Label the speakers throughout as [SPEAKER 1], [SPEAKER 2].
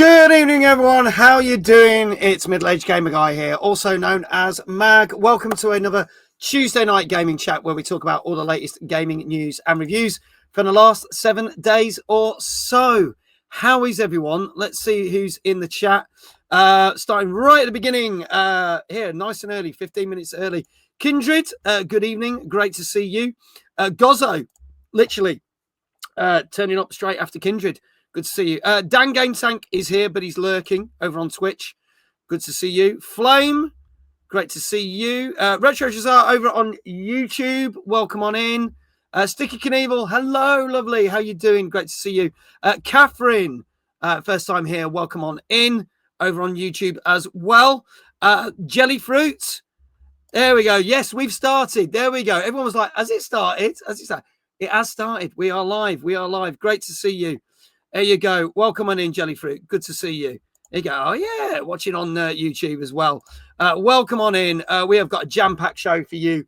[SPEAKER 1] Good evening, everyone. How you doing? It's Middle-Aged Gamer Guy here, also known as Mag. Welcome to another Tuesday night gaming chat where we talk about all the latest gaming news and reviews from the last 7 days or so. How is everyone? Let's see who's in the chat. Starting right at the beginning, here, nice and early, 15 minutes early. Kindred, good evening. Great to see you. Gozzo, literally turning up straight after Kindred. Good to see you. Dan Game Tank is here, but he's lurking over on Twitch. Good to see you. Flame, great to see you. Retro Jazar over on YouTube. Welcome on in. Sticky Knievel, hello, lovely. How you doing? Great to see you. Catherine, first time here. Welcome on in over on YouTube as well. Jelly Fruit. There we go. Yes, we've started. There we go. Everyone was like, has it started? Has it started? It has started. We are live. We are live. Great to see you. There you go. Welcome on in, Jellyfruit. Good to see you. There you go. Oh, yeah. Watching on YouTube as well. Welcome on in. We have got a jam-packed show for you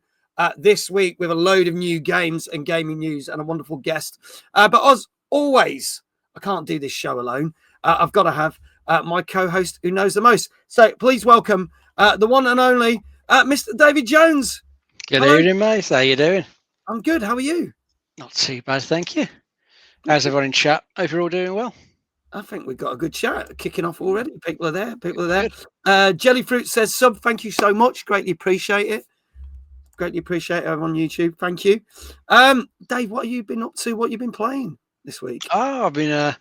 [SPEAKER 1] this week with a load of new games and gaming news and a wonderful guest. But as always, I can't do this show alone. I've got to have my co-host who knows the most. So please welcome the one and only Mr. David Jones.
[SPEAKER 2] Good evening, mate. How you doing?
[SPEAKER 1] I'm good. How are you?
[SPEAKER 2] Not too bad, thank you. How's everyone in chat? Hope you're all doing well.
[SPEAKER 1] I think we've got a good chat kicking off already. People are there. People are there. Jellyfruit says sub. Thank you so much. Greatly appreciate it. Greatly appreciate it over on YouTube. Thank you. Dave, what have you been up to? What have you been playing this week?
[SPEAKER 2] Oh, I've been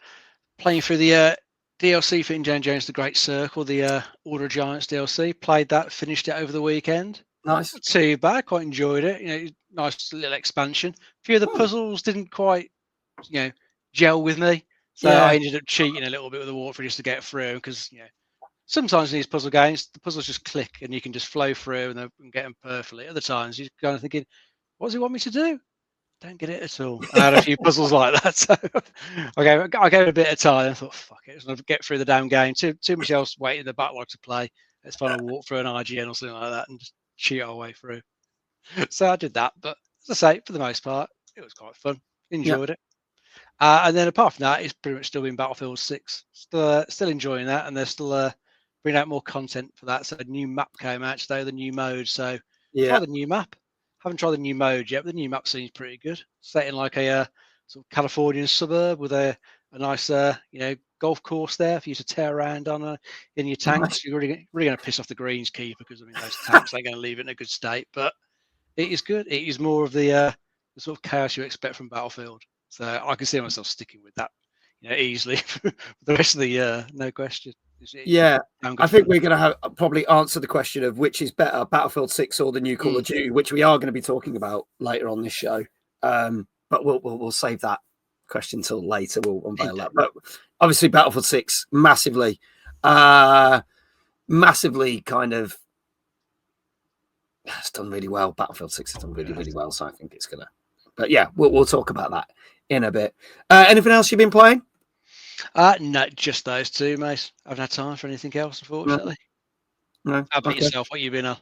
[SPEAKER 2] playing through the DLC for Indiana Jones The Great Circle, the Order of Giants DLC. Played that, finished it over the weekend.
[SPEAKER 1] Nice.
[SPEAKER 2] Not too bad. Quite enjoyed it. You know, nice little expansion. A few of the puzzles didn't quite, gel with me. So yeah. I ended up cheating a little bit with the walkthrough just to get through because, sometimes in these puzzle games, the puzzles just click and you can just flow through and get them perfectly. Other times you're kind of thinking, what does he want me to do? Don't get it at all. I had a few puzzles like that. So I gave it a bit of time and thought, fuck it, I'll get through the damn game. Too much else waiting in the backlog to play. Let's find a walk through an IGN or something like that and just cheat our way through. So I did that. But as I say, for the most part, it was quite fun. Enjoyed it. And then apart from that, it's pretty much still been Battlefield 6. Still enjoying that, and they're still bringing out more content for that. So a new map came out today, the new mode. So try the new map. Haven't tried the new mode yet, but the new map seems pretty good. Set in like a sort of Californian suburb with a nice golf course there for you to tear around on in your tanks. Nice. You're really going to piss off the greenskeeper because those tanks ain't going to leave it in a good state. But it is good. It is more of the sort of chaos you expect from Battlefield. So I can see myself sticking with that, easily for the rest of the year, no question.
[SPEAKER 1] I think we're going to have probably answer the question of which is better, Battlefield 6 or the new Call of Duty, which we are going to be talking about later on this show. But we'll save that question till later. We'll unveil that. But obviously, Battlefield 6 massively kind of it's done really well. Battlefield 6 has done really, really well. So I think it's gonna. But yeah, we'll talk about that in a bit. Anything else you've been playing?
[SPEAKER 2] No, just those two, mate. I haven't had time for anything else, unfortunately.
[SPEAKER 1] No.
[SPEAKER 2] How about yourself? What you been on?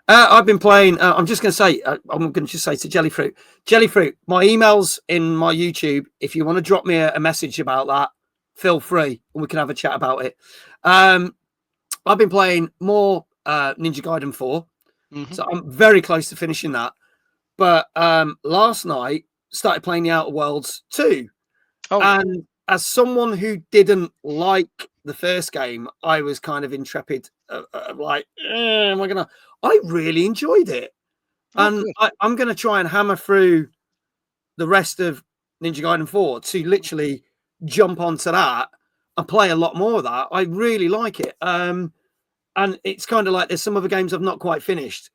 [SPEAKER 1] I've been playing. I'm just going to say, I'm going to just say to Jellyfruit, my email's in my YouTube. If you want to drop me a message about that, feel free, and we can have a chat about it. I've been playing more Ninja Gaiden 4, so I'm very close to finishing that. But last night, started playing the Outer Worlds 2. And as someone who didn't like the first game, I was kind of intrepid. Am I going to... I really enjoyed it. And I'm going to try and hammer through the rest of Ninja Gaiden 4 to literally jump onto that and play a lot more of that. I really like it. And it's kind of like there's some other games I've not quite finished.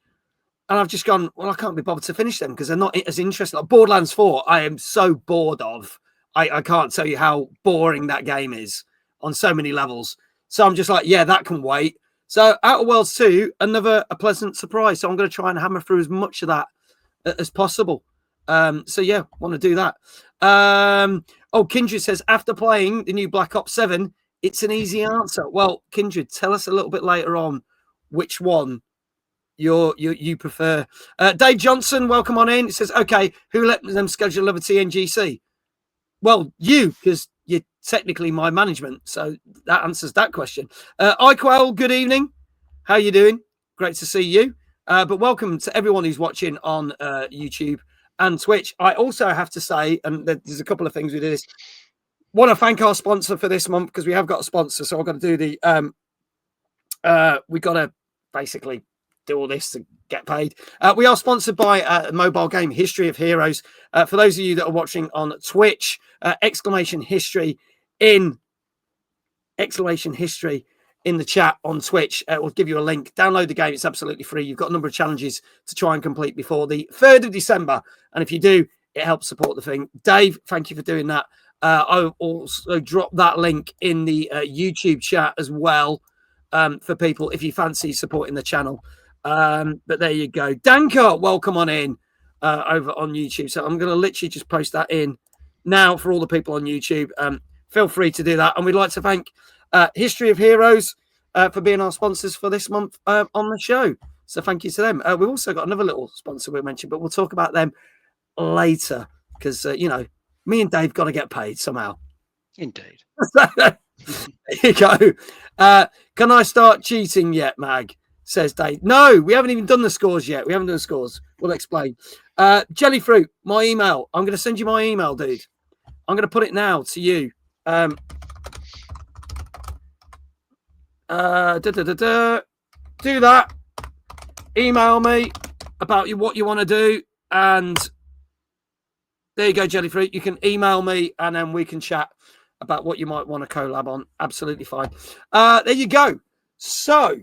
[SPEAKER 1] And I've just gone, well, I can't be bothered to finish them because they're not as interesting. Like Borderlands 4, I am so bored of. I can't tell you how boring that game is on so many levels. So I'm just like, yeah, that can wait. So Outer Worlds 2, a pleasant surprise. So I'm going to try and hammer through as much of that as possible. So yeah, want to do that. Kindred says, after playing the new Black Ops 7, it's an easy answer. Well, Kindred, tell us a little bit later on which one you prefer. Dave Johnson, welcome on in. It says, okay, who let them schedule another TNGC? Well, you, because you technically my management. So that answers that question. Iquel, good evening. How you doing? Great to see you. But welcome to everyone who's watching on YouTube and Twitch. I also have to say, and there's a couple of things we do this. Want to thank our sponsor for this month, because we have got a sponsor. So I've got to do the we got to basically do all this to get paid. We are sponsored by a mobile game, History of Heroes. For those of you that are watching on Twitch, exclamation history in the chat on Twitch. We'll give you a link. Download the game. It's absolutely free. You've got a number of challenges to try and complete before the 3rd of December. And if you do, it helps support the thing. Dave, thank you for doing that. I'll also drop that link in the YouTube chat as well, for people if you fancy supporting the channel. But there you go. Danka, welcome on in over on YouTube. So I'm going to literally just post that in now for all the people on YouTube. Feel free to do that. And we'd like to thank History of Heroes for being our sponsors for this month on the show. So thank you to them. We've also got another little sponsor we mentioned, but we'll talk about them later, because, you know, me and Dave got to get paid somehow.
[SPEAKER 2] Indeed.
[SPEAKER 1] There you go. Can I start cheating yet, Mag? Says Dave. No, we haven't even done the scores yet. We haven't done the scores. We'll explain. Jellyfruit, my email. I'm going to send you my email, dude. I'm going to put it now to you. Do that. Email me about what you want to do, and there you go, Jellyfruit. You can email me, and then we can chat about what you might want to collab on. Absolutely fine. There you go. So,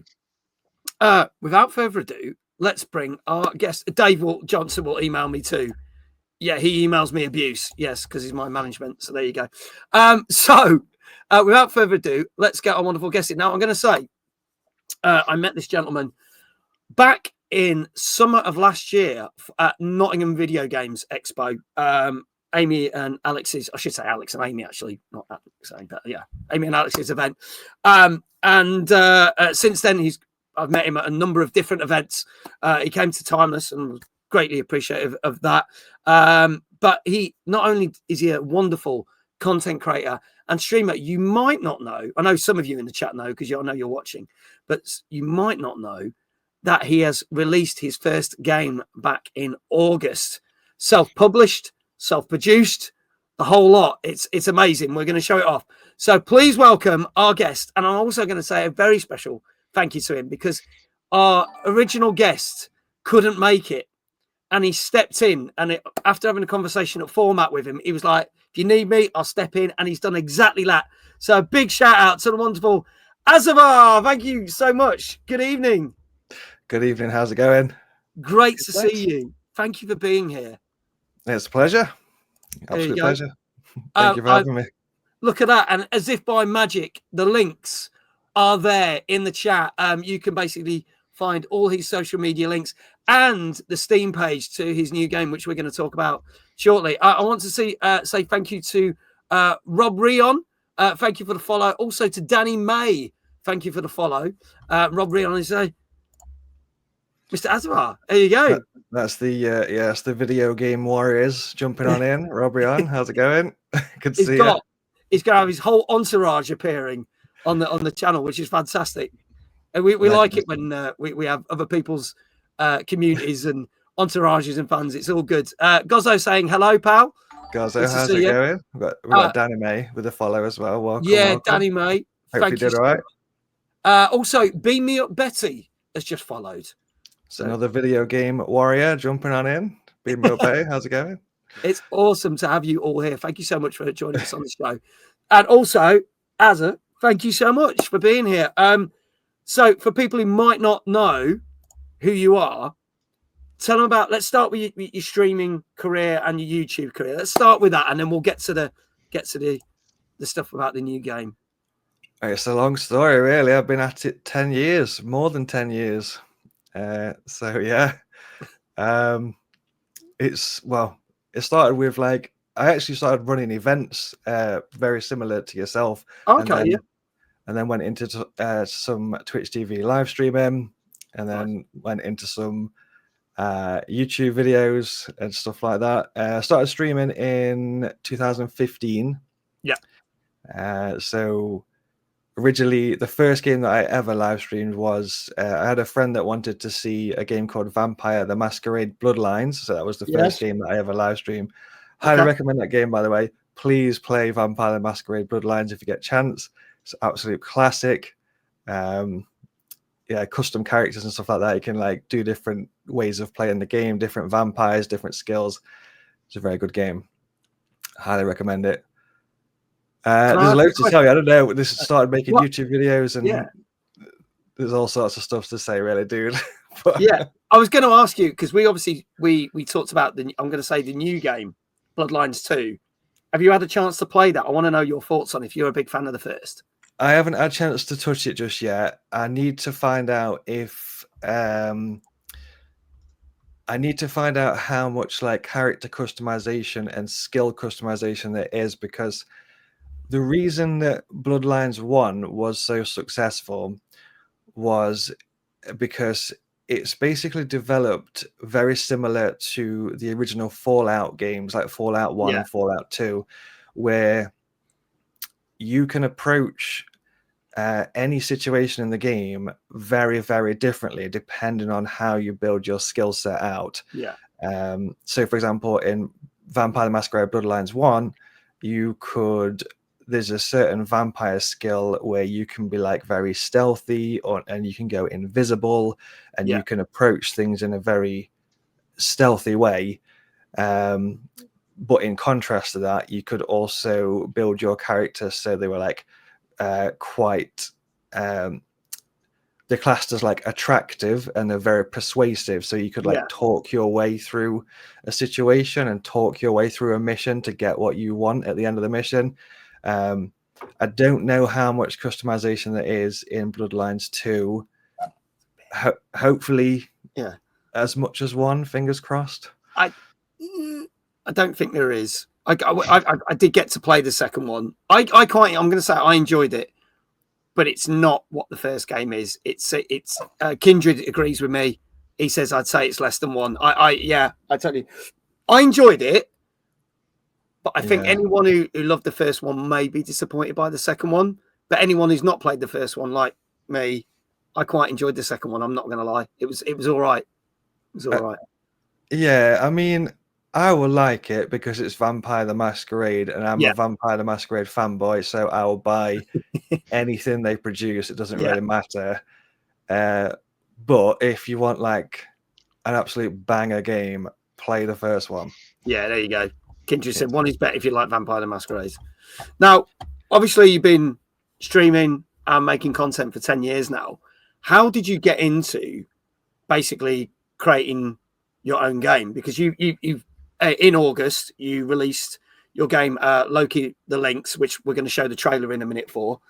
[SPEAKER 1] without further ado, let's bring our guest. Dave Johnson will email me too. Yeah, he emails me abuse. Yes, because he's my management. So there you go. Without further ado, let's get our wonderful guest in. Now, I'm going to say, I met this gentleman back in summer of last year at Nottingham Video Games Expo. Amy and Alex's, I should say Alex and Amy, actually, not Alex, but yeah, Amy and Alex's event. Since then, I've met him at a number of different events. He came to Timeless and was greatly appreciative of that. But he not only is he a wonderful content creator and streamer, you might not know. I know some of you in the chat know, because I know you're watching, but you might not know that he has released his first game back in August. Self-published, self-produced, the whole lot. It's amazing. We're going to show it off. So please welcome our guest. And I'm also going to say a very special thank you to him, because our original guest couldn't make it. And he stepped in, and after having a conversation at Format with him, he was like, if you need me, I'll step in. And he's done exactly that. So a big shout out to the wonderful Azzavhar. Thank you so much. Good evening.
[SPEAKER 3] Good evening. How's it going?
[SPEAKER 1] Great to see you. Thank you for being here.
[SPEAKER 3] It's a pleasure. Absolute pleasure. Thank you for having me.
[SPEAKER 1] Look at that. And as if by magic, the links are there in the chat. You can basically find all his social media links and the Steam page to his new game, which we're going to talk about shortly. I want to say thank you to Rob Rion. Thank you for the follow. Also to Danny May. Thank you for the follow. Rob Rion is Mr. Azzavhar. There you go.
[SPEAKER 3] That's the video game warriors jumping on in. Rob Rion, how's it going? Good to see you.
[SPEAKER 1] He's going to have his whole entourage appearing on the channel, which is fantastic. And we like it when we have other people's communities and entourages and fans. It's all good. Gozzo saying hello, pal.
[SPEAKER 3] Gozzo, how's it going? We've got Danny May with a follow as well. Welcome.
[SPEAKER 1] Yeah, Danny May.
[SPEAKER 3] Hope you did all right.
[SPEAKER 1] Also, Beam Me Up Betty has just followed.
[SPEAKER 3] So another video game warrior jumping on in. Beam Me Up Betty, how's it going?
[SPEAKER 1] It's awesome to have you all here. Thank you so much for joining us on the show. And also, Azza, thank you so much for being here. So for people who might not know who you are, tell them about, let's start with your streaming career and your YouTube career. Let's start with that, and then we'll get to the stuff about the new game.
[SPEAKER 3] It's a long story, really. I've been at it 10 years, more than 10 years. So yeah, it started with I actually started running events, very similar to yourself.
[SPEAKER 1] Okay,
[SPEAKER 3] and then went into some Twitch TV live streaming, and then went into some YouTube videos and stuff like that. Started streaming in 2015.
[SPEAKER 1] Yeah.
[SPEAKER 3] So originally, the first game that I ever live streamed was I had a friend that wanted to see a game called Vampire: The Masquerade Bloodlines. So that was the first game that I ever live streamed. Highly recommend that game, by the way. Please play Vampire: The Masquerade Bloodlines if you get a chance. It's an absolute classic. Yeah, custom characters and stuff like that. You can like do different ways of playing the game, different vampires, different skills. It's a very good game. Highly recommend it. There's loads to tell you. I don't know. This started making YouTube videos, and there's all sorts of stuff to say, really, dude.
[SPEAKER 1] But... Yeah, I was going to ask you because we obviously we talked about the. I'm going to say the new game, Bloodlines 2. Have you had a chance to play that? I want to know your thoughts on if you're a big fan of the first.
[SPEAKER 3] I haven't had a chance to touch it just yet. I need to find out if I need to find out how much like character customization and skill customization there is, because the reason that Bloodlines 1 was so successful was because it's basically developed very similar to the original Fallout games, like Fallout 1 and Fallout 2, where you can approach any situation in the game very, very differently depending on how you build your skill set out.
[SPEAKER 1] Yeah.
[SPEAKER 3] So, for example, in Vampire: The Masquerade Bloodlines 1, there's a certain vampire skill where you can be like very stealthy, and you can go invisible, and you can approach things in a very stealthy way. But in contrast to that, you could also build your character so they were like quite they're classed as like attractive, and they're very persuasive, so you could like talk your way through a situation and talk your way through a mission to get what you want at the end of the mission. I don't know how much customization there is in Bloodlines 2. Hopefully as much as 1, fingers crossed.
[SPEAKER 1] I don't think there is. I did get to play the second one. I'm going to say I enjoyed it, but it's not what the first game is. It's Kindred agrees with me. He says I'd say it's less than 1. I tell you, I enjoyed it, but I think anyone who loved the first one may be disappointed by the second one. But anyone who's not played the first one, like me, I quite enjoyed the second one. I'm not going to lie. It was all right. It was all right.
[SPEAKER 3] Yeah, I mean, I will like it because it's Vampire: The Masquerade, and I'm a Vampire: The Masquerade fanboy, so I will buy anything they produce. It doesn't really matter. But if you want like an absolute banger game, play the first one.
[SPEAKER 1] Yeah, there you go. Kindred said 1 is better if you like Vampire: The Masquerade. Now, obviously, you've been streaming and making content for 10 years now. How did you get into basically creating your own game? Because you've in August you released your game Loki the Lynx, which we're going to show the trailer in a minute for.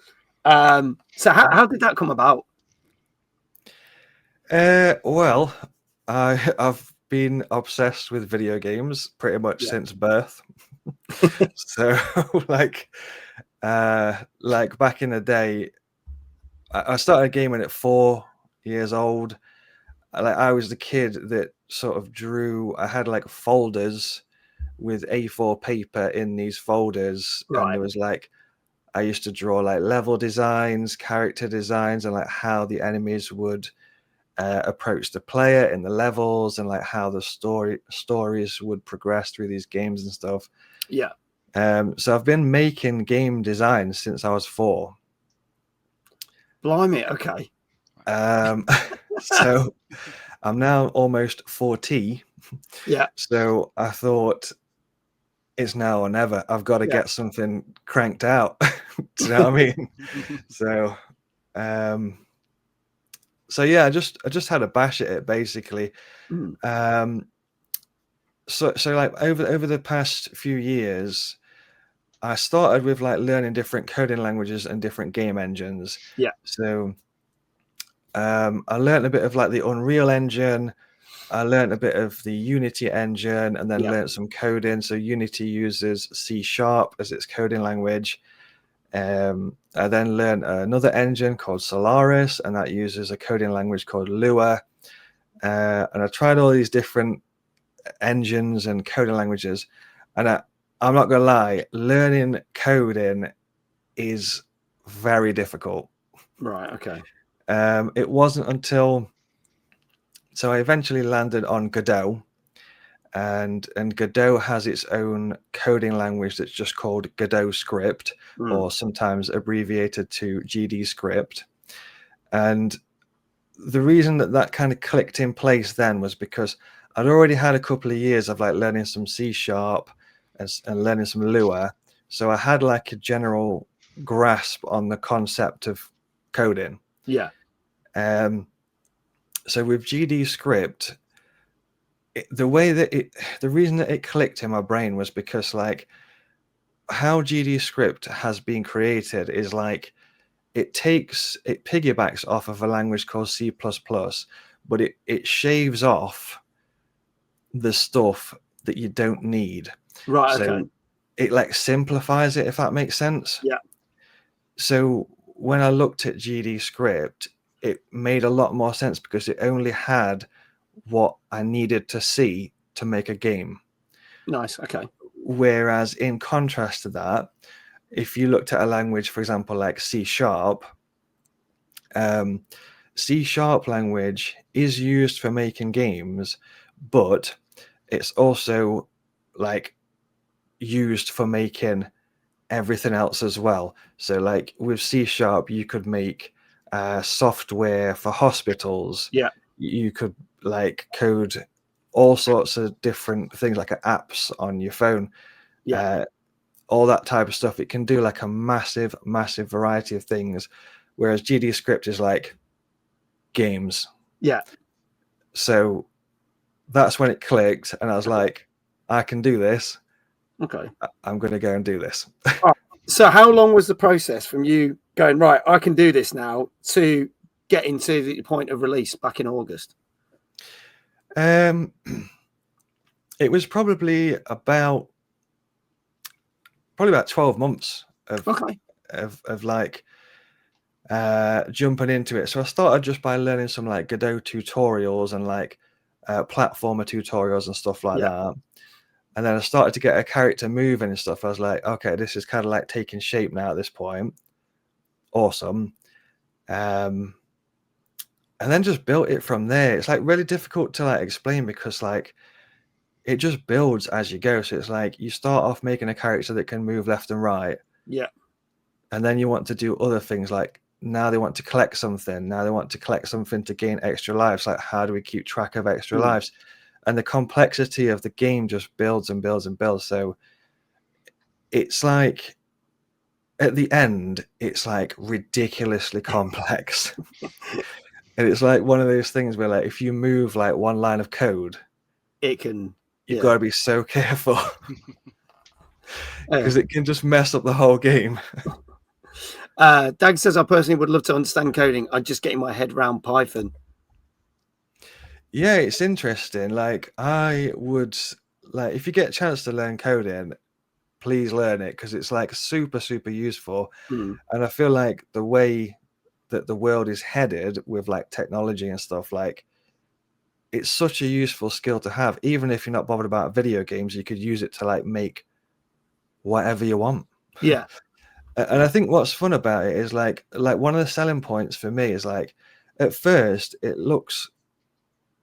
[SPEAKER 1] So how did that come about?
[SPEAKER 3] Well, I've been obsessed with video games pretty much since birth. So like back in the day, I started gaming at 4 years old. I was the kid that sort of drew. I had like folders with A4 paper in these folders, and there was like I used to draw like level designs, character designs, and like how the enemies would approach the player in the levels, and like how the stories would progress through these games and stuff. So I've been making game designs since I was 4.
[SPEAKER 1] Blimey, okay.
[SPEAKER 3] So I'm now almost 40. So I thought it's now or never. I've got to get something cranked out. Do you know what I mean? So yeah, I just had a bash at it basically. So like over the past few years, I started with like learning different coding languages and different game engines. So I learned a bit of like the Unreal Engine. I learned a bit of the Unity engine, and then learned some coding. So Unity uses C# as its coding language. I then learned another engine called Solaris, and that uses a coding language called Lua. And I tried all these different engines and coding languages, and I'm not gonna lie, learning coding is very difficult.
[SPEAKER 1] Right. Okay.
[SPEAKER 3] It wasn't until I eventually landed on Godot, and Godot has its own coding language that's just called Godot script, or sometimes abbreviated to GD script. And the reason that kind of clicked in place then was because I'd already had a couple of years of like learning some C# and learning some Lua, so I had like a general grasp on the concept of coding.
[SPEAKER 1] Yeah.
[SPEAKER 3] So with GD script, the reason that it clicked in my brain was because like how GD script has been created is like it piggybacks off of a language called C++, but it shaves off the stuff that you don't need.
[SPEAKER 1] Right.
[SPEAKER 3] So
[SPEAKER 1] Okay.
[SPEAKER 3] it like simplifies it, if that makes sense.
[SPEAKER 1] Yeah.
[SPEAKER 3] So when I looked at GD script, it made a lot more sense because it only had what I needed to see to make a game.
[SPEAKER 1] Nice. Okay.
[SPEAKER 3] Whereas in contrast to that, if you looked at a language, for example, like C#, C# language is used for making games, but it's also like used for making everything else as well. So like with C# you could make software for hospitals.
[SPEAKER 1] Yeah.
[SPEAKER 3] You could like code all sorts of different things, like apps on your phone.
[SPEAKER 1] Yeah.
[SPEAKER 3] All that type of stuff. It can do like a massive variety of things, whereas GD script is like games.
[SPEAKER 1] Yeah.
[SPEAKER 3] So that's when it clicked, and I was like, I can do this.
[SPEAKER 1] Okay.
[SPEAKER 3] I'm going to go and do this.
[SPEAKER 1] So how long was the process from you going, right, I can do this now, to getting to the point of release back in August?
[SPEAKER 3] It was probably about 12 months of like jumping into it. So I started just by learning some like Godot tutorials and like platformer tutorials and stuff like that. And then I started to get a character moving and stuff. I was like, okay, this is kind of like taking shape now at this point. Awesome. And then just built it from there. It's like really difficult to like explain because like it just builds as you go. So it's like you start off making a character that can move left and right.
[SPEAKER 1] Yeah.
[SPEAKER 3] And then you want to do other things, like now they want to collect something. Now they want to collect something to gain extra lives. Like, how do we keep track of extra lives? And the complexity of the game just builds and builds and builds. So it's like at the end, it's like ridiculously complex. And it's like one of those things where like if you move like one line of code,
[SPEAKER 1] it can
[SPEAKER 3] you've got to be so careful because it can just mess up the whole game.
[SPEAKER 1] Dag says, I personally would love to understand coding. I'm just getting my head around Python.
[SPEAKER 3] Yeah, it's interesting. Like I would like if you get a chance to learn coding, please learn it because it's like super useful. And I feel like the way that the world is headed with like technology and stuff, like it's such a useful skill to have. Even if you're not bothered about video games, you could use it to like make whatever you want.
[SPEAKER 1] Yeah.
[SPEAKER 3] And I think what's fun about it is like one of the selling points for me is like at first it looks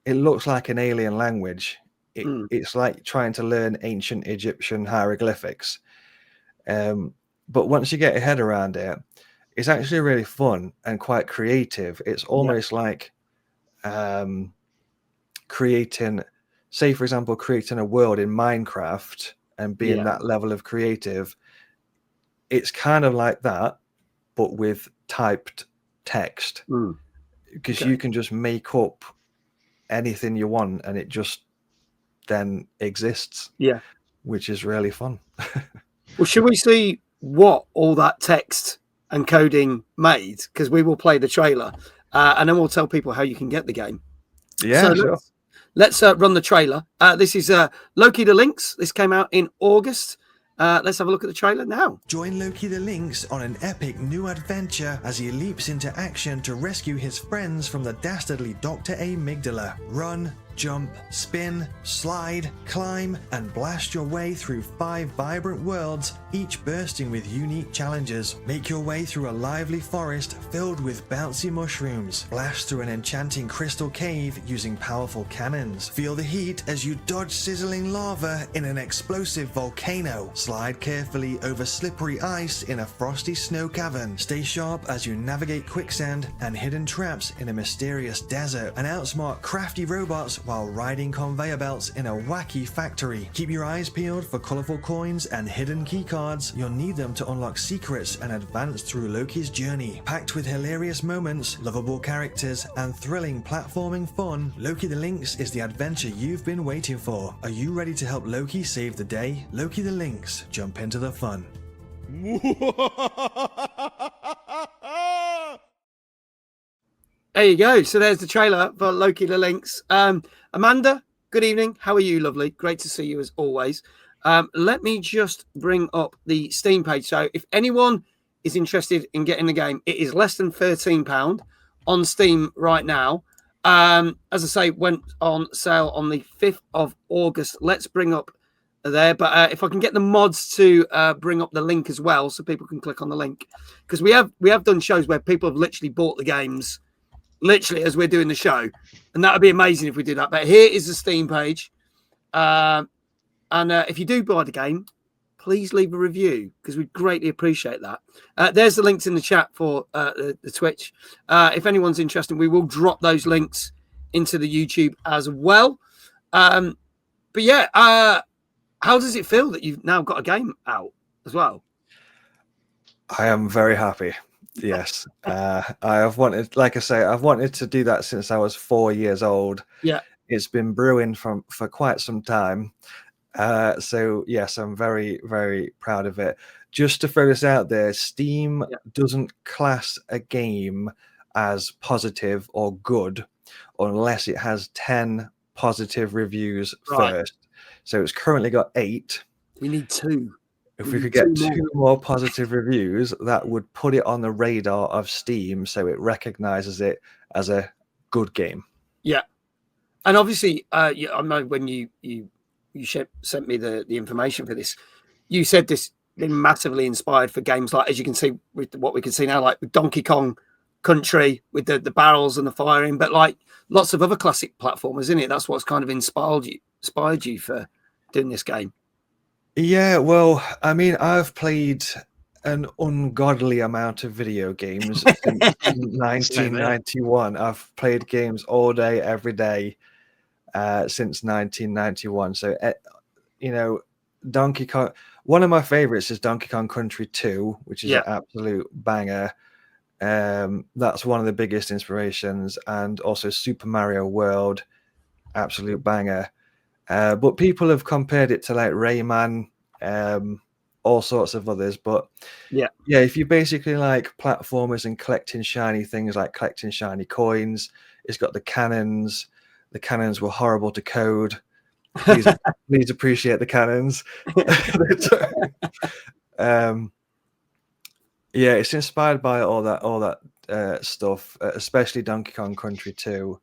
[SPEAKER 3] like an alien language. It's like trying to learn ancient Egyptian hieroglyphics. But once you get your head around it, it's actually really fun and quite creative. It's almost like creating, say, for example, creating a world in Minecraft and being that level of creative. It's kind of like that, but with typed text. Because you can just make up anything you want and it just then exists.
[SPEAKER 1] Yeah.
[SPEAKER 3] Which is really fun.
[SPEAKER 1] Well, should we see what all that text and coding made? Because we will play the trailer and then we'll tell people how you can get the game.
[SPEAKER 3] Yeah,
[SPEAKER 1] so
[SPEAKER 3] sure.
[SPEAKER 1] Let's run the trailer. This is Loki the Lynx. This came out in August. Let's have a look at the trailer now.
[SPEAKER 4] Join Loki the Lynx on an epic new adventure as he leaps into action to rescue his friends from the dastardly Dr. Amygdala. Run, Jump, spin, slide, climb, and blast your way through 5 vibrant worlds, each bursting with unique challenges. Make your way through a lively forest filled with bouncy mushrooms. Blast through an enchanting crystal cave using powerful cannons. Feel the heat as you dodge sizzling lava in an explosive volcano. Slide carefully over slippery ice in a frosty snow cavern. Stay sharp as you navigate quicksand and hidden traps in a mysterious desert. And outsmart crafty robots while riding conveyor belts in a wacky factory. Keep your eyes peeled for colorful coins and hidden keycards. You'll need them to unlock secrets and advance through Loki's journey. Packed with hilarious moments, lovable characters, and thrilling platforming fun, Loki the Lynx is the adventure you've been waiting for. Are you ready to help Loki save the day? Loki the Lynx, jump into the fun.
[SPEAKER 1] There you go. So there's the trailer for Loki the Lynx. Amanda, good evening. How are you, lovely? Great to see you as always. Let me just bring up the Steam page. So if anyone is interested in getting the game, it is less than £13 on Steam right now. As I say, went on sale on the 5th of August. Let's bring up there. But if I can get the mods to bring up the link as well so people can click on the link. Because we have done shows where people have literally bought the games literally as we're doing the show, and that would be amazing if we did that. But here is the Steam page, and if you do buy the game, please leave a review because we'd greatly appreciate that. There's the links in the chat for the Twitch. If anyone's interested, we will drop those links into the YouTube as well. But yeah, how does it feel that you've now got a game out as well?
[SPEAKER 3] I am very happy. Yes, I have wanted, like I say, I've wanted to do that since I was 4 years old.
[SPEAKER 1] Yeah,
[SPEAKER 3] it's been brewing for quite some time. So yes, I'm very, very proud of it. Just to throw this out there, Steam doesn't class a game as positive or good unless it has 10 positive reviews first. So it's currently got 8.
[SPEAKER 1] We need 2.
[SPEAKER 3] If we could get 2 more positive reviews, that would put it on the radar of Steam, so it recognizes it as a good game.
[SPEAKER 1] Yeah, and obviously, I know when you sent me the information for this, you said this been massively inspired for games like, as you can see with what we can see now, like with Donkey Kong Country with the barrels and the firing, but like lots of other classic platformers, isn't it? That's what's kind of inspired you for doing this game.
[SPEAKER 3] Yeah, well, I mean, I've played an ungodly amount of video games since 1991. I've played games all day, every day since 1991. So, you know, Donkey Kong, one of my favorites is Donkey Kong Country 2, which is an absolute banger. That's one of the biggest inspirations, and also Super Mario World, absolute banger. But people have compared it to like Rayman, all sorts of others. But yeah, if you basically like platformers and collecting shiny things, like collecting shiny coins, it's got the cannons. The cannons were horrible to code. Please appreciate the cannons. Yeah, it's inspired by all that stuff, especially Donkey Kong Country 2.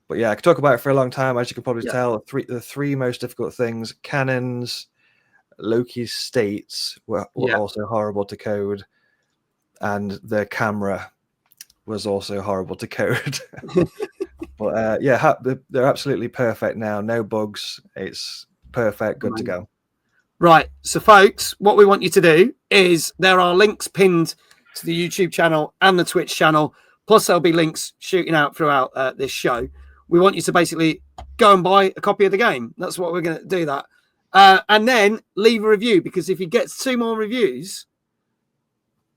[SPEAKER 3] But yeah, I could talk about it for a long time. As you can probably tell, the three most difficult things: cannons, Loki's states were also horrible to code, and the camera was also horrible to code. But yeah, they're absolutely perfect now. No bugs. It's perfect. Good to go.
[SPEAKER 1] Right. So, folks, what we want you to do is there are links pinned to the YouTube channel and the Twitch channel. Plus, there'll be links shooting out throughout this show. We want you to basically go and buy a copy of the game. That's what we're going to do that. And then leave a review, because if he gets 2 more reviews,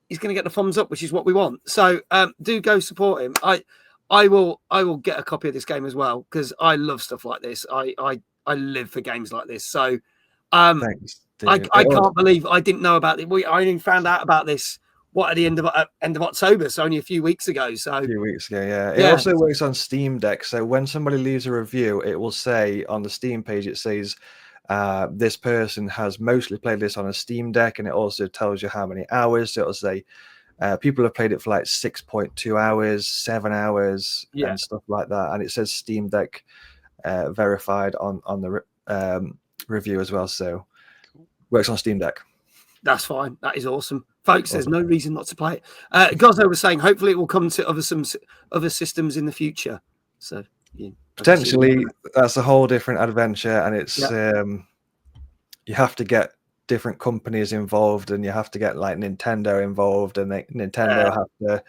[SPEAKER 1] he's going to get the thumbs up, which is what we want. So do go support him. I will get a copy of this game as well, because I love stuff like this. I live for games like this. So
[SPEAKER 3] Thanks,
[SPEAKER 1] I can't believe I didn't know about it. I only found out about this at the end of October, so only a few weeks ago. So
[SPEAKER 3] a few weeks ago, yeah. It also works on Steam Deck. So when somebody leaves a review, it will say on the Steam page, it says this person has mostly played this on a Steam Deck, and it also tells you how many hours. So it'll say People have played it for like 6.2 hours, 7 hours, and stuff like that. And it says Steam Deck verified on the review as well. So works on Steam Deck.
[SPEAKER 1] That's fine. That is awesome, folks. There's no reason not to play it. Gozzo was saying hopefully it will come to other systems in the future. So
[SPEAKER 3] potentially that's a whole different adventure, and it's you have to get different companies involved, and you have to get like Nintendo involved, and Nintendo have to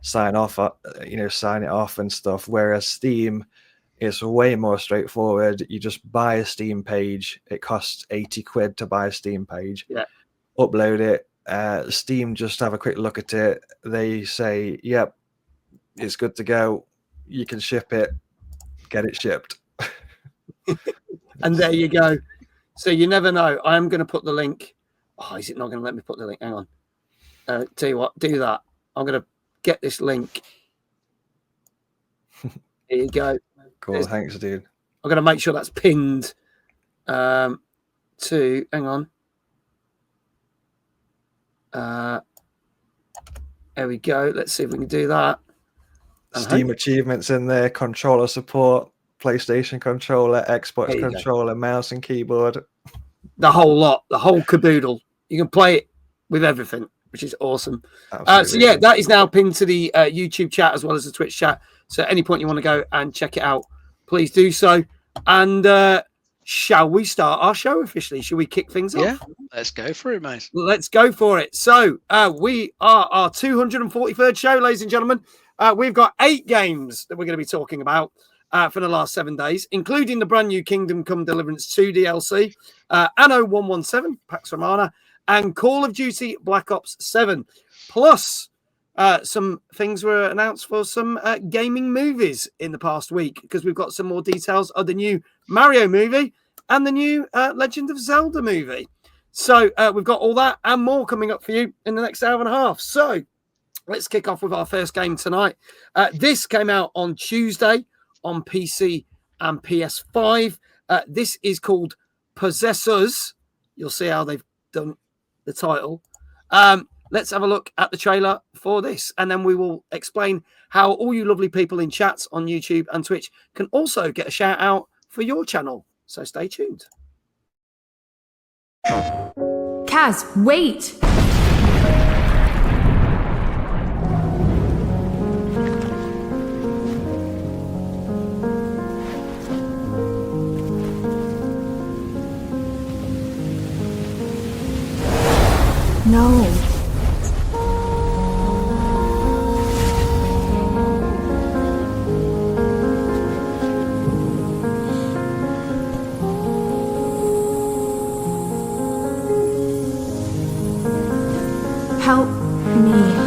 [SPEAKER 3] sign it off and stuff. Whereas Steam, it's way more straightforward. You just buy a Steam page. It costs 80 quid to buy a Steam page. Upload it. Steam just have a quick look at it. They say, "Yep, it's good to go. You can ship it. Get it shipped."
[SPEAKER 1] And there you go. So you never know. I am going to put the link. Oh, is it not going to let me put the link? Hang on. Tell you what, do that. I'm going to get this link. Here you go.
[SPEAKER 3] Cool. Thanks, dude.
[SPEAKER 1] I'm going to make sure that's pinned to. Hang on. There we go. Let's see if we can do that.
[SPEAKER 3] Steam achievements in there. Controller support. PlayStation controller, Xbox controller, mouse and keyboard.
[SPEAKER 1] The whole lot, the whole caboodle. You can play it with everything, which is awesome. So yeah, that is now pinned to the YouTube chat as well as the Twitch chat. So at any point you want to go and check it out, please do so. And shall we start our show officially? Shall we kick things off?
[SPEAKER 2] Yeah, let's go for it, mate.
[SPEAKER 1] Let's go for it. So we are our 243rd show, ladies and gentlemen. We've got 8 games that we're going to be talking about for the last 7 days, including the brand new Kingdom Come Deliverance 2 DLC, Anno 117, Pax Romans, and Call of Duty Black Ops 7. Plus, some things were announced for some gaming movies in the past week, because we've got some more details of the new Mario movie and the new Legend of Zelda movie. So we've got all that and more coming up for you in the next hour and a half. So let's kick off with our first game tonight. This came out on Tuesday on PC and PS5. This is called Possessors. You'll see how they've done the title. Let's have a look at the trailer for this, and then we will explain how all you lovely people in chats on YouTube and Twitch can also get a shout out for your channel. So stay tuned.
[SPEAKER 5] Kaz, wait! No. Help me.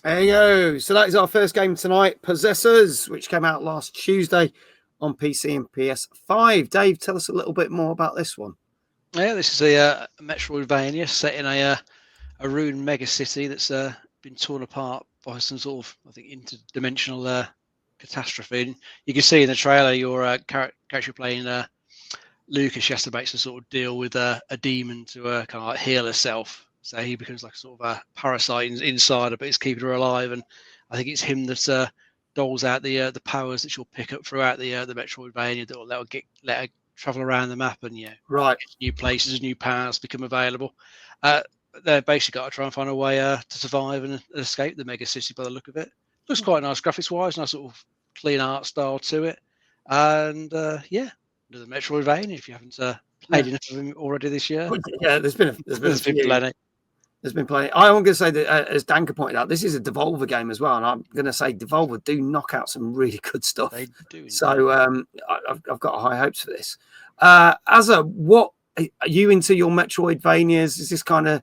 [SPEAKER 1] There you go. So that is our first game tonight, Possessors, which came out last Tuesday on PC and PS5. Dave, tell us a little bit more about this one.
[SPEAKER 2] Yeah, this is a Metroidvania set in a ruined megacity that's been torn apart by some sort of, I think, interdimensional catastrophe. And you can see in the trailer your character playing Lucas. She has to make some sort of deal with a demon to kind of like heal herself. So he becomes like sort of a parasite inside her, but it's keeping her alive. And I think it's him that doles out the powers that she'll pick up throughout the Metroidvania that will let her travel around the map and
[SPEAKER 1] right,
[SPEAKER 2] new places, new paths become available. They're basically got to try and find a way to survive and escape the mega city by the look of it. Looks quite nice graphics wise, nice sort of clean art style to it, and another Metroidvania if you haven't played enough of them already this year.
[SPEAKER 1] Yeah, there's been
[SPEAKER 2] plenty.
[SPEAKER 1] There's been plenty. I'm going to say that, as Danka pointed out, this is a Devolver game as well, and I'm going to say Devolver do knock out some really good stuff.
[SPEAKER 2] They do.
[SPEAKER 1] So I've got high hopes for this. What are you into your Metroidvanias? Is this kind of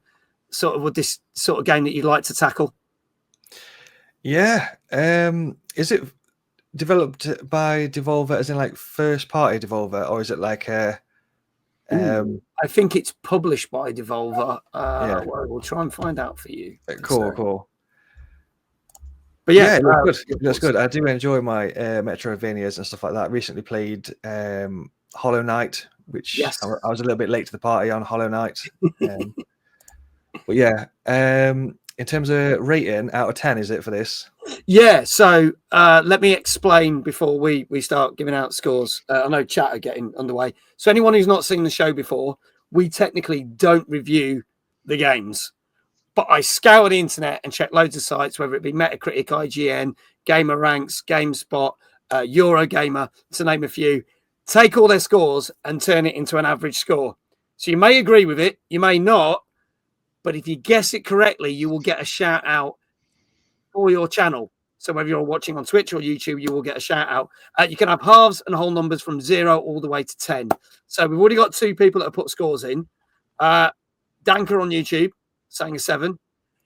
[SPEAKER 1] sort of this sort of game that you'd like to tackle?
[SPEAKER 3] Yeah. Is it developed by Devolver, as in like first party Devolver, or is it like a?
[SPEAKER 1] I think it's published by Devolver.
[SPEAKER 3] Yeah.
[SPEAKER 1] We'll try and find out for you.
[SPEAKER 3] Cool.
[SPEAKER 1] But yeah,
[SPEAKER 3] that's good. I do enjoy my Metroidvanias and stuff like that. I recently played Hollow Knight, which I was a little bit late to the party on Hollow Knight. But yeah, in terms of rating, out of 10, is it for this?
[SPEAKER 1] Yeah, so let me explain before we start giving out scores. I know chat are getting underway. So anyone who's not seen the show before, we technically don't review the games. But I scour the internet and check loads of sites, whether it be Metacritic, IGN, Gamer Ranks, GameSpot, Eurogamer, to name a few, take all their scores and turn it into an average score. So you may agree with it, you may not, but if you guess it correctly, you will get a shout out for your channel. So whether you're watching on Twitch or YouTube, you will get a shout out. You can have halves and whole numbers from 0 all the way to 10. So we've already got 2 people that have put scores in. Danker on YouTube saying a 7,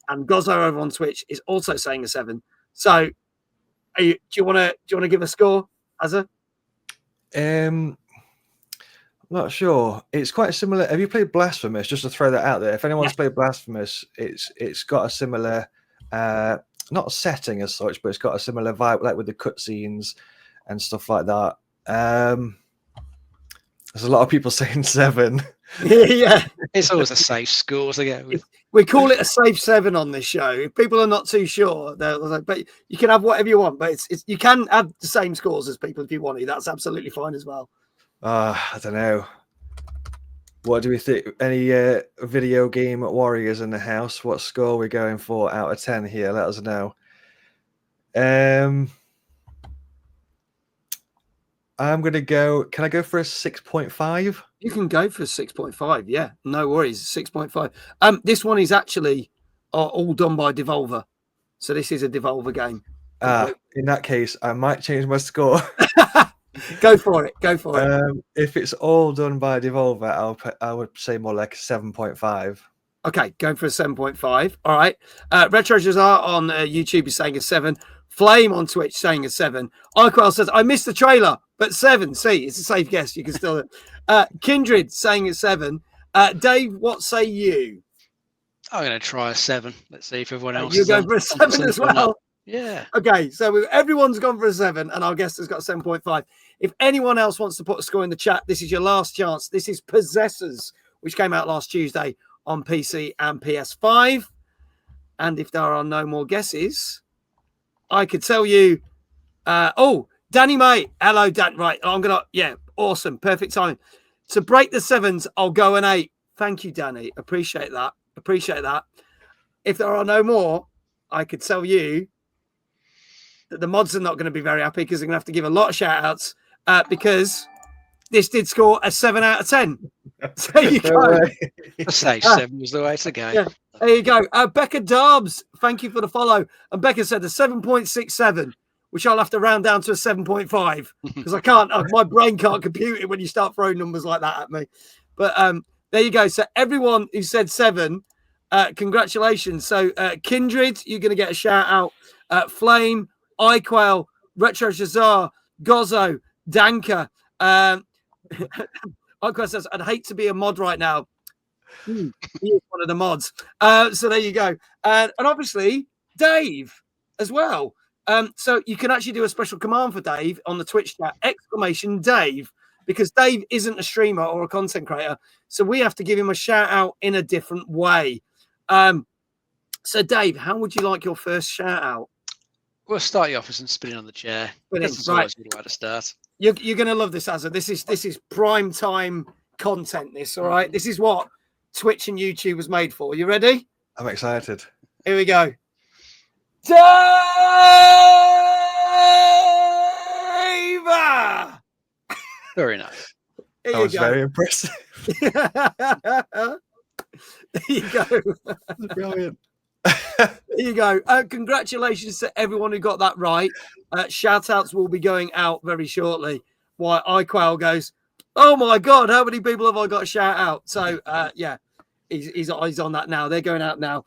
[SPEAKER 1] and Gozo over on Twitch is also saying a 7. So do you want to give a score, Azza?
[SPEAKER 3] Not sure. It's quite similar. Have you played Blasphemous? Just to throw that out there. If anyone's played Blasphemous, it's got a similar not setting as such, but it's got a similar vibe, like with the cutscenes and stuff like that. There's a lot of people saying 7.
[SPEAKER 1] Yeah,
[SPEAKER 2] it's always a safe score to get with.
[SPEAKER 1] We call it a safe 7 on this show. If people are not too sure, but you can have whatever you want. But it's you can have the same scores as people if you want to. That's absolutely fine as well.
[SPEAKER 3] I don't know. What do we think? Any video game warriors in the house? What score are we going for out of 10 here? Let us know. I'm going to go. Can I go for a 6.5?
[SPEAKER 1] You can go for a 6.5. Yeah, no worries. 6.5. This one is actually all done by Devolver. So this is a Devolver game.
[SPEAKER 3] In that case, I might change my score.
[SPEAKER 1] Go for it.
[SPEAKER 3] If it's all done by Devolver, I would say more like 7.5.
[SPEAKER 1] Okay, going for a 7.5. All right. Retro Jazar on YouTube is saying a 7. Flame on Twitch saying a 7. Iquel says, I missed the trailer, but 7. See, it's a safe guess. You can still... Kindred saying a 7. Dave, what say you?
[SPEAKER 2] I'm going to try a 7. Let's see if everyone else
[SPEAKER 1] You're going for a 7 as well?
[SPEAKER 2] Yeah.
[SPEAKER 1] Okay, so everyone's gone for a 7, and our guest has got a 7.5. If anyone else wants to put a score in the chat, this is your last chance. This is Possessors, which came out last Tuesday on PC and PS5. And if there are no more guesses, I could tell you... Danny May. Hello, Dan. Right, awesome. Perfect timing. To break the 7s, I'll go an 8. Thank you, Danny. Appreciate that. If there are no more, I could tell you that the mods are not going to be very happy because they're going to have to give a lot of shout outs because this did score a 7 out of 10. So there you go.
[SPEAKER 2] I say 7 was the way to go.
[SPEAKER 1] Yeah, there you go. Becca Darbs, thank you for the follow. And Becca said a 7.67, which I'll have to round down to a 7.5 because I can't, my brain can't compute it when you start throwing numbers like that at me. But there you go. So everyone who said 7, congratulations. So Kindred, you're going to get a shout out. Flame, Iquel, Retro Shazar, Gozo, Danka. Iquel says, I'd hate to be a mod right now. He is one of the mods. So there you go. And obviously, Dave as well. So you can actually do a special command for Dave on the Twitch chat, !Dave, because Dave isn't a streamer or a content creator. So we have to give him a shout out in a different way. So Dave, how would you like your first shout out?
[SPEAKER 2] We'll start you off with some spinning on the chair.
[SPEAKER 1] Brilliant.
[SPEAKER 2] That's
[SPEAKER 1] Right.
[SPEAKER 2] always a good way to start.
[SPEAKER 1] You're gonna love this, Azza. This is prime time content. This, all right. This is what Twitch and YouTube was made for. You ready?
[SPEAKER 3] I'm excited.
[SPEAKER 1] Here we go. Diver!
[SPEAKER 2] Very nice.
[SPEAKER 1] Here
[SPEAKER 3] That
[SPEAKER 1] you
[SPEAKER 3] was
[SPEAKER 1] go.
[SPEAKER 3] very impressive.
[SPEAKER 1] There you go.
[SPEAKER 3] Brilliant.
[SPEAKER 1] There you go. Congratulations to everyone who got that right. Shout outs will be going out very shortly. Why iQuail goes, oh my God, how many people have I got to shout out? So, yeah, he's on that now. They're going out now.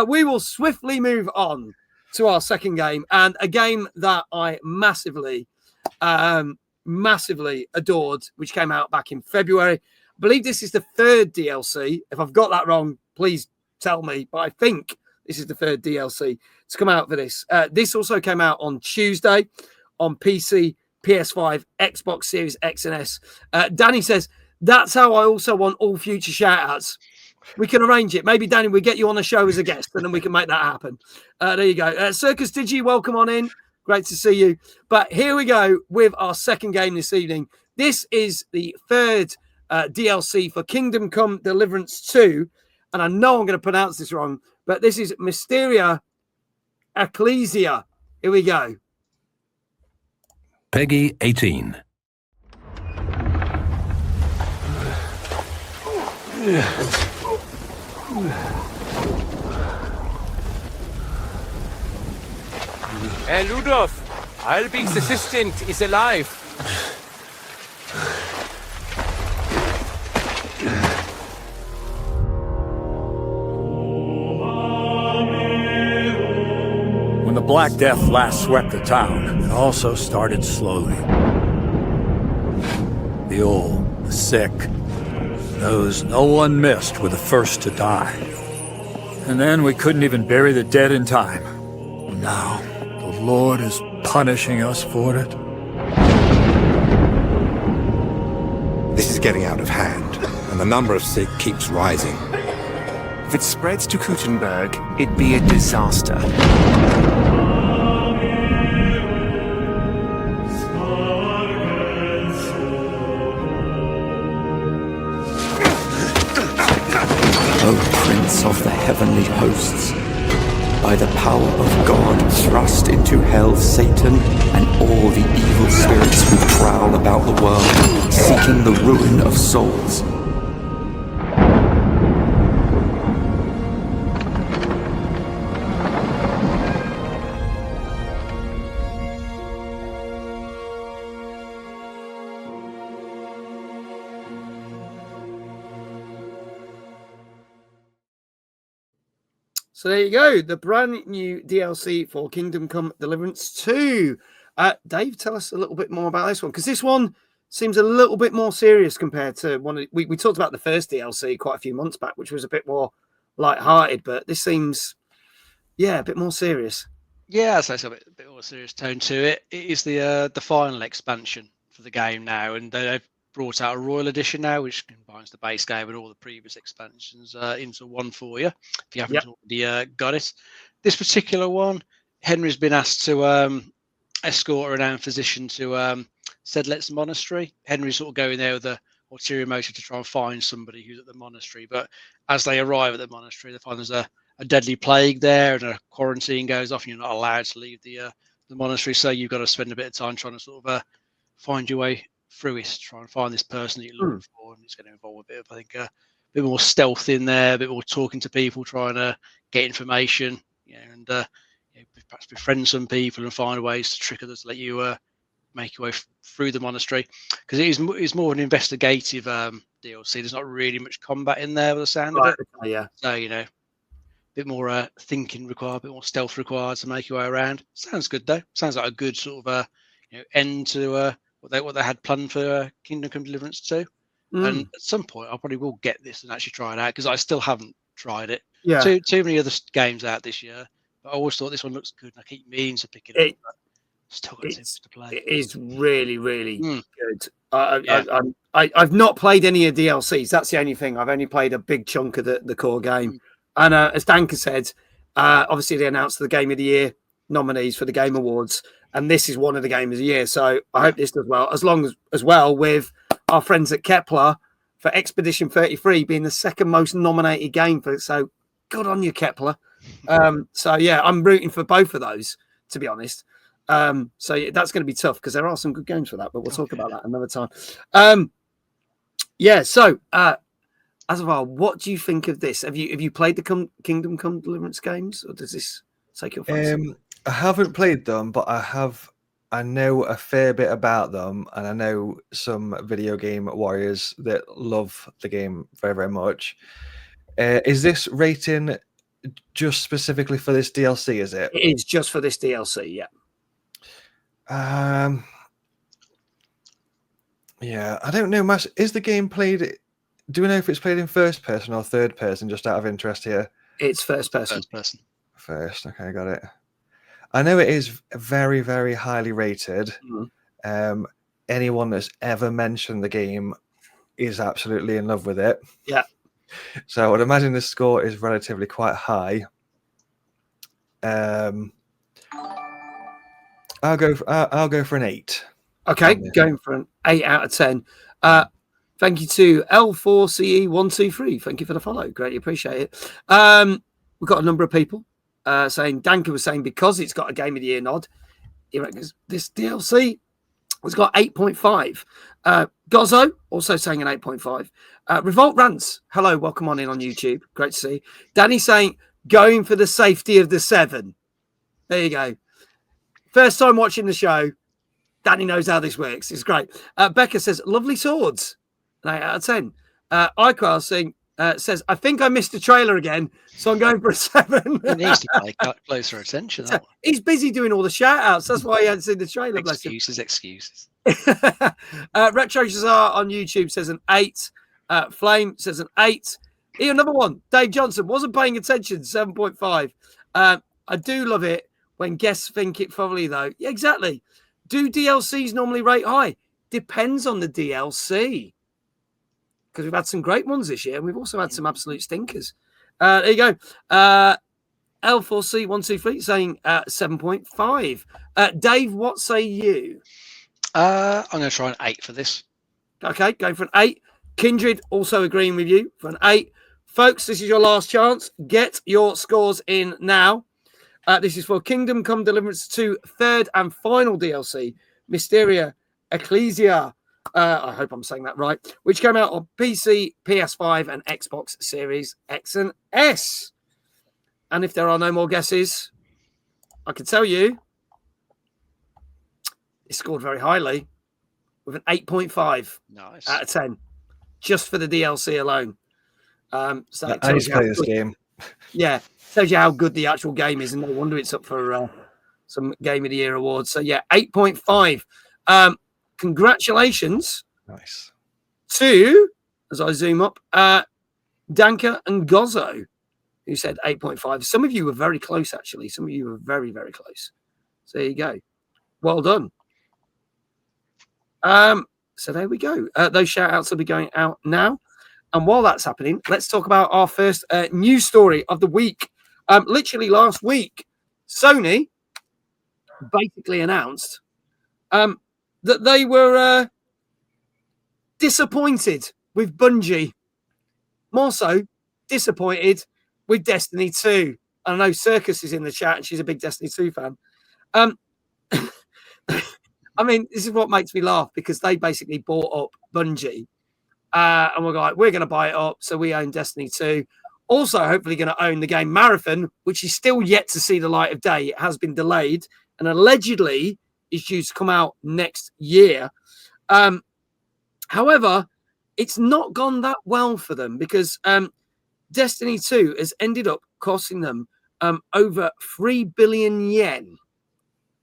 [SPEAKER 1] We will swiftly move on to our second game, and a game that I massively adored, which came out back in February. I believe this is the third DLC. If I've got that wrong, please tell me. But I think this is the third DLC to come out for this. This also came out on Tuesday on PC, PS5, Xbox Series X and S. Danny says, that's how I also want all future shout-outs. We can arrange it. Maybe, Danny, we get you on the show as a guest, and then we can make that happen. There you go. Circus Digi, welcome on in. Great to see you. But here we go with our second game this evening. This is the third DLC for Kingdom Come Deliverance 2. And I know I'm going to pronounce this wrong, but this is Mysteria Ecclesiae. Here we go.
[SPEAKER 6] Peggy 18.
[SPEAKER 7] Ludov, Albig's assistant is alive.
[SPEAKER 8] When the Black Death last swept the town, it also started slowly. The old, the sick, those no one missed were the first to die. And then we couldn't even bury the dead in time. Now, the Lord is punishing us for it.
[SPEAKER 9] This is getting out of hand, and the number of sick keeps rising.
[SPEAKER 10] If it spreads to Kuttenberg, it'd be a disaster.
[SPEAKER 11] O Prince of the heavenly hosts, by the power of God, thrust into hell Satan and all the evil spirits who prowl about the world, seeking the ruin of souls.
[SPEAKER 1] So there you go, the brand new DLC for Kingdom Come Deliverance 2. Dave, tell us a little bit more about this one, because this one seems a little bit more serious compared to one. We talked about the first DLC quite a few months back, which was a bit more light-hearted, but this seems, a bit more serious.
[SPEAKER 2] Yeah, so it's a bit more serious tone to it. It is the final expansion for the game now, and they've brought out a Royal Edition now, which combines the base game and all the previous expansions into one for you, if you haven't already got it. This particular one, Henry's been asked to escort a renowned physician to Sedlet's monastery. Henry's sort of going there with the ulterior motive to try and find somebody who's at the monastery, but as they arrive at the monastery, they find there's a deadly plague there, and a quarantine goes off, and you're not allowed to leave the monastery, so you've got to spend a bit of time trying to sort of find your way through it, try and find this person that you're looking for, and it's going to involve a bit of, I think, a bit more stealth in there, a bit more talking to people, trying to get information, and perhaps befriend some people and find ways to trick others to let you make your way through the monastery, because it's more of an investigative DLC. There's not really much combat in there with the sound of it.
[SPEAKER 1] Yeah.
[SPEAKER 2] So a bit more thinking required, a bit more stealth required to make your way around. Sounds good though. Sounds like a good sort of end to what they had planned for Kingdom Come Deliverance 2. And at some point, I probably will get this and actually try it out, because I still haven't tried it.
[SPEAKER 1] Yeah.
[SPEAKER 2] Too many other games out this year, but I always thought this one looks good, and I keep meaning to pick it up. But still got to play.
[SPEAKER 1] It is really, really good. I've not played any of DLCs. That's the only thing. I've only played a big chunk of the core game. And as Danka said, obviously they announced the Game of the Year nominees for the Game Awards. and this is one of the games of the year. So I hope this does well, as well with our friends at Kepler for Expedition 33 being the second most nominated game for it. So good on you, Kepler. So yeah, I'm rooting for both of those, to be honest. So yeah, that's going to be tough because there are some good games for that, but we'll talk about that another time. Yeah. So, Azzavhar, what do you think of this? Have you played the Kingdom Come Deliverance games, or does this take your fancy?
[SPEAKER 3] I haven't played them, but I know a fair bit about them, and I know some video game warriors that love the game very, very much. Is this rating just specifically for this DLC? Is it?
[SPEAKER 1] It is just for this DLC. Yeah.
[SPEAKER 3] Yeah, I don't know. Is the game played? Do we know if it's played in first person or third person? Just out of interest here.
[SPEAKER 1] It's first person.
[SPEAKER 2] First person.
[SPEAKER 3] First. Okay, got it. I know it is very, very highly rated.
[SPEAKER 1] Mm-hmm.
[SPEAKER 3] Anyone that's ever mentioned the game is absolutely in love with it.
[SPEAKER 1] Yeah.
[SPEAKER 3] So I would imagine the score is relatively quite high. I'll go for an 8.
[SPEAKER 1] Okay, going for an 8 out of 10. Thank you to L4CE123. Thank you for the follow. Greatly appreciate it. We've got a number of people saying, Danka was saying because it's got a Game of the Year nod, he reckons this DLC has got 8.5. Gozzo also saying an 8.5. Revolt Rants, hello, welcome on in on YouTube. Great to see. Danny saying, going for the safety of the 7. There you go. First time watching the show. Danny knows how this works. It's great. Becca says, lovely swords. An 8 out of 10. Iqual says, I think I missed the trailer again, so I'm going for a 7.
[SPEAKER 2] He needs to pay closer attention.
[SPEAKER 1] So he's busy doing all the shout-outs. That's why he hadn't seen the trailer.
[SPEAKER 2] Excuses.
[SPEAKER 1] Retro Shazar on YouTube says an 8. Flame says an 8. Here, another one. Dave Johnson wasn't paying attention, 7.5. I do love it when guests think it thoroughly, though. Yeah, exactly. Do DLCs normally rate high? Depends on the DLC. Because we've had some great ones this year, and we've also had some absolute stinkers. There you go. L4C123 saying 7.5. Dave, what say you?
[SPEAKER 2] I'm going to try an 8 for this.
[SPEAKER 1] Okay, going for an 8. Kindred also agreeing with you for an 8. Folks, this is your last chance. Get your scores in now. This is for Kingdom Come Deliverance 2, third and final DLC, Mysteria, Ecclesiae. I hope I'm saying that right. Which came out on PC, PS5, and Xbox Series X and S. And if there are no more guesses, I can tell you it scored very highly with an 8.5 out of 10, just for the DLC alone. So
[SPEAKER 3] I need to play this game.
[SPEAKER 1] Yeah, tells you how good the actual game is, and no wonder it's up for some Game of the Year awards. So yeah, 8.5. Congratulations.
[SPEAKER 3] Nice.
[SPEAKER 1] To, as I zoom up, Danka and Gozzo, who said 8.5. Some of you were very close, actually. Some of you were very, very close. So there you go. Well done. So there we go. Those shout outs will be going out now. And while that's happening, let's talk about our first news story of the week. Literally last week, Sony basically announced that they were disappointed with Bungie. More so, disappointed with Destiny 2. I know Circus is in the chat and she's a big Destiny 2 fan. I mean, this is what makes me laugh because they basically bought up Bungie. And we're like, we're going to buy it up. So we own Destiny 2. Also, hopefully going to own the game Marathon, which is still yet to see the light of day. It has been delayed and allegedly is due to come out next year. However, it's not gone that well for them because Destiny 2 has ended up costing them over 3 billion yen.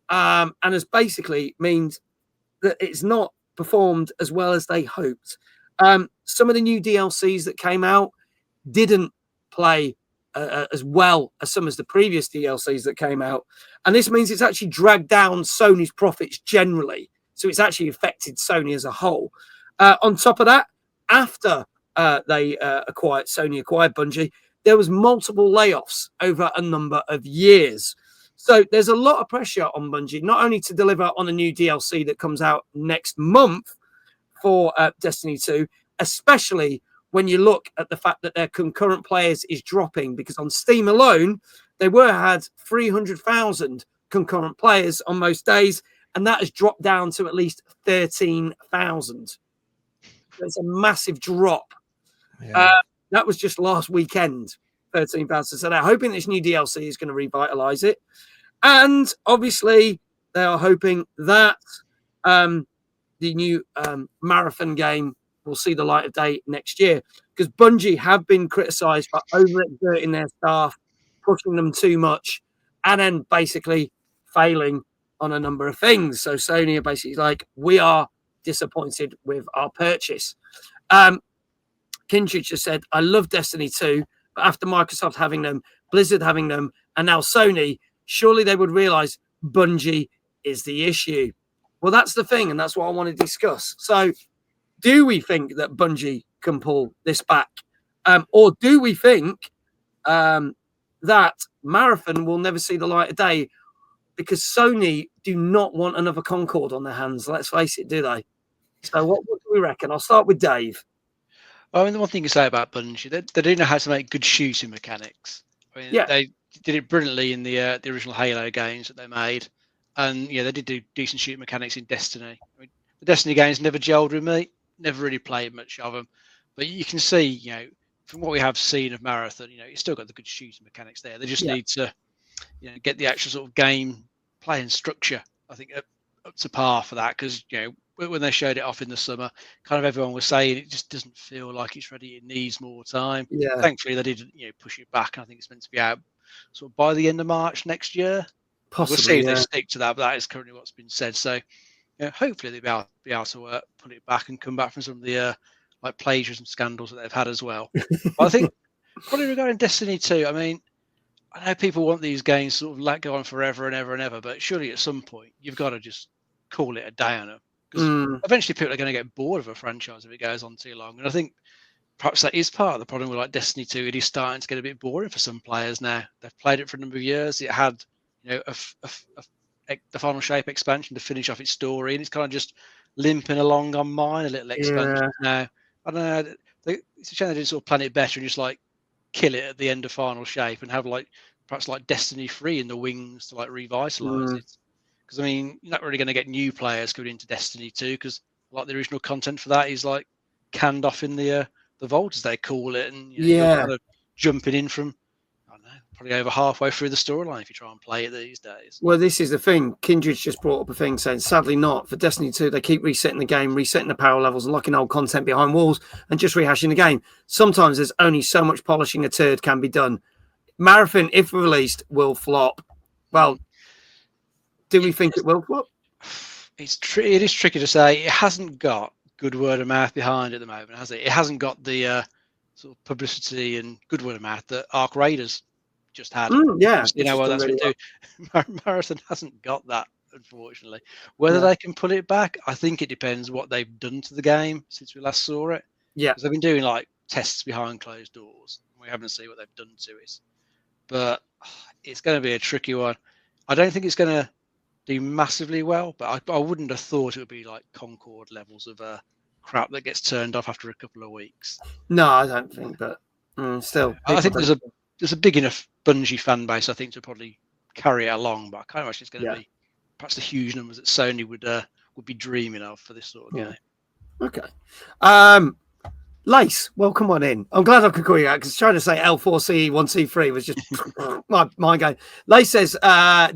[SPEAKER 1] And has basically means that it's not performed as well as they hoped. Some of the new DLCs that came out didn't play as well as some of the previous DLCs that came out. And this means it's actually dragged down Sony's profits generally. So it's actually affected Sony as a whole. On top of that, after Sony acquired Bungie, there was multiple layoffs over a number of years. So there's a lot of pressure on Bungie, not only to deliver on a new DLC that comes out next month for Destiny 2, especially when you look at the fact that their concurrent players is dropping, because on Steam alone, they had 300,000 concurrent players on most days, and that has dropped down to at least 13,000. It's a massive drop.
[SPEAKER 3] Yeah.
[SPEAKER 1] That was just last weekend, 13,000. So they're hoping this new DLC is going to revitalize it. And obviously, they are hoping that the new marathon game will see the light of day next year, because Bungie have been criticized for overexerting their staff, pushing them too much, and then basically failing on a number of things. So Sony are basically like, we are disappointed with our purchase. Kindred just said, I love Destiny 2, but after Microsoft having them, Blizzard having them, and now Sony, surely they would realize Bungie is the issue. Well, that's the thing, and that's what I want to discuss. So do we think that Bungie can pull this back? Or do we think that Marathon will never see the light of day, because Sony do not want another Concord on their hands? Let's face it, do they? So what do we reckon? I'll start with Dave.
[SPEAKER 2] I mean, the one thing you say about Bungie, they do know how to make good shooting mechanics. I mean, they did it brilliantly in the original Halo games that they made, and they did do decent shooting mechanics in Destiny. I mean, the Destiny games never gelled with me. Never really played much of them, but you can see, from what we have seen of Marathon, it's still got the good shooting mechanics there. They just need to, get the actual sort of game play and structure, I think, up to par for that. Because when they showed it off in the summer, kind of everyone was saying it just doesn't feel like it's ready. It needs more time.
[SPEAKER 1] Yeah.
[SPEAKER 2] Thankfully, they did, push it back. And I think it's meant to be out sort of by the end of March next year.
[SPEAKER 1] Possibly,
[SPEAKER 2] we'll see if they stick to that, but that is currently what's been said. So. Hopefully they'll be able to put it back and come back from some of the like plagiarism scandals that they've had as well. But I think probably regarding Destiny 2, I mean, I know people want these games sort of let go on forever and ever and ever, but surely at some point you've got to just call it a day on them, because eventually people are going to get bored of a franchise if it goes on too long. And I think perhaps that is part of the problem with like Destiny 2. It is starting to get a bit boring for some players now. They've played it for a number of years. It had the final shape expansion to finish off its story, and it's kind of just limping along on minor little expansions now. I don't know. It's a shame they didn't sort of plan it better and just like kill it at the end of final shape and have like perhaps like Destiny 3 in the wings to like revitalize it. Because I mean, you're not really going to get new players coming into Destiny 2, because like the original content for that is like canned off in the vault, as they call it, and you're kind of jumping in from, probably over halfway through the storyline if you try and play it these days.
[SPEAKER 1] Well, this is the thing. Kindred's just brought up a thing saying, sadly not. For Destiny 2, they keep resetting the game, resetting the power levels, and locking old content behind walls and just rehashing the game. Sometimes there's only so much polishing a turd can be done. Marathon, if released, will flop. Well, do we think it will flop?
[SPEAKER 2] It is tricky to say. It hasn't got good word of mouth behind it at the moment, has it? It hasn't got the sort of publicity and good word of mouth that Arc Raiders just had. What that's going to do. Marathon hasn't got that, unfortunately. Whether they can pull it back, I think it depends what they've done to the game since we last saw it.
[SPEAKER 1] Yeah,
[SPEAKER 2] because they've been doing like tests behind closed doors. We haven't seen what they've done to it, but it's going to be a tricky one. I don't think it's going to do massively well, but I wouldn't have thought it would be like Concord levels of crap that gets turned off after a couple of weeks.
[SPEAKER 1] No, I don't think, but still,
[SPEAKER 2] I think there's a big enough Bungie fan base, I think, to probably carry it along, but I kind of imagine it's going to be perhaps the huge numbers that Sony would be dreaming of for this sort of game.
[SPEAKER 1] Okay. Lace, welcome on in. I'm glad I could call you out, because trying to say L4C1C3 was just my mind going. Lace says,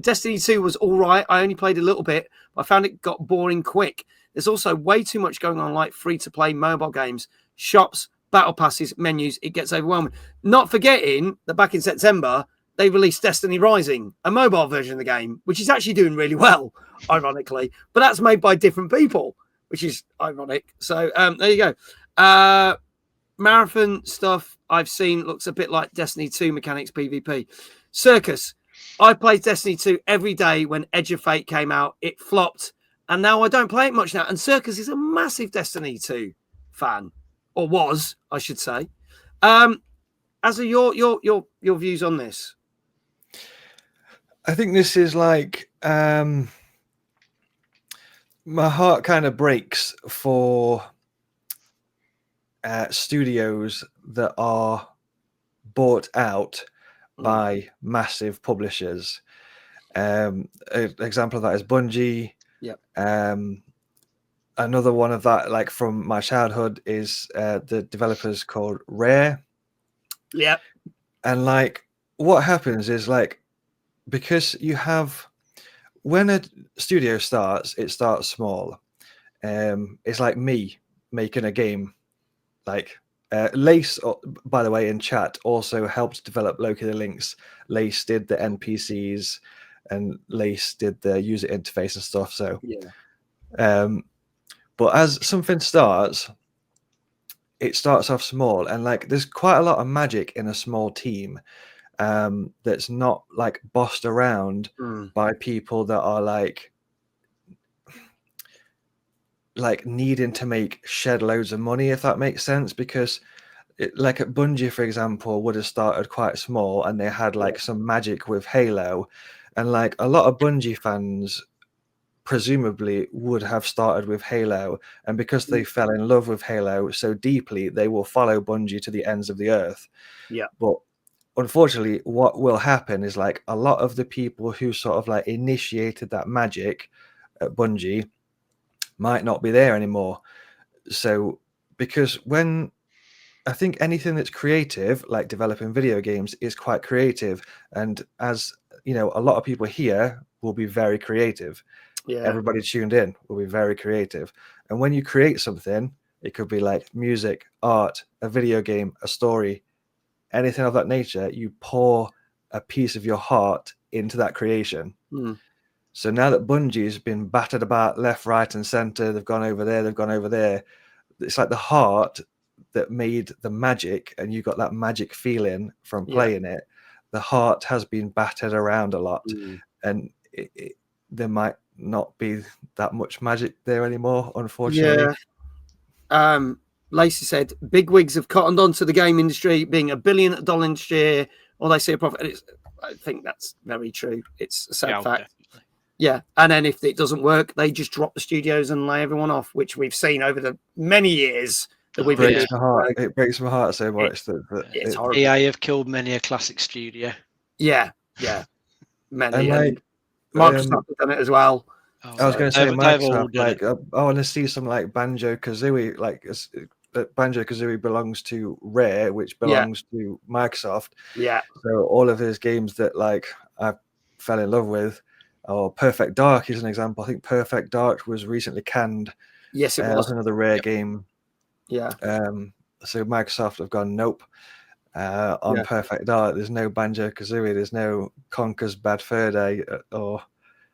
[SPEAKER 1] Destiny 2 was all right. I only played a little bit, but I found it got boring quick. There's also way too much going on, like free-to-play mobile games, shops, battle passes, menus. It gets overwhelming. Not forgetting that back in September, they released Destiny Rising, a mobile version of the game, which is actually doing really well, ironically. But that's made by different people, which is ironic. So there you go. Marathon stuff I've seen looks a bit like Destiny 2 mechanics PvP. Circus. I played Destiny 2 every day when Edge of Fate came out. It flopped, and now I don't play it much now. And Circus is a massive Destiny 2 fan, or was, I should say. As are your views on this?
[SPEAKER 3] I think this is like my heart kind of breaks for studios that are bought out by massive publishers. An example of that is Bungie.
[SPEAKER 1] Yep.
[SPEAKER 3] Another one of that, like from my childhood, is the developers called Rare.
[SPEAKER 1] Yeah. And
[SPEAKER 3] like what happens is like, because you have, when a studio starts, it starts small. It's like me making a game. Like Lace, by the way, in chat also helped develop Loki the Lynx. Lace did the NPCs and Lace did the user interface and stuff. So
[SPEAKER 1] yeah.
[SPEAKER 3] But as something starts, it starts off small, and like there's quite a lot of magic in a small team that's not like bossed around by people that are like needing to make shed loads of money, if that makes sense. Because like at Bungie, for example, would have started quite small, and they had like some magic with Halo, and like a lot of Bungie fans presumably would have started with Halo, and because they fell in love with Halo so deeply, they will follow Bungie to the ends of the earth.
[SPEAKER 1] Yeah.
[SPEAKER 3] But unfortunately, what will happen is like a lot of the people who sort of like initiated that magic at Bungie might not be there anymore. So because when I think anything that's creative, like developing video games, is quite creative, and as you know, a lot of people here will be very creative.
[SPEAKER 1] Yeah.
[SPEAKER 3] Everybody tuned in will be very creative. And when you create something, it could be like music, art, a video game, a story, anything of that nature, you pour a piece of your heart into that creation. So now that Bungie's been battered about left, right, and center, they've gone over there, they've gone over there. It's like the heart that made the magic, and you got that magic feeling from playing it. The heart has been battered around a lot, and there might not be that much magic there anymore, unfortunately.
[SPEAKER 1] Yeah. Lacey said bigwigs have cottoned onto the game industry being $1 billion industry, or they see a profit. I think that's very true. It's a sad fact. Definitely. Yeah. And then if it doesn't work, they just drop the studios and lay everyone off, which we've seen over the many years that we've been.
[SPEAKER 3] It breaks my heart so much that
[SPEAKER 1] it's horrible.
[SPEAKER 2] EA have killed many a classic studio.
[SPEAKER 1] Yeah. Many. And Microsoft have done it as well.
[SPEAKER 3] I was going to say, Microsoft, like, I want to see some like Banjo-Kazooie, like Banjo-Kazooie belongs to Rare, which belongs to Microsoft.
[SPEAKER 1] Yeah.
[SPEAKER 3] So all of his games that like I fell in love with, or Perfect Dark is an example. I think Perfect Dark was recently canned.
[SPEAKER 1] Yes, it was
[SPEAKER 3] another Rare game.
[SPEAKER 1] Yeah.
[SPEAKER 3] So Microsoft have gone nope. On Perfect Dark, there's no Banjo-Kazooie, there's no Conker's Bad Fur Day, or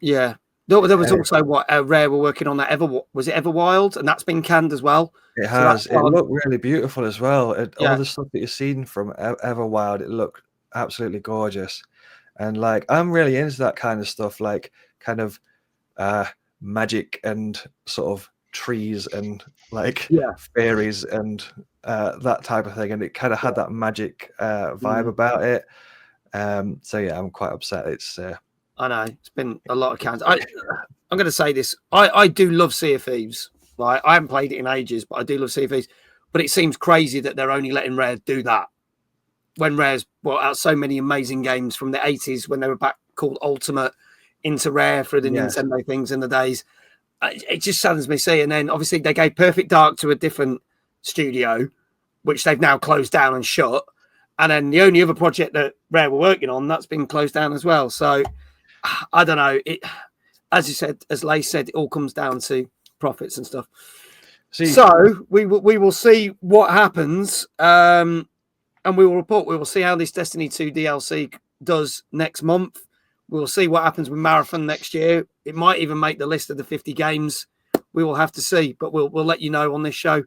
[SPEAKER 1] There was also what Rare were working on that was it Everwild, and that's been canned as well.
[SPEAKER 3] It has. It looked really beautiful as well. All the stuff that you've seen from Everwild, it looked absolutely gorgeous. And like I'm really into that kind of stuff, like kind of magic and sort of trees and like fairies and that type of thing. And it kind of had that magic vibe about it. So yeah, I'm quite upset. It's
[SPEAKER 1] I know it's been a lot of cans. I'm going to say this. I do love Sea of Thieves. Right? I haven't played it in ages, but I do love Sea of Thieves. But it seems crazy that they're only letting Rare do that when Rare's brought out so many amazing games from the 80s when they were back called Ultimate into Rare for the Nintendo things in the days. It just saddens me to see. And then obviously they gave Perfect Dark to a different studio, which they've now closed down and shut. And then the only other project that Rare were working on, that's been closed down as well. So I don't know. It, as you said, as Lace said, it all comes down to profits and stuff. So we will see what happens, and we will report. We will see how this Destiny 2 DLC does next month. We will see what happens with Marathon next year. It might even make the list of the 50 games. We will have to see, but we'll let you know on this show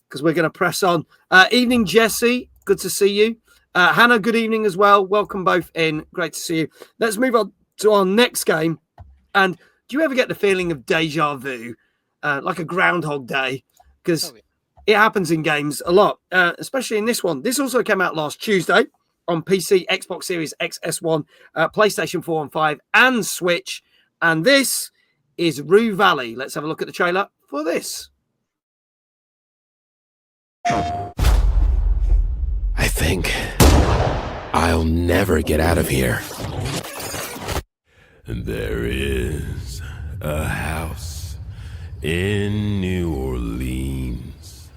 [SPEAKER 1] because we're going to press on. Evening, Jesse. Good to see you. Hannah, good evening as well. Welcome both in. Great to see you. Let's move on to our next game. And do you ever get the feeling of deja vu, like a Groundhog Day? Because it happens in games a lot, especially in this one. This also came out last Tuesday. on PC, Xbox Series X, S1, PlayStation 4 and 5, and Switch. And this is Rue Valley. Let's have a look at the trailer for this.
[SPEAKER 6] I think I'll never get out of here. There is a house in New Orleans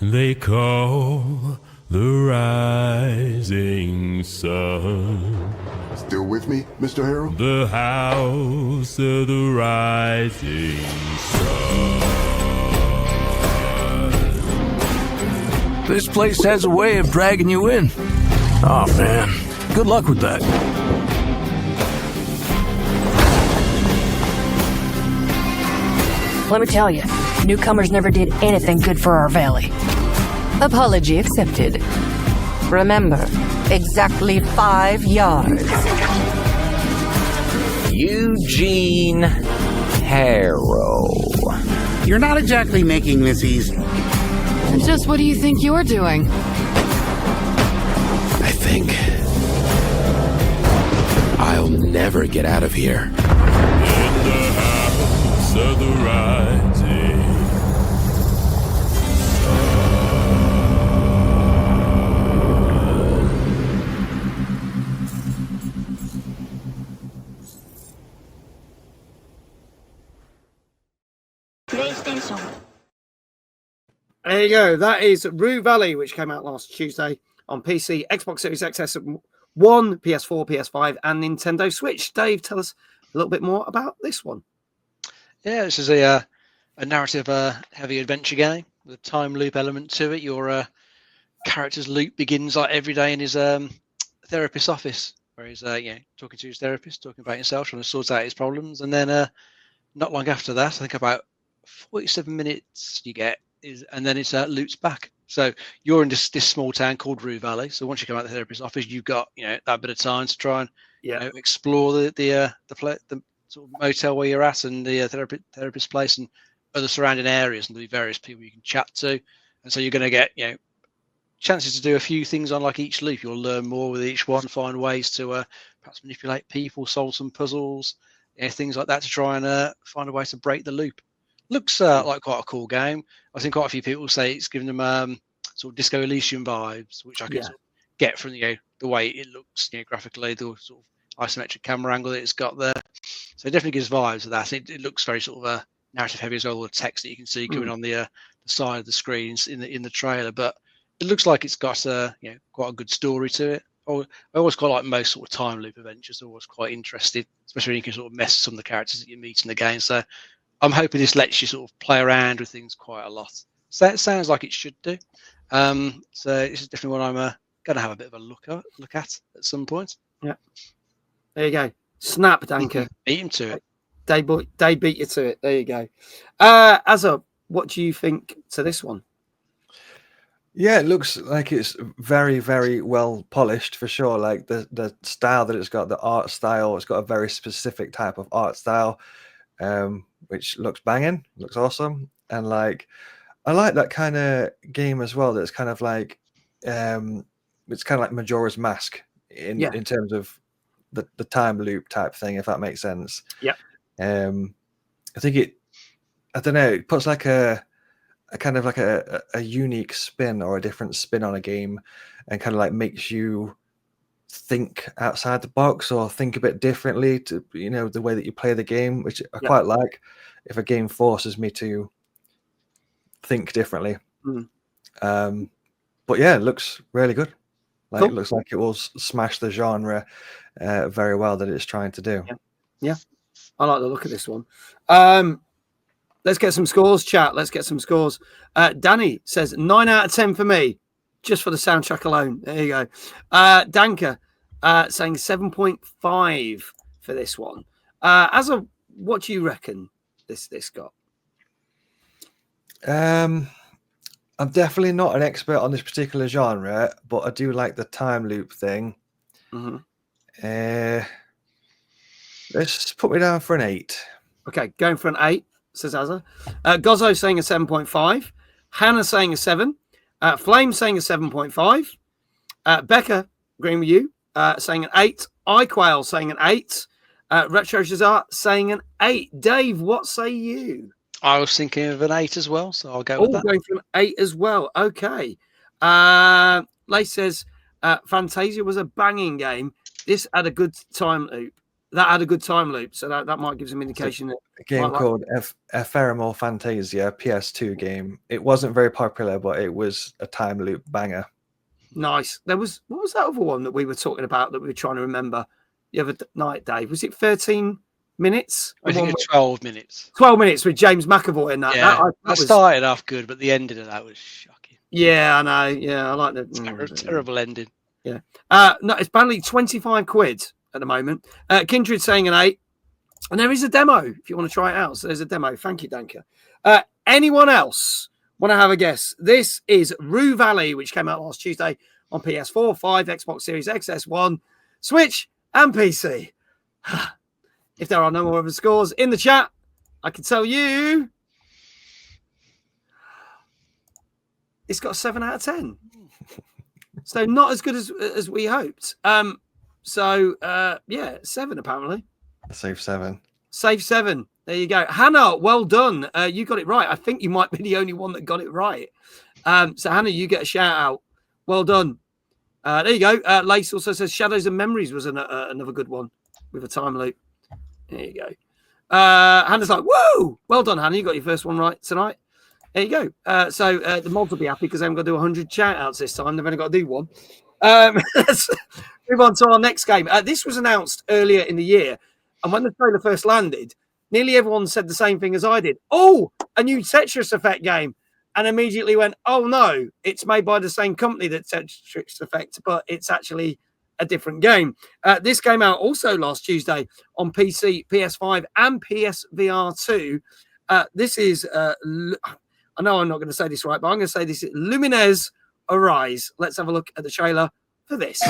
[SPEAKER 6] they call the Rising Sun.
[SPEAKER 12] Still with me, Mr. Harold?
[SPEAKER 6] The house of the Rising Sun.
[SPEAKER 8] This place has a way of dragging you in. Oh, man. Good luck with that.
[SPEAKER 13] Let me tell you, newcomers never did anything good for our valley. Apology accepted. Remember, exactly 5 yards.
[SPEAKER 11] Eugene Harrow.
[SPEAKER 14] You're not exactly making this easy.
[SPEAKER 5] Just what do you think you're doing?
[SPEAKER 6] I think I'll never get out of here.
[SPEAKER 8] In the house of the rising
[SPEAKER 1] PlayStation. There you go. That is Rue Valley, which came out last Tuesday on PC, Xbox Series X, S1, PS4, PS5, and Nintendo Switch. Dave, tell us a little bit more about this one.
[SPEAKER 2] Yeah, this is a narrative heavy adventure game with a time loop element to it. Your character's loop begins like every day in his therapist's office, where he's talking to his therapist, talking about himself, trying to sort out his problems, and then not long after that, I think about 47 minutes you get, and then it's loops back. So you're in this small town called Rue Valley. So once you come out of the therapist's office, you've got that bit of time to try and explore the sort of motel where you're at, and the therapist's place, and other surrounding areas, and the various people you can chat to. And so you're going to get chances to do a few things on like each loop. You'll learn more with each one, find ways to perhaps manipulate people, solve some puzzles, things like that, to try and find a way to break the loop. Looks like quite a cool game. I think quite a few people say it's giving them sort of Disco Elysium vibes, which I can sort of get from the way it looks graphically, the sort of isometric camera angle that it's got there. So it definitely gives vibes of that. It looks very sort of narrative heavy as well. All the text that you can see coming on the side of the screens in the trailer, but it looks like it's got quite a good story to it. I always quite like most sort of time loop adventures. They're always quite interesting, especially when you can sort of mess with some of the characters that you meet in the game. So I'm hoping this lets you sort of play around with things quite a lot. So it sounds like it should do. So this is definitely what I'm going to have a bit of a look at some point.
[SPEAKER 1] Yeah. There you go. Snap, Danker.
[SPEAKER 2] Beat him to it.
[SPEAKER 1] They beat you to it. There you go. Azzavhar, what do you think to this one?
[SPEAKER 3] Yeah, it looks like it's very, very well polished for sure. Like the style that it's got, the art style, it's got a very specific type of art style, which looks banging, looks awesome. And like, I like that kind of game as well. That's kind of like, it's kind of like Majora's Mask in terms of the time loop type thing, if that makes sense.
[SPEAKER 1] Yeah.
[SPEAKER 3] I think I don't know, it puts like a kind of like a unique spin or a different spin on a game, and kind of like makes you think outside the box or think a bit differently to the way that you play the game, which I quite like. If a game forces me to think differently. But yeah, it looks really good. Like cool. It looks like it will smash the genre very well that it's trying to do.
[SPEAKER 1] Yeah, I like the look of this one. Let's get some scores, chat. Let's get some scores. Danny says 9 out of 10 for me, just for the soundtrack alone. There you go. Danker saying 7.5 for this one. What do you reckon this got?
[SPEAKER 3] I'm definitely not an expert on this particular genre, but I do like the time loop thing. Let's put me down for an 8.
[SPEAKER 1] Okay, going for an 8. Says Azzavhar. Gozzo saying a 7.5. Hannah saying a 7. Flame saying a 7.5. Becca agreeing with you, saying an 8. iQuail saying an 8. Retro Shazar saying an 8. Dave, what say you?
[SPEAKER 2] I was thinking of an 8 as well, so I'll go with that.
[SPEAKER 1] Going for an 8 as well. Okay. Lace says Fantasia was a banging game. This had a good time loop. That had a good time loop, so that might give some indication that
[SPEAKER 3] a game called Ephemeral Fantasia, PS2 game. It wasn't very popular, but it was a time loop banger.
[SPEAKER 1] Nice. What was that other one that we were talking about that we were trying to remember the other night, Dave? Was it 13 minutes?
[SPEAKER 2] I think it's 12 minutes.
[SPEAKER 1] 12 minutes with James McAvoy and that.
[SPEAKER 2] Yeah, that started off good, but the ending of that was shocking.
[SPEAKER 1] Yeah, I know. Yeah, I like the
[SPEAKER 2] terrible ending.
[SPEAKER 1] Yeah. No, it's apparently 25 quid at the moment. Kindred saying an 8. And there is a demo if you want to try it out. So there's a demo. Thank you, Danka. Anyone else want to have a guess? This is Rue Valley, which came out last Tuesday on PS4, 5, Xbox Series X, S1, Switch, and PC. If there are no more other scores in the chat, I can tell you it's got a 7 out of 10. So not as good as we hoped. Yeah, 7 apparently.
[SPEAKER 3] Safe 7.
[SPEAKER 1] Safe 7. There you go. Hannah, well done. You got it right. I think you might be the only one that got it right. So Hannah, you get a shout out. Well done. There you go. Lace also says Shadows and Memories was another good one with a time loop. There you go. Hannah's like, whoa! Well done, Hannah. You got your first one right tonight. There you go. So the mods will be happy because they haven't got to do 100 shout outs this time. They've only got to do one. Let's move on to our next game. This was announced earlier in the year. And when the trailer first landed, nearly everyone said the same thing as I did. Oh, a new Tetris Effect game. And immediately went, oh, no, it's made by the same company that Tetris Effect, but it's actually a different game. This came out also last Tuesday on PC, PS5, and PSVR 2. This is, I know I'm not going to say this right, but I'm going to say this is Lumines Arise. Let's have a look at the trailer for this.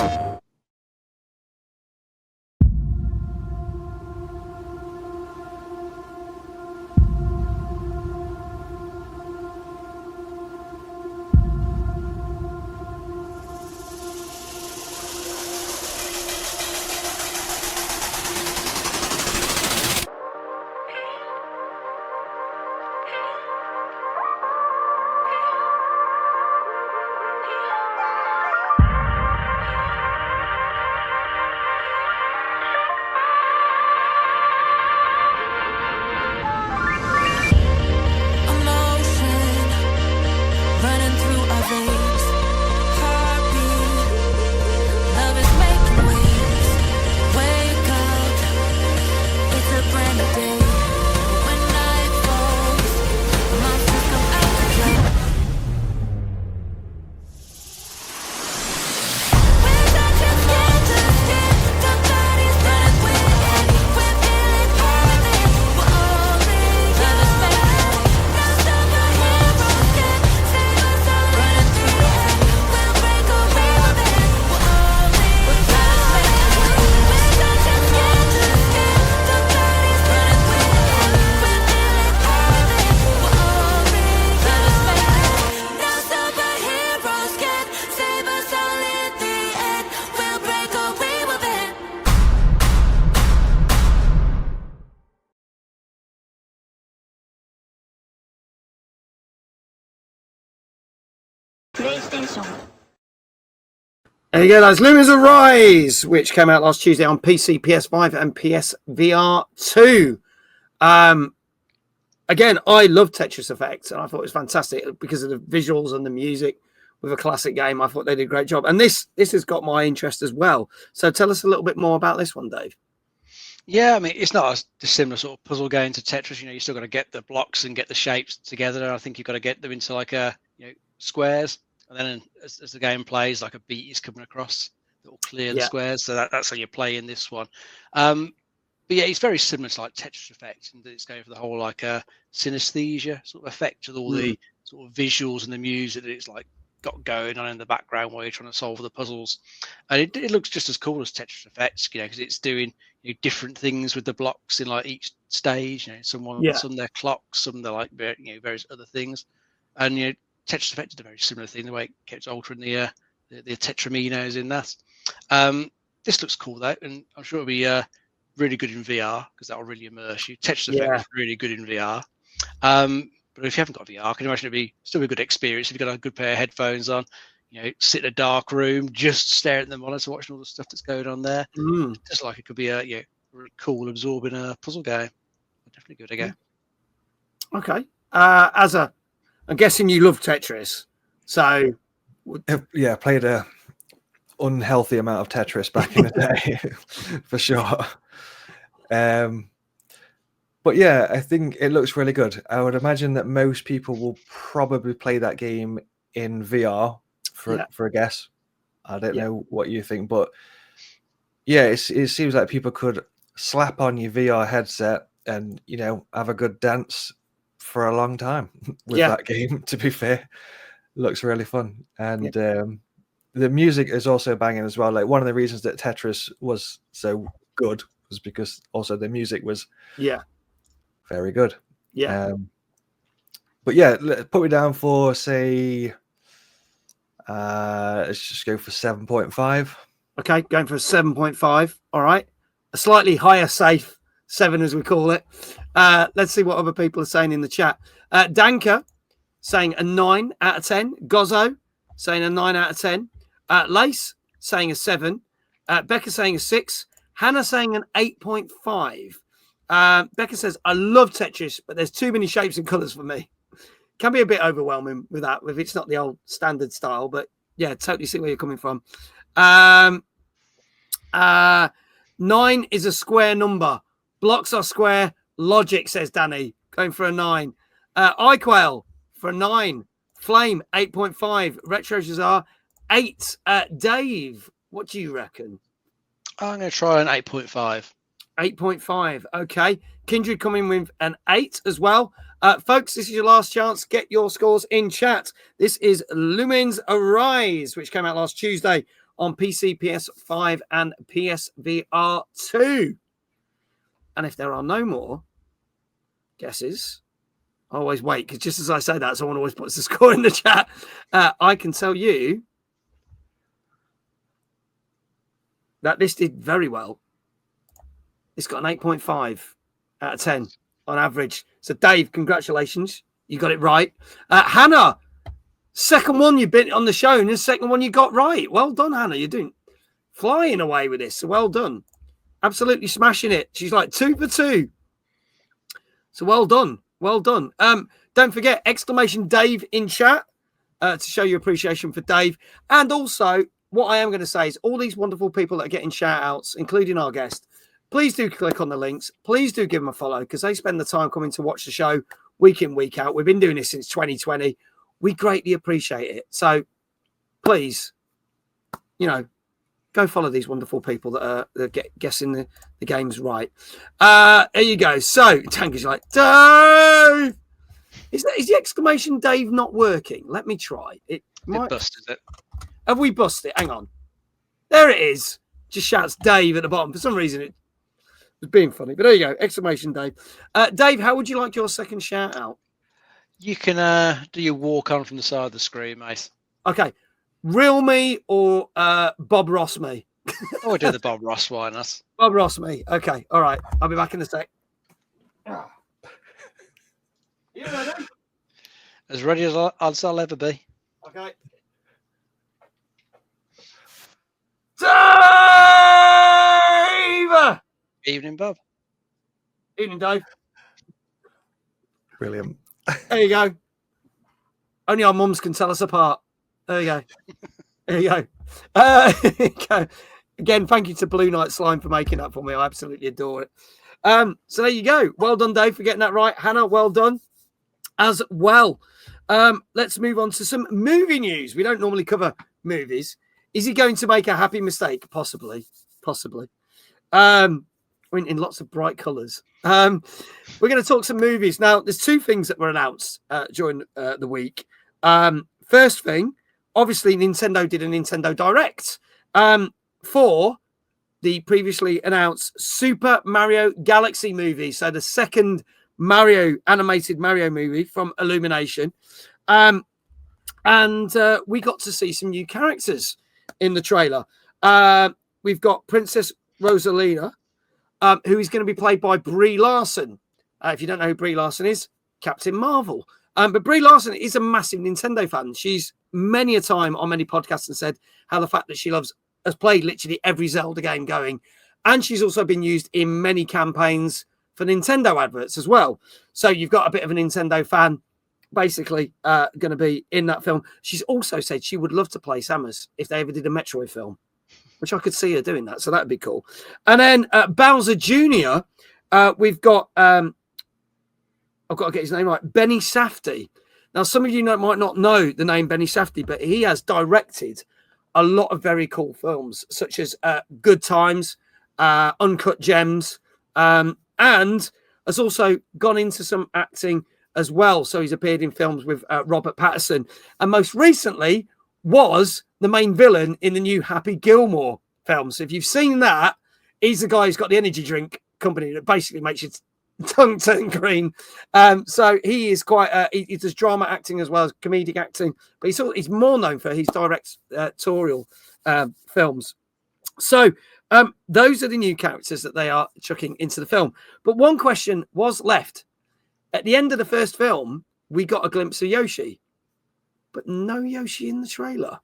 [SPEAKER 1] There you go, that's Lumines Arise, which came out last Tuesday on PC, PS5, and PSVR 2. Again, I love Tetris Effect, and I thought it was fantastic because of the visuals and the music with a classic game. I thought they did a great job. And this has got my interest as well. So tell us a little bit more about this one, Dave.
[SPEAKER 2] Yeah, I mean, it's not a dissimilar sort of puzzle game to Tetris. You know, you still got to get the blocks and get the shapes together. I think you've got to get them into like squares. And then as the game plays, like a beat is coming across that will clear the squares. So that's how you play in this one. But yeah, it's very similar to like Tetris Effect, and it's going for the whole like synesthesia sort of effect with all the sort of visuals and the music that it's like got going on in the background while you're trying to solve the puzzles. And it looks just as cool as Tetris Effect, you know, because it's doing different things with the blocks in like each stage. You know, some they're clocks, some they're like various other things, and Tetris Effect did a very similar thing, the way it kept altering the tetraminos in that. This looks cool though, and I'm sure it'll be really good in VR because that will really immerse you. Tetris Effect is really good in VR. But if you haven't got VR, I can imagine it'd be still a good experience if you've got a good pair of headphones on. Sit in a dark room, just stare at the monitor, watching all the stuff that's going on there. Just like it could be a really cool, absorbing puzzle game. I'd definitely give it a go.
[SPEAKER 1] Okay. I'm guessing you love Tetris, so
[SPEAKER 3] yeah, played a unhealthy amount of Tetris back in the day, for sure. But yeah, I think it looks really good. I would imagine that most people will probably play that game in VR for a guess. I don't know what you think, but yeah, it seems like people could slap on your VR headset and have a good dance for a long time with that game. To be fair, looks really fun, and the music is also banging as well. Like, one of the reasons that Tetris was so good was because also the music was very good. But yeah, put me down for, say, let's just go for 7.5.
[SPEAKER 1] Okay, going for a 7.5. All right, a slightly higher safe 7, as we call it. Let's see what other people are saying in the chat. Danka saying a 9 out of 10. Gozzo saying a 9 out of 10. Lace saying a 7. Becca saying a 6. Hannah saying an 8.5. Becca says, I love Tetris, but there's too many shapes and colours for me. Can be a bit overwhelming with that, if it's not the old standard style, but yeah, totally see where you're coming from. 9 is a square number. Blocks are square. Logic, says Danny. Going for a 9. iQuail for a 9. Flame, 8.5. Retro Jazar, 8. Dave, what do you reckon?
[SPEAKER 2] I'm going to try an 8.5.
[SPEAKER 1] 8.5. Okay. Kindred coming with an 8 as well. Folks, this is your last chance. Get your scores in chat. This is Lumines Arise, which came out last Tuesday on PC, PS5, and PSVR 2. And if there are no more guesses, I always wait, because just as I say that, someone always puts the score in the chat. I can tell you that this did very well. It's got an 8.5 out of 10 on average. So, Dave, congratulations. You got it right. Hannah, second one you've been on the show, and the second one you got right. Well done, Hannah. You're doing flying away with this. So, well done. Absolutely smashing it. She's like 2 for 2. So, well done. Well done. Don't forget, exclamation Dave in chat to show your appreciation for Dave. And also, what I am going to say is all these wonderful people that are getting shout outs, including our guest, please do click on the links. Please do give them a follow, because they spend the time coming to watch the show week in, week out. We've been doing this since 2020. We greatly appreciate it. So please, go follow these wonderful people that are guessing the games right. There you go. So Tanker's like, Dave! Is the exclamation Dave not working? Let me try. It
[SPEAKER 2] busted it.
[SPEAKER 1] Have we busted it? Hang on. There it is. Just shouts Dave at the bottom. For some reason, it was being funny. But there you go. Exclamation Dave. Dave, how would you like your second shout out?
[SPEAKER 2] You can do your walk on from the side of the screen, mate.
[SPEAKER 1] Okay. Real me or Bob Ross me?
[SPEAKER 2] Or do the Bob Ross one.
[SPEAKER 1] Bob Ross me. Okay. All right. I'll be back in a sec. You ready?
[SPEAKER 2] As ready as I'll ever be.
[SPEAKER 1] Okay. Dave!
[SPEAKER 2] Evening, Bob.
[SPEAKER 1] Evening, Dave.
[SPEAKER 3] Brilliant.
[SPEAKER 1] There you go. Only our mums can tell us apart. There you go. There you go. Again, thank you to Blue Knight Slime for making that for me. I absolutely adore it. So there you go. Well done, Dave, for getting that right. Hannah, well done as well. Let's move on to some movie news. We don't normally cover movies. Is he going to make a happy mistake? Possibly. In lots of bright colours. We're going to talk some movies. Now, there's 2 things that were announced during the week. First thing, obviously, Nintendo did a Nintendo Direct for the previously announced Super Mario Galaxy movie. So the second animated Mario movie from Illumination. And we got to see some new characters in the trailer. we've got Princess Rosalina, who is going to be played by Brie Larson. If you don't know who Brie Larson is, Captain Marvel. But Brie Larson is a massive Nintendo fan. She's many a time on many podcasts and said how the fact that she has played literally every Zelda game going. And she's also been used in many campaigns for Nintendo adverts as well. So you've got a bit of a Nintendo fan basically going to be in that film. She's also said she would love to play Samus if they ever did a Metroid film, which I could see her doing that. So that'd be cool. And then Bowser Jr., we've got, I've got to get his name right, Benny Safdie. Now, some of you might not know the name Benny Safdie, but he has directed a lot of very cool films, such as Good Times, Uncut Gems, and has also gone into some acting as well. So he's appeared in films with Robert Pattinson, and most recently was the main villain in the new Happy Gilmore film. So if you've seen that, he's the guy who's got the energy drink company that basically makes your tongue turn green. So he is quite, he does drama acting as well as comedic acting, but he's more known for his directorial films. So those are the new characters that they are chucking into the film. But one question was left. At the end of the first film, we got a glimpse of Yoshi, but no Yoshi in the trailer.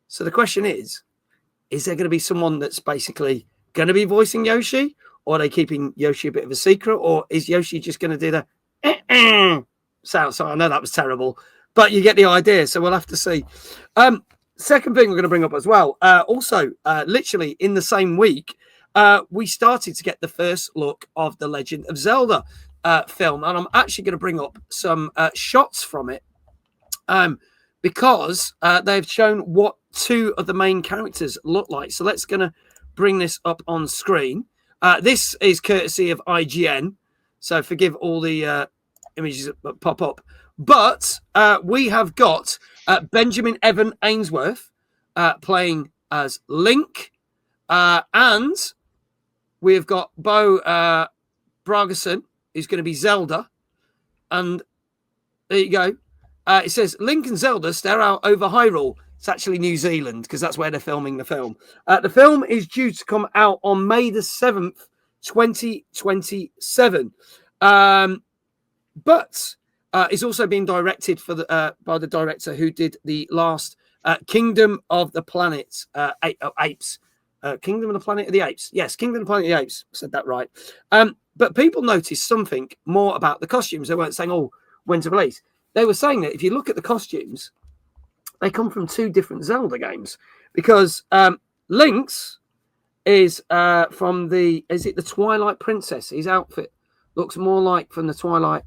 [SPEAKER 1] So the question is there going to be someone that's basically going to be voicing Yoshi, or are they keeping Yoshi a bit of a secret, or is Yoshi just going to do the sound? So I know that was terrible, but you get the idea. So we'll have to see. Second thing we're going to bring up as well. Also, literally in the same week, we started to get the first look of the Legend of Zelda film, and I'm actually going to bring up some shots from it because they've shown what two of the main characters look like. So let's going to bring this up on screen. This is courtesy of IGN, so forgive all the images that pop up. But we have got Benjamin Evan Ainsworth playing as Link, and we've got Bo Bragason, who's going to be Zelda. And there you go. It says Link and Zelda stare out over Hyrule. It's actually New Zealand because that's where they're filming the film. The film is due to come out on May the 7th, 2027. But it's also being directed by the director who did the last Kingdom of the Planet Apes. Kingdom of the Planet of the Apes. Yes, Kingdom of the Planet of the Apes. Said that right. But people noticed something more about the costumes. They weren't saying, oh, when to release. They were saying that if you look at the costumes, they come from two different Zelda games. Because Link's is from the Twilight Princess. His outfit looks more like from the Twilight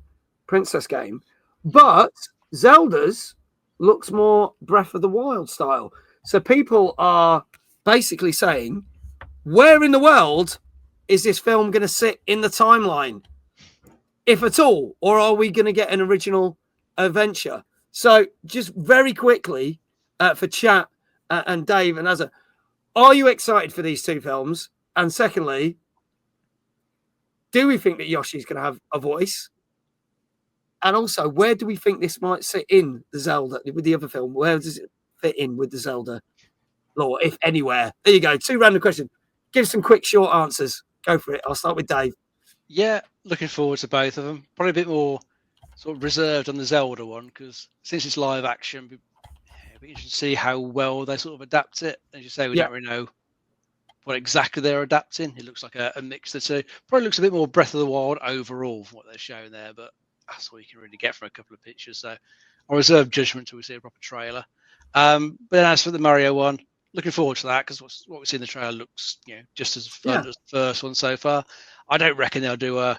[SPEAKER 1] Princess game. But Zelda's looks more Breath of the Wild style. So people are basically saying, where in the world is this film going to sit in the timeline, if at all? Or are we going to get an original adventure? So just very quickly for chat and Dave and Azza, are you excited for these two films? And secondly, do we think that Yoshi's going to have a voice? And also, where do we think this might sit in the Zelda with the other film? Where does it fit in with the Zelda lore, if anywhere? There you go. Two random questions. Give some quick, short answers. Go for it. I'll start with Dave.
[SPEAKER 2] Yeah, looking forward to both of them. Probably a bit more sort of reserved on the Zelda one because since it's live action, it'd be interesting to see how well they sort of adapt it. As you say, we don't really know what exactly they're adapting. It looks like a mix of the two. Probably looks a bit more Breath of the Wild overall from what they're showing there, but that's all you can really get from a couple of pictures. So I'll reserve judgment until we see a proper trailer. But then as for the Mario one, looking forward to that because what we see in the trailer looks, just as fun as the first one so far. I don't reckon they'll do a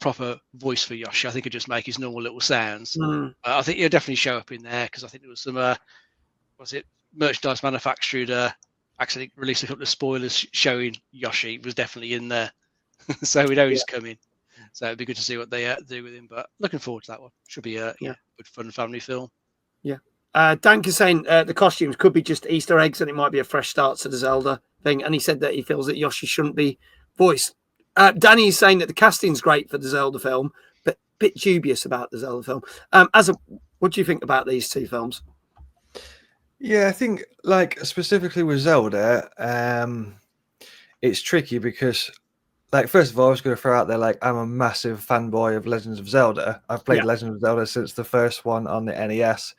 [SPEAKER 2] proper voice for Yoshi. I think it'll just make his normal little sounds. I think he'll definitely show up in there because I think there was some merchandise manufacturer actually released a couple of spoilers showing Yoshi was definitely in there. So we know he's coming. So it'd be good to see what they do with him. But looking forward to that one. Should be a good, fun family film.
[SPEAKER 1] Yeah. Dan is saying the costumes could be just Easter eggs and it might be a fresh start to the Zelda thing. And he said that he feels that Yoshi shouldn't be voiced. Danny is saying that the casting's great for the Zelda film, but a bit dubious about the Zelda film. What do you think about these two films?
[SPEAKER 3] Yeah, I think like specifically with Zelda, it's tricky because, like, first of all, I was going to throw out there, like, I'm a massive fanboy of Legends of Zelda. I've played Legends of Zelda since the first one on the NES,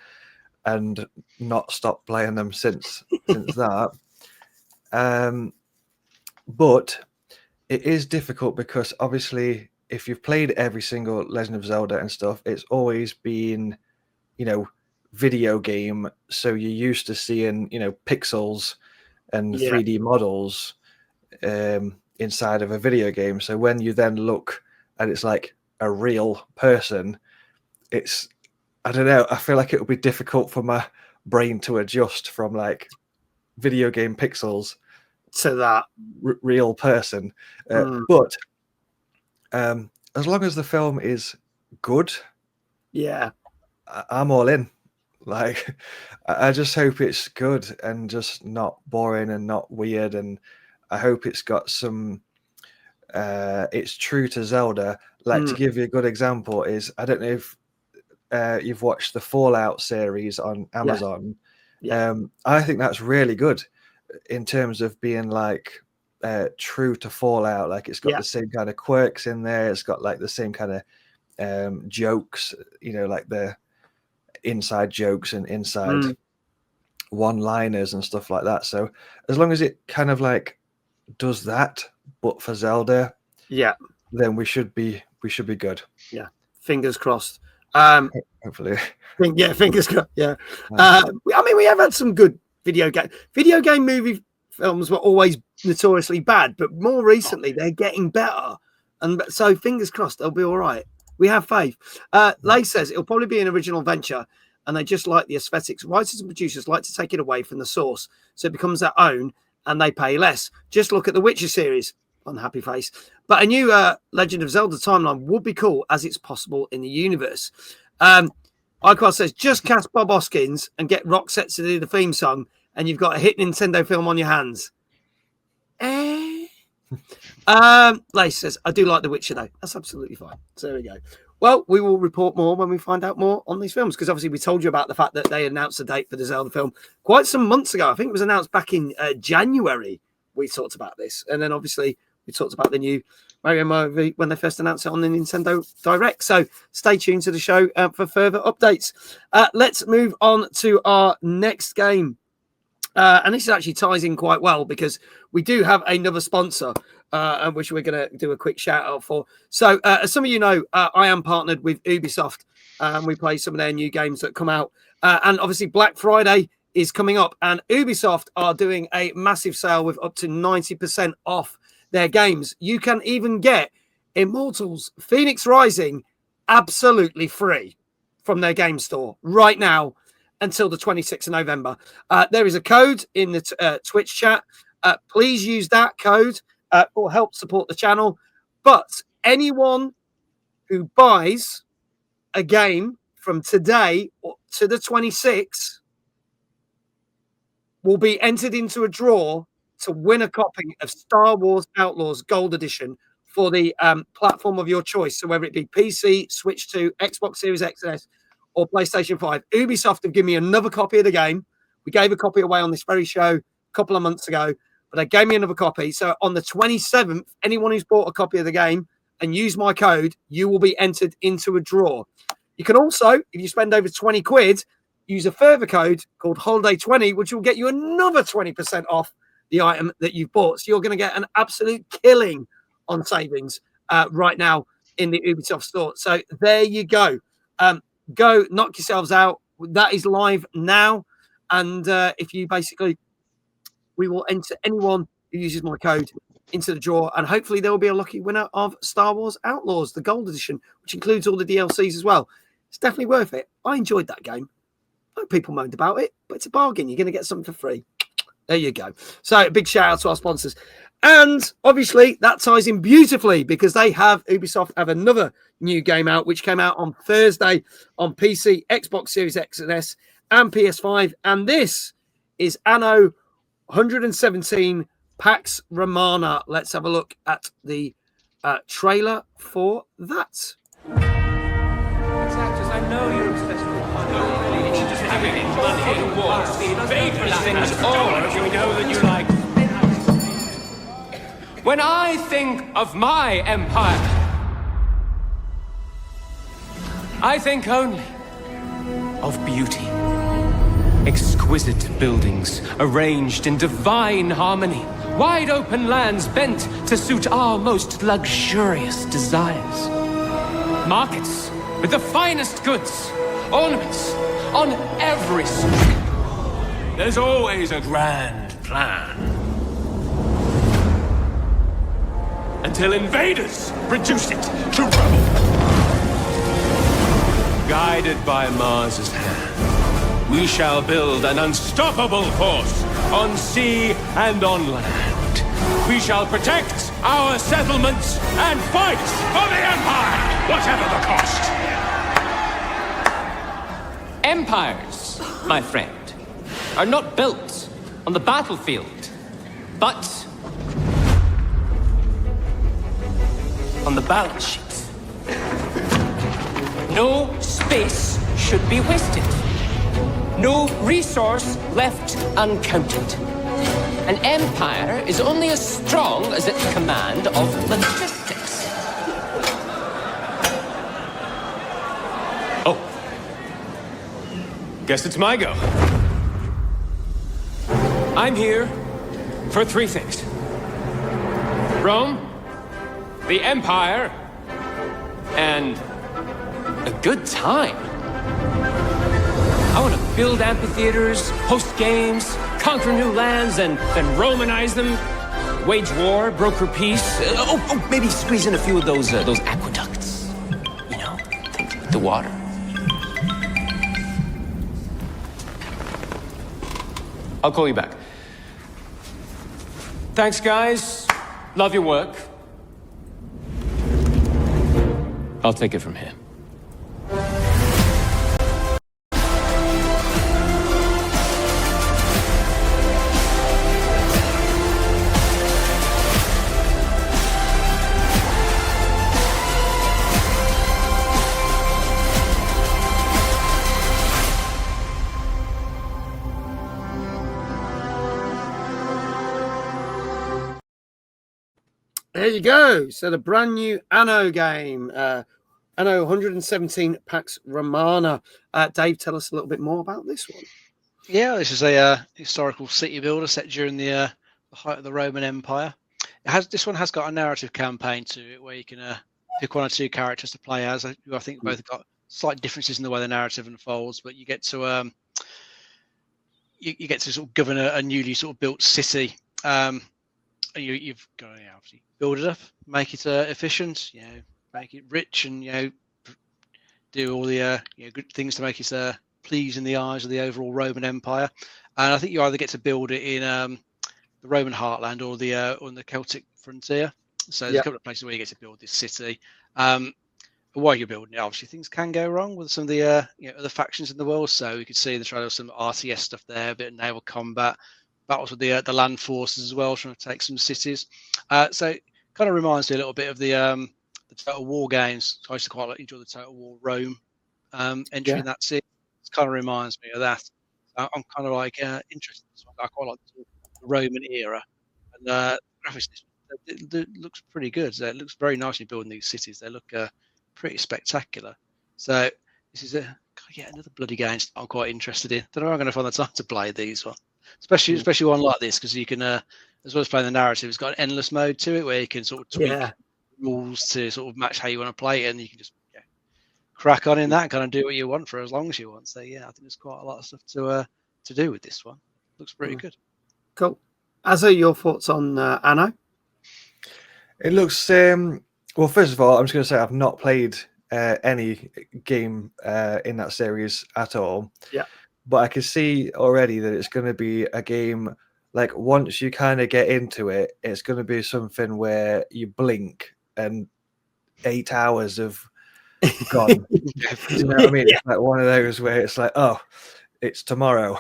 [SPEAKER 3] and not stopped playing them since that. But it is difficult because obviously, if you've played every single Legend of Zelda and stuff, it's always been, video game. So you're used to seeing, pixels and 3D models inside of a video game. So when you then look and it's like a real person, I don't know, I feel like it would be difficult for my brain to adjust from like video game pixels
[SPEAKER 1] to that
[SPEAKER 3] real person. But as long as the film is good, I'm all in. Like, I just hope it's good and just not boring and not weird, and I hope it's got some it's true to Zelda. Like, to give you a good example is, I don't know if you've watched the Fallout series on Amazon. I think that's really good in terms of being like true to Fallout. Like, it's got the same kind of quirks in there, it's got like the same kind of jokes, like the inside jokes and inside one-liners and stuff like that. So as long as it kind of like does that but for Zelda, then we should be good.
[SPEAKER 1] Fingers crossed.
[SPEAKER 3] Hopefully.
[SPEAKER 1] Fingers crossed. I mean, we have had some good video game movie films were always notoriously bad, but more recently they're getting better, and so fingers crossed they'll be all right. We have faith. Lay says it'll probably be an original venture, and they just like the aesthetics. Writers and producers like to take it away from the source, so it becomes their own, and they pay less. Just look at the Witcher series. Unhappy face. But a new Legend of Zelda timeline would be cool, as it's possible in the universe. Icon says, just cast Bob Hoskins and get Roxette to do the theme song, and you've got a hit Nintendo film on your hands. Lace says, I do like The Witcher, though. That's absolutely fine. So there we go. Well, we will report more when we find out more on these films, because obviously we told you about the fact that they announced a date for the Zelda film quite some months ago. I think it was announced back in January. We talked about this. And then obviously we talked about the new Mario movie when they first announced it on the Nintendo Direct. So stay tuned to the show for further updates. Let's move on to our next game. And this actually ties in quite well because we do have another sponsor, which we're going to do a quick shout out for. So as some of you know, I am partnered with Ubisoft, and we play some of their new games that come out. And obviously Black Friday is coming up, and Ubisoft are doing a massive sale with up to 90% off their games. You can even get Immortals Phoenix Rising absolutely free from their game store right now until the 26th of November. There is a code in the Twitch chat. Please use that code. It will help support the channel. But anyone who buys a game from today to the 26th will be entered into a draw to win a copy of Star Wars Outlaws Gold Edition for the platform of your choice. So whether it be PC, Switch 2, Xbox Series XS, or PlayStation 5. Ubisoft have given me another copy of the game. We gave a copy away on this very show a couple of months ago, but they gave me another copy. So on the 27th, anyone who's bought a copy of the game and use my code, you will be entered into a draw. You can also, if you spend over 20 quid, use a further code called Holiday20, which will get you another 20% off the item that you've bought. So you're going to get an absolute killing on savings right now in the Ubisoft store. So there you go. Go knock yourselves out. That is live now. And if you basically, we will enter anyone who uses my code into the draw. And hopefully there will be a lucky winner of Star Wars Outlaws, the Gold Edition, which includes all the DLCs as well. It's definitely worth it. I enjoyed that game. I know people moaned about it, but it's a bargain. You're going to get something for free. There you go. So a big shout out to our sponsors. And obviously that ties in beautifully because Ubisoft have another new game out, which came out on Thursday on PC, Xbox Series X and S, and PS5. And this is Anno 117 Pax Romana. Let's have a look at the trailer for that.
[SPEAKER 7] I know you're obsessed with money. You should just have it in money and war. Vaporous things all over. We know that you like.
[SPEAKER 10] When I think of my empire, I think only of beauty. Exquisite buildings arranged in divine harmony. Wide open lands bent to suit our most luxurious desires. Markets with the finest goods. Ornaments on every street. There's always a grand plan. Until invaders reduce it to rubble. Guided by Mars's hand, we shall build an unstoppable force on sea and on land. We shall protect our settlements and fight for the Empire, whatever the cost. Empires, my friend, are not built on the battlefield, but on the balance sheet. No space should be wasted. No resource left uncounted. An empire is only as strong as its command of logistics. Oh. Guess it's my go. I'm here for three things. Rome, the Empire, and a good time. I want to build amphitheaters, host games, conquer new lands, and then Romanize them. Wage war, broker peace. Maybe squeeze in a few of those aqueducts. You know, things with the water. I'll call you back. Thanks, guys. Love your work. I'll take it from here.
[SPEAKER 1] There you go. So the brand new Anno game, Anno 117 Pax Romana. Dave, tell us a little bit more about this one.
[SPEAKER 2] Yeah, this is a historical city builder set during the height of the Roman Empire. This one has got a narrative campaign to it where you can pick one or two characters to play as. Who I think both got slight differences in the way the narrative unfolds, but you get to you get to sort of govern a newly sort of built city. You've got to obviously build it up, make it efficient, make it rich, and do all the good things to make it please in the eyes of the overall Roman Empire. And I think you either get to build it in the Roman heartland or on the Celtic frontier. So there's a couple of places where you get to build this city. But while you're building it, obviously things can go wrong with some of the other factions in the world. So we could see in the trailer some RTS stuff there, a bit of naval combat. Battles with the land forces as well, trying to take some cities. So it kind of reminds me a little bit of the Total War games. I used to quite enjoy the Total War Rome entry in that series. It kind of reminds me of that. I'm kind of like interested in this one. I quite like the Roman era. And graphics, it looks pretty good. So it looks very nicely building these cities. They look pretty spectacular. So this is another bloody game I'm quite interested in. Don't know if I'm going to find the time to play these ones. Especially one like this, because you can, as well as playing the narrative, it's got an endless mode to it where you can sort of tweak rules to sort of match how you want to play it, and you can just crack on in that and kind of do what you want for as long as you want. So I think there's quite a lot of stuff to do with this one. Looks pretty good.
[SPEAKER 1] Cool. Azza, your thoughts on Anno?
[SPEAKER 3] It looks well. First of all, I'm just going to say I've not played any game in that series at all.
[SPEAKER 1] Yeah.
[SPEAKER 3] But I can see already that it's going to be a game, like once you kind of get into it, it's going to be something where you blink and 8 hours have gone. You know what I mean? It's like one of those where it's like, oh, it's tomorrow.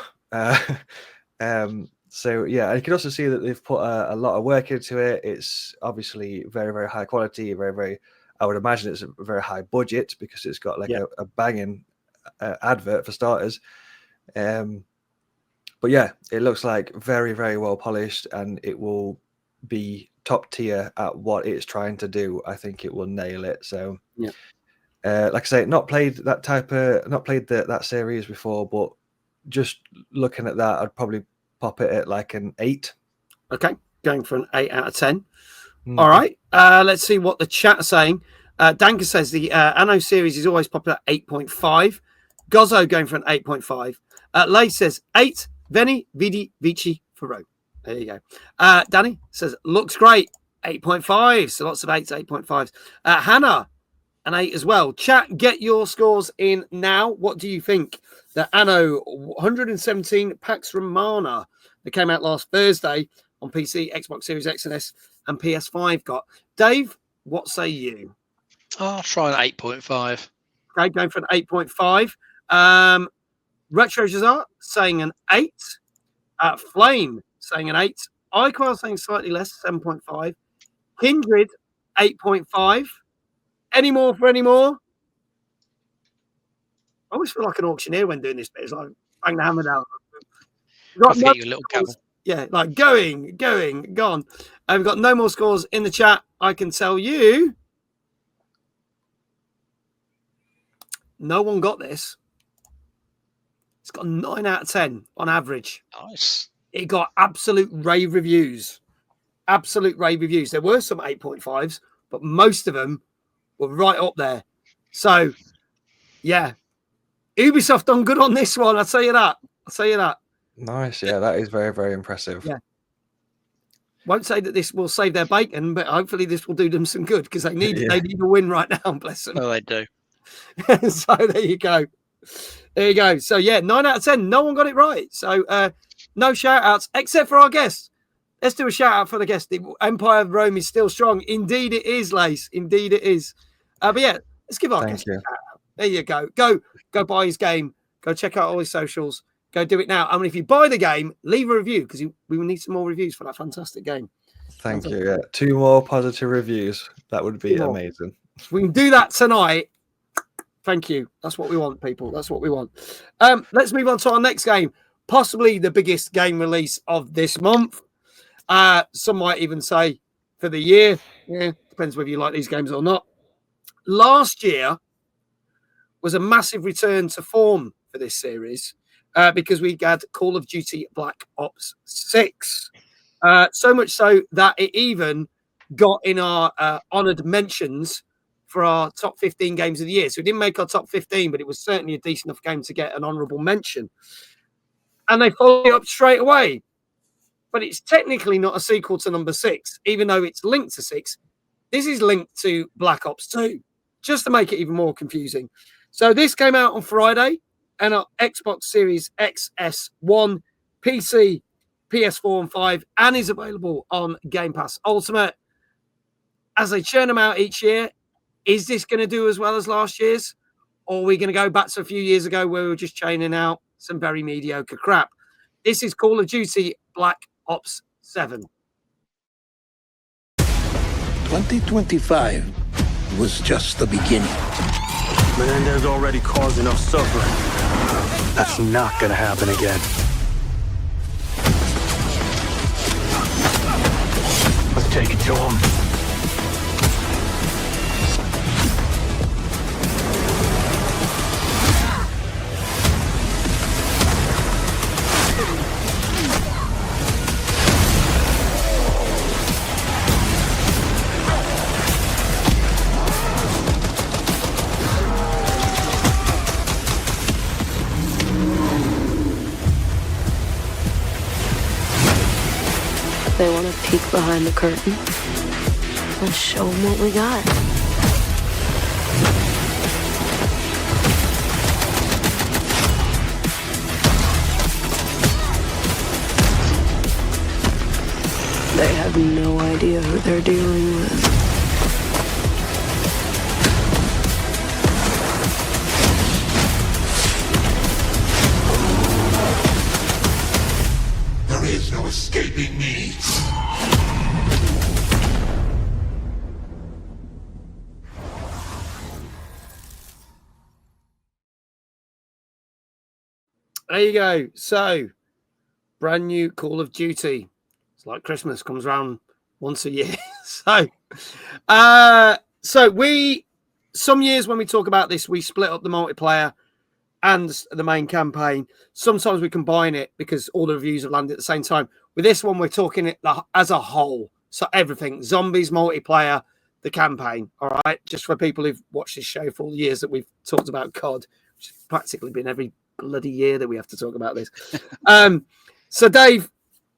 [SPEAKER 3] So yeah, I can also see that they've put a lot of work into it. It's obviously very, very high quality, very, very, I would imagine it's a very high budget because it's got like a banging advert for starters. But yeah, it looks like very, very well polished, and it will be top tier at what it's trying to do, I think it will nail it. So
[SPEAKER 1] yeah,
[SPEAKER 3] like I say, not played that series before, but just looking at that, I'd probably pop it at like an 8.
[SPEAKER 1] Okay, going for an 8 out of 10. All right, let's see what the chat are saying. Danka says the Anno series is always popular at 8.5. Gozzo going for an 8.5. Lay says 8. Veni, Vidi, Vici, Faro. There you go. Danny says looks great. 8.5. So lots of 8s, 8.5s. Hannah, an 8 as well. Chat, get your scores in now. What do you think? The Anno 117 Pax Romana that came out last Thursday on PC, Xbox Series X and S, and PS5 got. Dave, what say you?
[SPEAKER 2] I'll try an 8.5.
[SPEAKER 1] Okay, going for an 8.5. Retro Jazar saying an 8. Flame saying an 8. iQual saying slightly less, 7.5. Kindred, 8.5. Any more for any more? I always feel like an auctioneer when doing this bit. It's like bang the hammer down.
[SPEAKER 2] I forget your little gavel.
[SPEAKER 1] Yeah, like going, gone. We've got no more scores in the chat. I can tell you, no one got this. It's got 9 out of 10 on average.
[SPEAKER 2] Nice.
[SPEAKER 1] It got absolute rave reviews. Absolute rave reviews. There were some 8.5s, but most of them were right up there. So, yeah. Ubisoft done good on this one. I'll tell you that.
[SPEAKER 3] Nice. Yeah, that is very, very impressive.
[SPEAKER 1] Yeah. Won't say that this will save their bacon, but hopefully this will do them some good because they need they need a win right now. Bless them.
[SPEAKER 2] Oh, they do.
[SPEAKER 1] So there you go. There you go. So yeah, 9 out of 10. No one got it right. So no shout outs except for our guests. Let's do a shout out for the guest. The Empire of Rome is still strong. Indeed it is, Lace. Indeed it is. But yeah, let's give our guest a shout out. There you go. Go buy his game. Go check out all his socials. Go do it now. I mean, if you buy the game, leave a review because we will need some more reviews for that fantastic game.
[SPEAKER 3] Thank you. Yeah. 2 more positive reviews. That would be amazing.
[SPEAKER 1] We can do that tonight. Thank you. That's what we want, people. That's what we want. Let's move on to our next game. Possibly the biggest game release of this month. Some might even say for the year. Yeah, depends whether you like these games or not. Last year was a massive return to form for this series because we had Call of Duty Black Ops 6. So much so that it even got in our honoured mentions for our top 15 games of the year. So it didn't make our top 15, but it was certainly a decent enough game to get an honourable mention. And they followed it up straight away. But it's technically not a sequel to number 6, even though it's linked to 6. This is linked to Black Ops 2, just to make it even more confusing. So this came out on Friday, and our Xbox Series X, S1, PC, PS4 and 5, and is available on Game Pass Ultimate. As they churn them out each year, is this going to do as well as last year's? Or are we going to go back to a few years ago where we were just churning out some very mediocre crap? This is Call of Duty Black Ops 7.
[SPEAKER 15] 2025 was just the beginning.
[SPEAKER 16] Menendez already caused enough suffering. That's not gonna happen again. Let's take it to him.
[SPEAKER 17] They want to peek behind the curtain. Let's show them what we got. They have no idea who they're dealing with.
[SPEAKER 18] There is no escaping me.
[SPEAKER 1] There you go. So, brand new Call of Duty. It's like Christmas comes around once a year. Some years when we talk about this, we split up the multiplayer and the main campaign. Sometimes we combine it because all the reviews have landed at the same time. With this one, we're talking it as a whole. So everything, zombies, multiplayer, the campaign. All right. Just for people who've watched this show for all the years that we've talked about COD, which has practically been every bloody year that we have to talk about this. So Dave,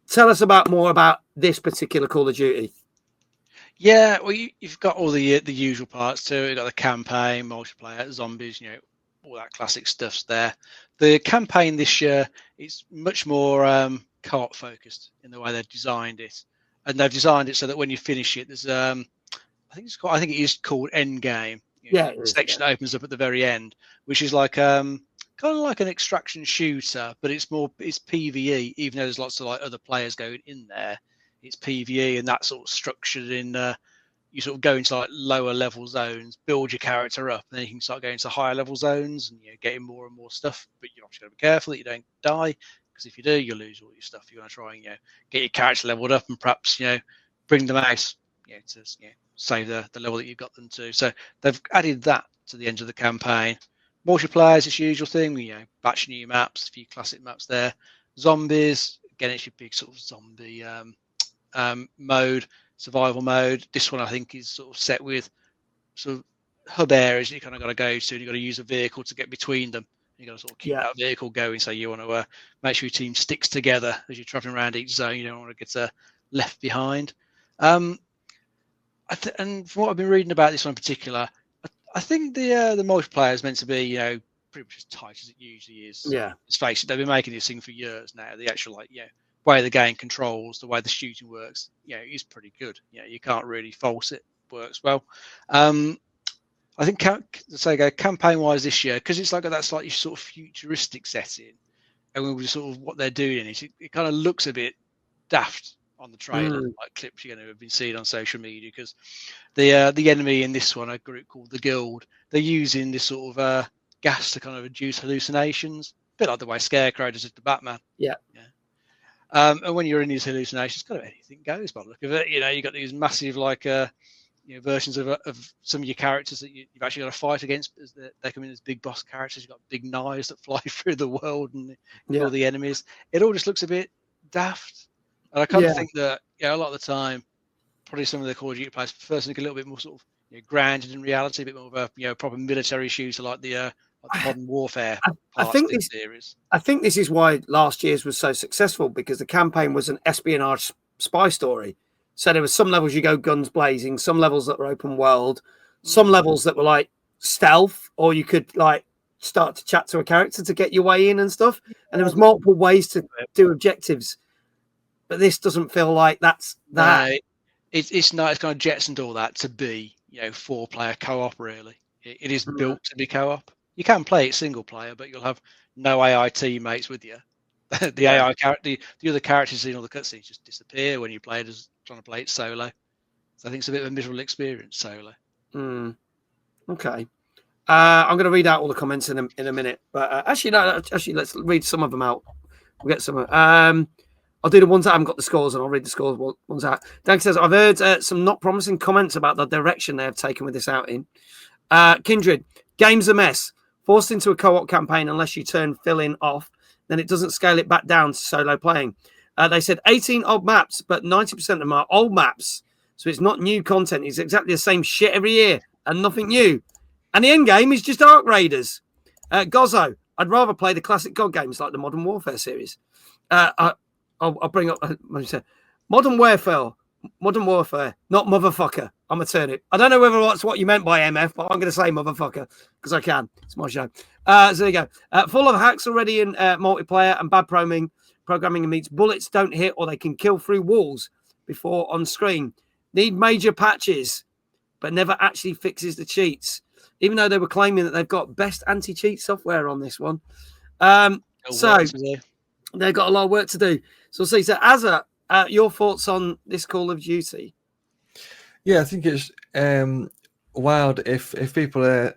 [SPEAKER 1] tell us more about this particular Call of Duty.
[SPEAKER 2] Yeah, well, you've got all the usual parts too. You've got the campaign, multiplayer, zombies, all that classic stuff's there. The campaign this year is much more co-op focused in the way they've designed it, and they've designed it so that when you finish it, there's I think it is called End Game.
[SPEAKER 1] Yeah,
[SPEAKER 2] section that opens up at the very end, which is like kind of like an extraction shooter, but it's PvE. Even though there's lots of like other players going in there, it's PvE, and that's sort of structured in. You sort of go into like lower level zones, build your character up, and then you can start going to higher level zones and getting more and more stuff. But you're obviously got to be careful that you don't die, because if you do, you lose all your stuff. You're going to try and get your character leveled up and perhaps bring them out to save the level that you've got them to. So they've added that to the end of the campaign. Multiplayer is its usual thing. Batch new maps, a few classic maps there. Zombies, again, it's your big sort of zombie mode. Survival mode. This one I think is sort of set with sort of hub areas you kind of got to go to, and you've got to use a vehicle to get between them. You've got to sort of keep that vehicle going, so you want to make sure your team sticks together as you're traveling around each zone. You don't want to get left behind. And from what I've been reading about this one in particular, I think the multiplayer is meant to be pretty much as tight as it usually is.
[SPEAKER 1] Yeah,
[SPEAKER 2] let's face it, they've been making this thing for years now. The actual way the game controls, the way the shooting works, is pretty good. You can't really false it. Works well. I think campaign-wise this year, because it's like that slightly sort of futuristic setting, and we sort of what they're doing is it kind of looks a bit daft on the trailer, like clips you're going to have been seeing on social media, because the enemy in this one, a group called the Guild, they're using this sort of gas to kind of induce hallucinations, a bit like the way Scarecrow does it to Batman.
[SPEAKER 1] Yeah.
[SPEAKER 2] And when you're in these hallucinations, kind of anything goes by the look of it. You've got these massive versions of some of your characters that you've actually got to fight against. They come in as big boss characters. You've got big knives that fly through the world and all the enemies. It all just looks a bit daft. And I kind of think that a lot of the time, probably some of the Call of Duty players prefer something a little bit more sort of grounded in reality, a bit more of a proper military shooter like the Modern Warfare.
[SPEAKER 1] I think this is why last year's was so successful, because the campaign was an espionage spy story. So there were some levels you go guns blazing, some levels that were open world, some levels that were like stealth, or you could like start to chat to a character to get your way in and stuff. And there was multiple ways to do objectives. But this doesn't feel like that's that.
[SPEAKER 2] No, it's not. It's kind of jettisoned all that to be 4-player co-op. Really, it is built to be co-op. You can play it single player, but you'll have no AI teammates with you. The AI character, the other characters in all the cutscenes just disappear when you play it as trying to play it solo. So I think it's a bit of a miserable experience solo.
[SPEAKER 1] Okay. I'm going to read out all the comments in a minute, but actually, let's read some of them out. We'll get some. I'll do the ones that I haven't got the scores, and I'll read the scores ones out. Dan says, I've heard some not promising comments about the direction they have taken with this outing. Kindred, game's a mess. Forced into a co-op campaign unless you turn fill-in off, then it doesn't scale it back down to solo playing. They said 18 old maps, but 90% of them are old maps. So it's not new content. It's exactly the same shit every year and nothing new. And the end game is just Arc Raiders. Gozzo, I'd rather play the classic COD games like the Modern Warfare series. I'll bring up Modern Warfare, not motherfucker. I'm a turnip. I don't know whether that's what you meant by MF, but I'm going to say motherfucker because I can. It's my show. So there you go. Full of hacks already in multiplayer and bad programming means bullets don't hit or they can kill through walls before on screen. Need major patches, but never actually fixes the cheats, even though they were claiming that they've got best anti-cheat software on this one. So they've got a lot of work to do. So we'll see. So Azzavhar, your thoughts on this Call of Duty?
[SPEAKER 3] Yeah, I think it's wild if people are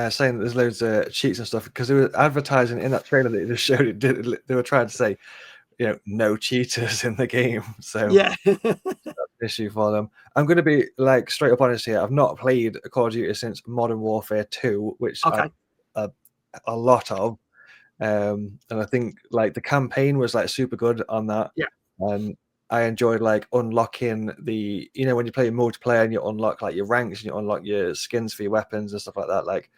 [SPEAKER 3] saying that there's loads of cheats and stuff, because they were advertising in that trailer that they just showed it. They were trying to say, no cheaters in the game. So
[SPEAKER 1] yeah,
[SPEAKER 3] issue for them. I'm going to be like straight up honest here. I've not played Call of Duty since Modern Warfare 2, which
[SPEAKER 1] Okay.
[SPEAKER 3] a lot of. And I think like the campaign was like super good on that.
[SPEAKER 1] Yeah.
[SPEAKER 3] And I enjoyed like unlocking the, you know, when you play multiplayer and you unlock like your ranks and you unlock your skins for your weapons and stuff like that. Like,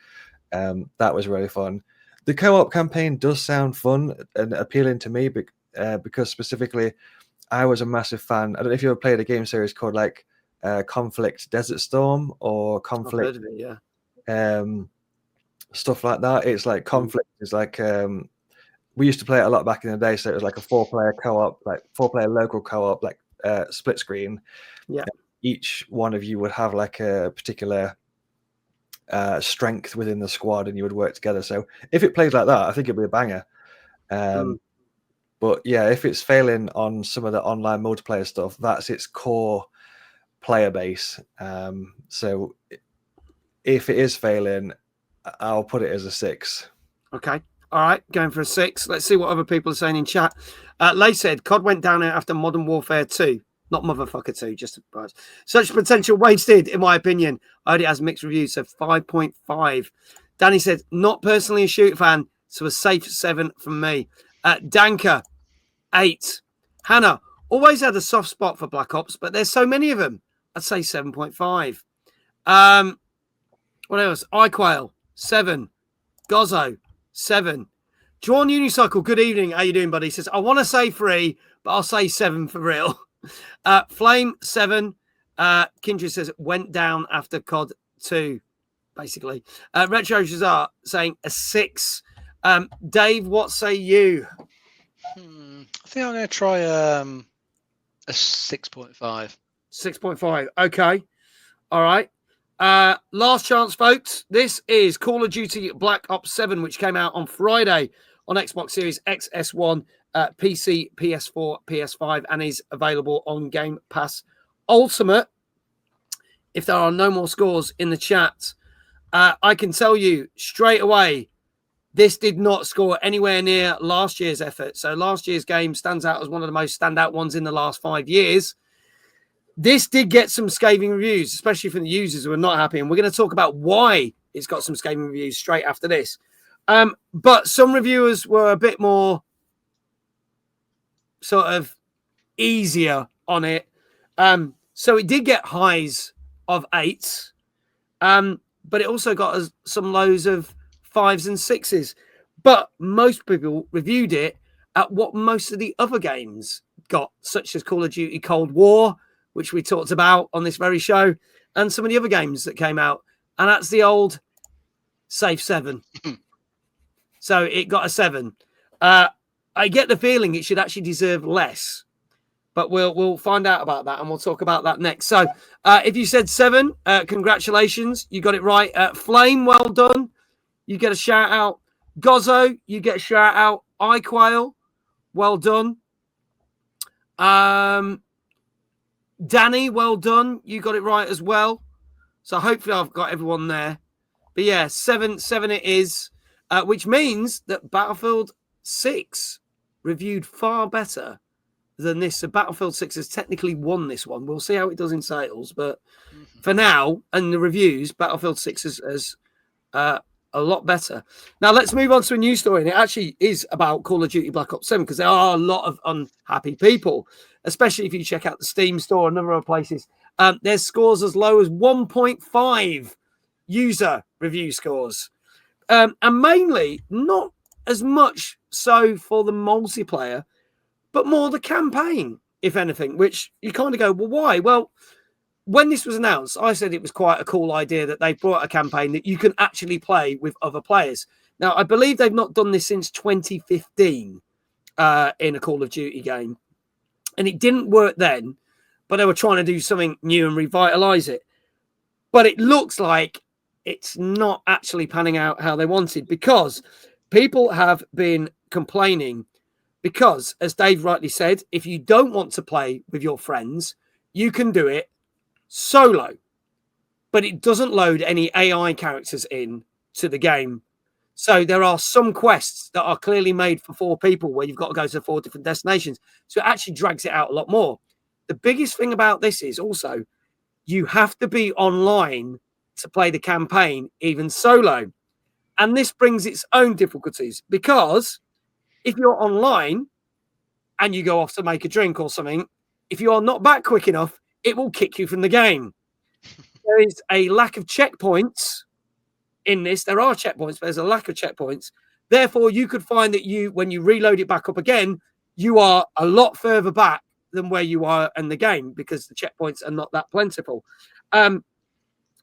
[SPEAKER 3] that was really fun. The co-op campaign does sound fun and appealing to me, because specifically, I was a massive fan. I don't know if you ever played a game series called like Conflict Desert Storm or Conflict.
[SPEAKER 1] I've heard of it, yeah.
[SPEAKER 3] Stuff like that. It's like Conflict is like we used to play it a lot back in the day, so it was like a 4-player co-op, like 4-player local co-op, like split screen.
[SPEAKER 1] Yeah.
[SPEAKER 3] Each one of you would have like a particular strength within the squad, and you would work together. So if it plays like that, I think it'd be a banger. But yeah, if it's failing on some of the online multiplayer stuff, that's its core player base. So if it is failing, I'll put it as a 6.
[SPEAKER 1] Okay. All right. Going for a 6. Let's see what other people are saying in chat. Lay said, COD went down after Modern Warfare 2. Not Motherfucker 2, just a surprise. Such potential wasted, in my opinion. I heard it has mixed reviews, so 5.5. Danny said, not personally a shooter fan, so a safe 7 from me. Danker, 8. Hannah, always had a soft spot for Black Ops, but there's so many of them. I'd say 7.5. What else? iQuail, 7. Gozzo, 7. Drawn Unicycle, good evening. How you doing, buddy? He says, I want to say 3, but I'll say 7 for real. Flame, 7. Kindred says, went down after COD 2, basically. Retro Shazar saying a 6. Dave, what say you?
[SPEAKER 2] I think I'm going to try a 6.5.
[SPEAKER 1] 6.5. Okay. All right. Last chance, folks. This is Call of Duty Black Ops 7, which came out on Friday on Xbox Series X, S1, PC, PS4, PS5, and is available on Game Pass Ultimate. If there are no more scores in the chat, I can tell you straight away, this did not score anywhere near last year's effort. So last year's game stands out as one of the most standout ones in the last 5 years. This did get some scathing reviews, especially from the users who are not happy. And we're going to talk about why it's got some scathing reviews straight after this. But some reviewers were a bit more sort of easier on it. So it did get highs of 8s, but it also got some lows of 5s and 6s. But most people reviewed it at what most of the other games got, such as Call of Duty Cold War, which we talked about on this very show, and some of the other games that came out. And that's the old safe 7. So it got a 7. I get the feeling it should actually deserve less, but we'll find out about that, and we'll talk about that next. So if you said 7, congratulations. You got it right. Flame, well done. You get a shout out. Gozzo, you get a shout out. iQuail, well done. Danny, well done. You got it right as well. So hopefully I've got everyone there. But yeah, 7 it is, which means that Battlefield 6 reviewed far better than this. So Battlefield 6 has technically won this one. We'll see how it does in sales. But for now, and the reviews, Battlefield 6 is a lot better. Now, let's move on to a news story. And it actually is about Call of Duty Black Ops 7, because there are a lot of unhappy people, especially if you check out the Steam store and other places. There's scores as low as 1.5 user review scores. And mainly, not as much so for the multiplayer, but more the campaign, if anything, which you kind of go, well, why? Well, when this was announced, I said it was quite a cool idea that they brought a campaign that you can actually play with other players. Now, I believe they've not done this since 2015 in a Call of Duty game. And it didn't work then, but they were trying to do something new and revitalize it. But it looks like it's not actually panning out how they wanted, because people have been complaining because, as Dave rightly said, if you don't want to play with your friends, you can do it solo, but it doesn't load any AI characters in to the game. So there are some quests that are clearly made for 4 people where you've got to go to 4 different destinations. So it actually drags it out a lot more. the biggest thing about this is also you have to be online to play the campaign, even solo. And this brings its own difficulties, because if you're online and you go off to make a drink or something, if you are not back quick enough, it will kick you from the game. There is a lack of checkpoints in this. There are checkpoints, but there's a lack of checkpoints. Therefore, you could find that when you reload it back up again, you are a lot further back than where you are in the game, because the checkpoints are not that plentiful.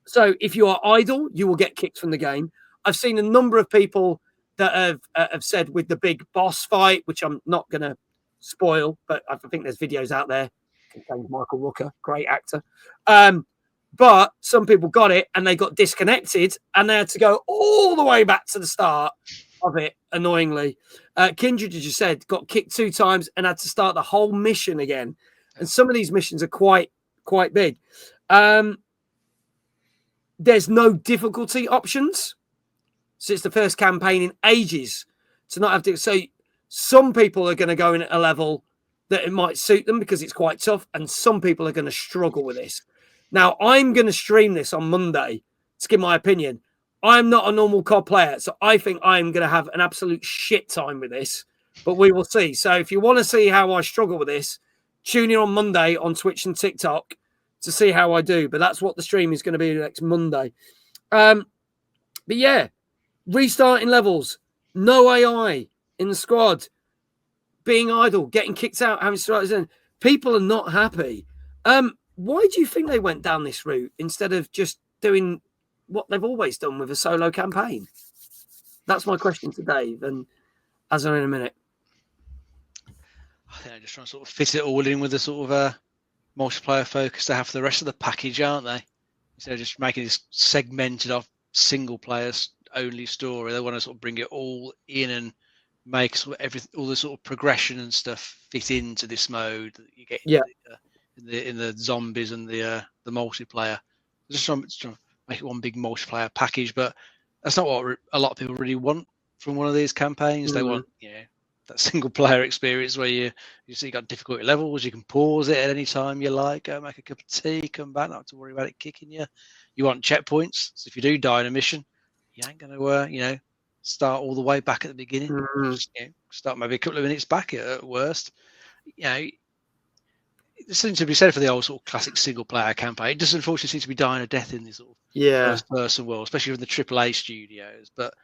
[SPEAKER 1] So if you are idle, you will get kicked from the game. I've seen a number of people that have said with the big boss fight, which I'm not going to spoil, but I think there's videos out there. Contains Michael Rooker, great actor. But some people got it and they got disconnected and they had to go all the way back to the start of it, annoyingly. Kindred, as you said, got kicked 2 times and had to start the whole mission again. And some of these missions are quite big. There's no difficulty options. So it's the first campaign in ages to not have to. So some people are going to go in at a level that it might suit them because it's quite tough, and some people are going to struggle with this. Now, I'm going to stream this on Monday to give my opinion. I'm not a normal COD player, so I think I'm going to have an absolute shit time with this, but we will see. So if you want to see how I struggle with this, tune in on Monday on Twitch and TikTok to see how I do. But that's what the stream is going to be next Monday. But yeah, restarting levels, no AI in the squad, being idle, getting kicked out, having starters in. People are not happy. Why do you think they went down this route instead of just doing what they've always done with a solo campaign? That's my question to Dave and Azzavhar in a minute.
[SPEAKER 2] I think they're just trying to sort of fit it all in with the sort of multiplayer focus they have for the rest of the package, aren't they? Instead of just making this segmented off single player only story, they want to sort of bring it all in and make sort of all the sort of progression and stuff fit into this mode that you get in the zombies and the multiplayer. Just trying to make it one big multiplayer package, but that's not what a lot of people really want from one of these campaigns. They want, that single player experience where you see you got difficulty levels, you can pause it at any time you like, go make a cup of tea, come back, not have to worry about it kicking you. You want checkpoints, so if you do die in a mission, you ain't going to start all the way back at the beginning. Just, start maybe a couple of minutes back at worst. There's something to be said for the old sort of classic single player campaign. It does unfortunately seem to be dying a death in this sort of first person world, especially in the AAA studios. But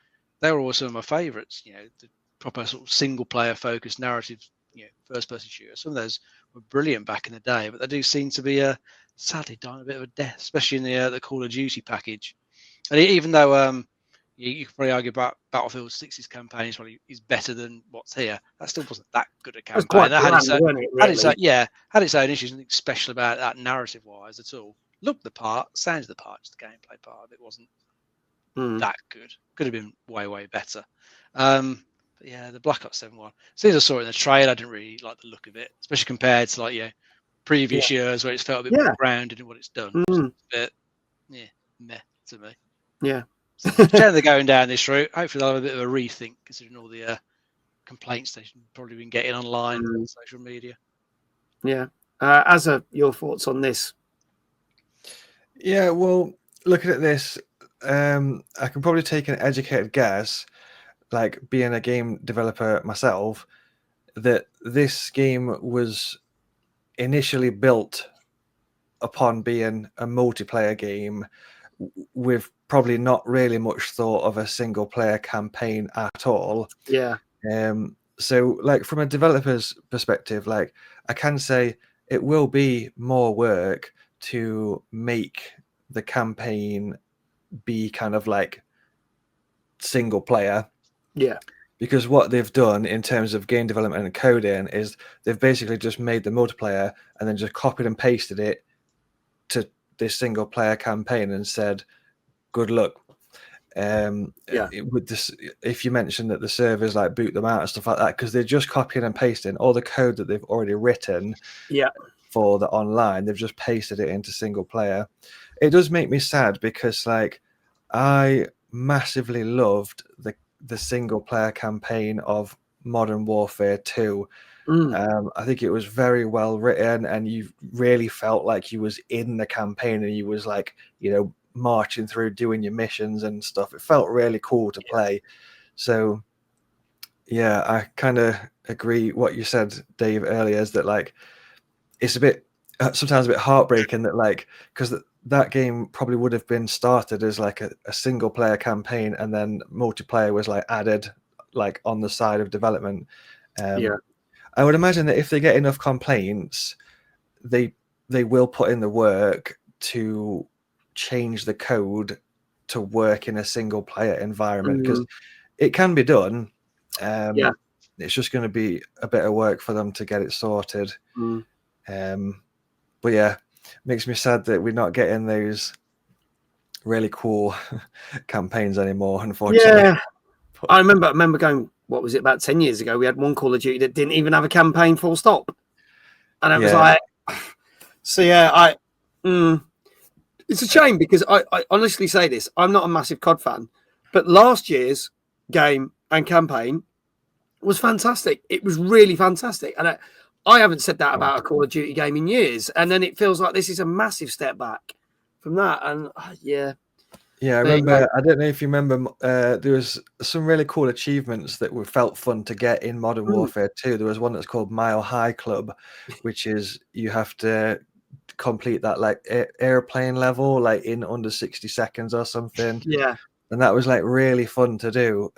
[SPEAKER 2] they were also my favourites. The proper sort of single player focused narrative, first person shooter. Some of those were brilliant back in the day, but they do seem to be sadly dying a bit of a death, especially in the Call of Duty package. And even though you could probably argue about Battlefield 6's campaign is better than what's here, that still wasn't that good a campaign. That had its own issues, nothing special about that narrative wise at all. Looked the part, sounds the part, just the gameplay part of it wasn't that good. Could have been way better. But yeah, the Black Ops 7 one. As soon as I saw it in the trailer, I didn't really like the look of it, especially compared to previous years where it's felt a bit more grounded in what it's done. It's a bit meh to me.
[SPEAKER 1] Yeah.
[SPEAKER 2] They're going down this route. Hopefully they'll have a bit of a rethink, considering all the complaints they've probably been getting online and social media.
[SPEAKER 1] Yeah. Azza, your thoughts on this?
[SPEAKER 3] Yeah, well, looking at this, I can probably take an educated guess, like being a game developer myself, that this game was initially built upon being a multiplayer game with probably not really much thought of a single player campaign at all.
[SPEAKER 1] Yeah.
[SPEAKER 3] So from a developer's perspective, I can say it will be more work to make the campaign be kind of single player.
[SPEAKER 1] Yeah.
[SPEAKER 3] Because what they've done in terms of game development and coding is they've basically just made the multiplayer and then just copied and pasted it to this single player campaign and said, good luck. With this, if you mentioned that the servers boot them out and stuff like that, because they're just copying and pasting all the code that they've already written for the online, they've just pasted it into single player. It does make me sad because I massively loved the single player campaign of Modern Warfare 2. I think it was very well written, and you really felt like you was in the campaign, and you was like, marching through doing your missions and stuff. It felt really cool to play. So yeah, I kind of agree what you said, Dave, earlier, is that like it's a bit sometimes a bit heartbreaking that like, because that game probably would have been started as like a single player campaign, and then multiplayer was like added like on the side of development. I would imagine that if they get enough complaints, they will put in the work to change the code to work in a single player environment, because it can be done. It's just going to be a bit of work for them to get it sorted. But yeah, makes me sad that we're not getting those really cool campaigns anymore, unfortunately.
[SPEAKER 1] Yeah, I remember going, what was it, about 10 years ago, we had one Call of Duty that didn't even have a campaign full stop. And it was like, so yeah, it's a shame, because I honestly say this, I'm not a massive COD fan, but last year's game and campaign was fantastic. It was really fantastic. And I haven't said that about a Call of Duty game in years. And then it feels like this is a massive step back from that. And yeah,
[SPEAKER 3] I remember. I don't know if you remember. There was some really cool achievements that felt fun to get in Modern Warfare 2. There was one that's called Mile High Club, which is you have to complete that like airplane level like in under 60 seconds or something.
[SPEAKER 1] Yeah,
[SPEAKER 3] and that was like really fun to do.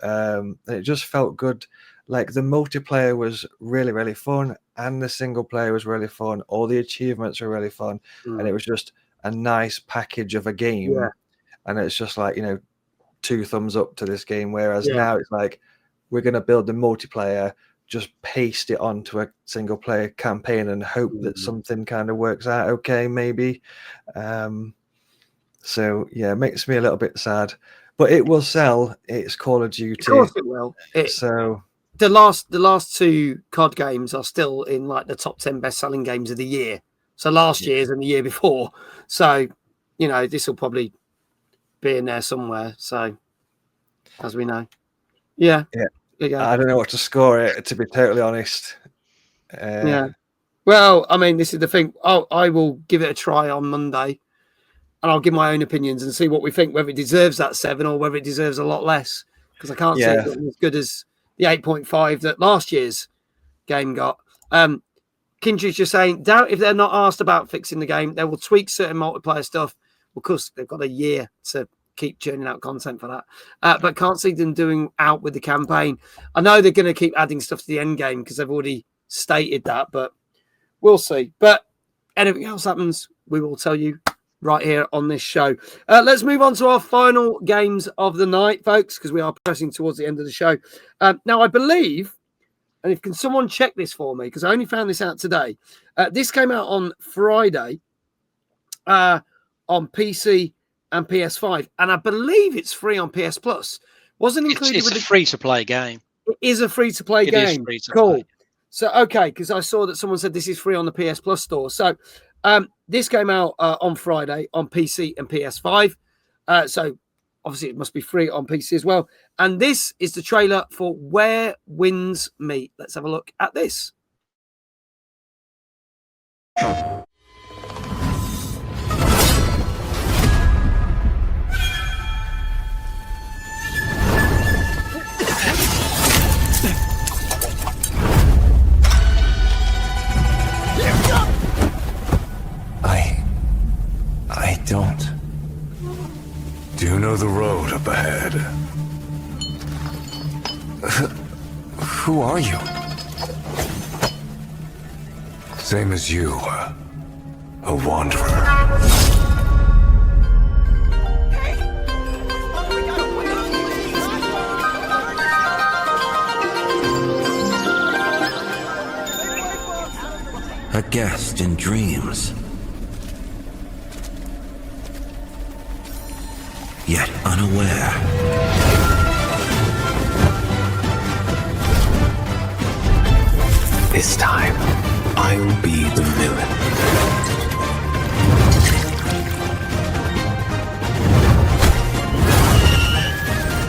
[SPEAKER 3] It just felt good. Like the multiplayer was really, really fun, and the single player was really fun. All the achievements were really fun, and it was just a nice package of a game.
[SPEAKER 1] Yeah.
[SPEAKER 3] And it's just like, 2 thumbs up to this game. Whereas now it's like, we're going to build the multiplayer, just paste it onto a single player campaign and hope that something kind of works out okay, maybe. So yeah, it makes me a little bit sad, but it will sell. It's Call of Duty.
[SPEAKER 1] Of course it will. The last 2 COD games are still in like the top 10 best-selling games of the year. So last year's and the year before. So, this will probably be in there somewhere. So, as we know. Yeah.
[SPEAKER 3] I don't know what to score it, to be totally honest.
[SPEAKER 1] Well, I mean, this is the thing. I will give it a try on Monday, and I'll give my own opinions and see what we think, whether it deserves that 7 or whether it deserves a lot less. Because I can't say it's as good as the 8.5 that last year's game got. Kindred's just saying, doubt if they're not asked about fixing the game, they will tweak certain multiplayer stuff. Of course, they've got a year to keep churning out content for that. But can't see them doing out with the campaign. I know they're going to keep adding stuff to the end game because they've already stated that, but we'll see. But anything else happens, we will tell you right here on this show. Let's move on to our final games of the night, folks, because we are pressing towards the end of the show. Now, I believe, and can someone check this for me, because I only found this out today. This came out on Friday on PC and PS5, and I believe it's free on PS Plus. Wasn't included.
[SPEAKER 2] It's a free-to-play game.
[SPEAKER 1] It is a free-to-play game. Cool. So, okay, because I saw that someone said this is free on the PS Plus store. So, this came out on Friday on PC and PS5. So, obviously, it must be free on PC as well. And this is the trailer for Where Winds Meet. Let's have a look at this.
[SPEAKER 9] I don't. Do you know the road up ahead? Who are you? Same as you. A wanderer.
[SPEAKER 15] A guest in dreams. Yet unaware.
[SPEAKER 11] This time, I'll be the villain.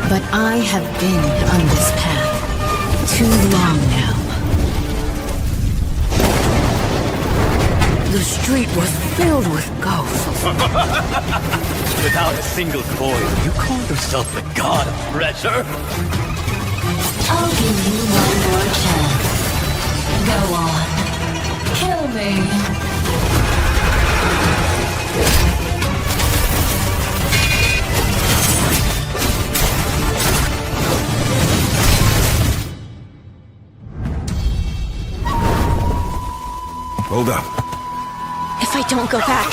[SPEAKER 19] But I have been on this path too long now.
[SPEAKER 13] The street was filled with ghosts.
[SPEAKER 19] Without a single coin, you call yourself the god of treasure?
[SPEAKER 20] I'll give you one more chance. Go on. Kill me.
[SPEAKER 9] Hold up.
[SPEAKER 21] If I don't go back,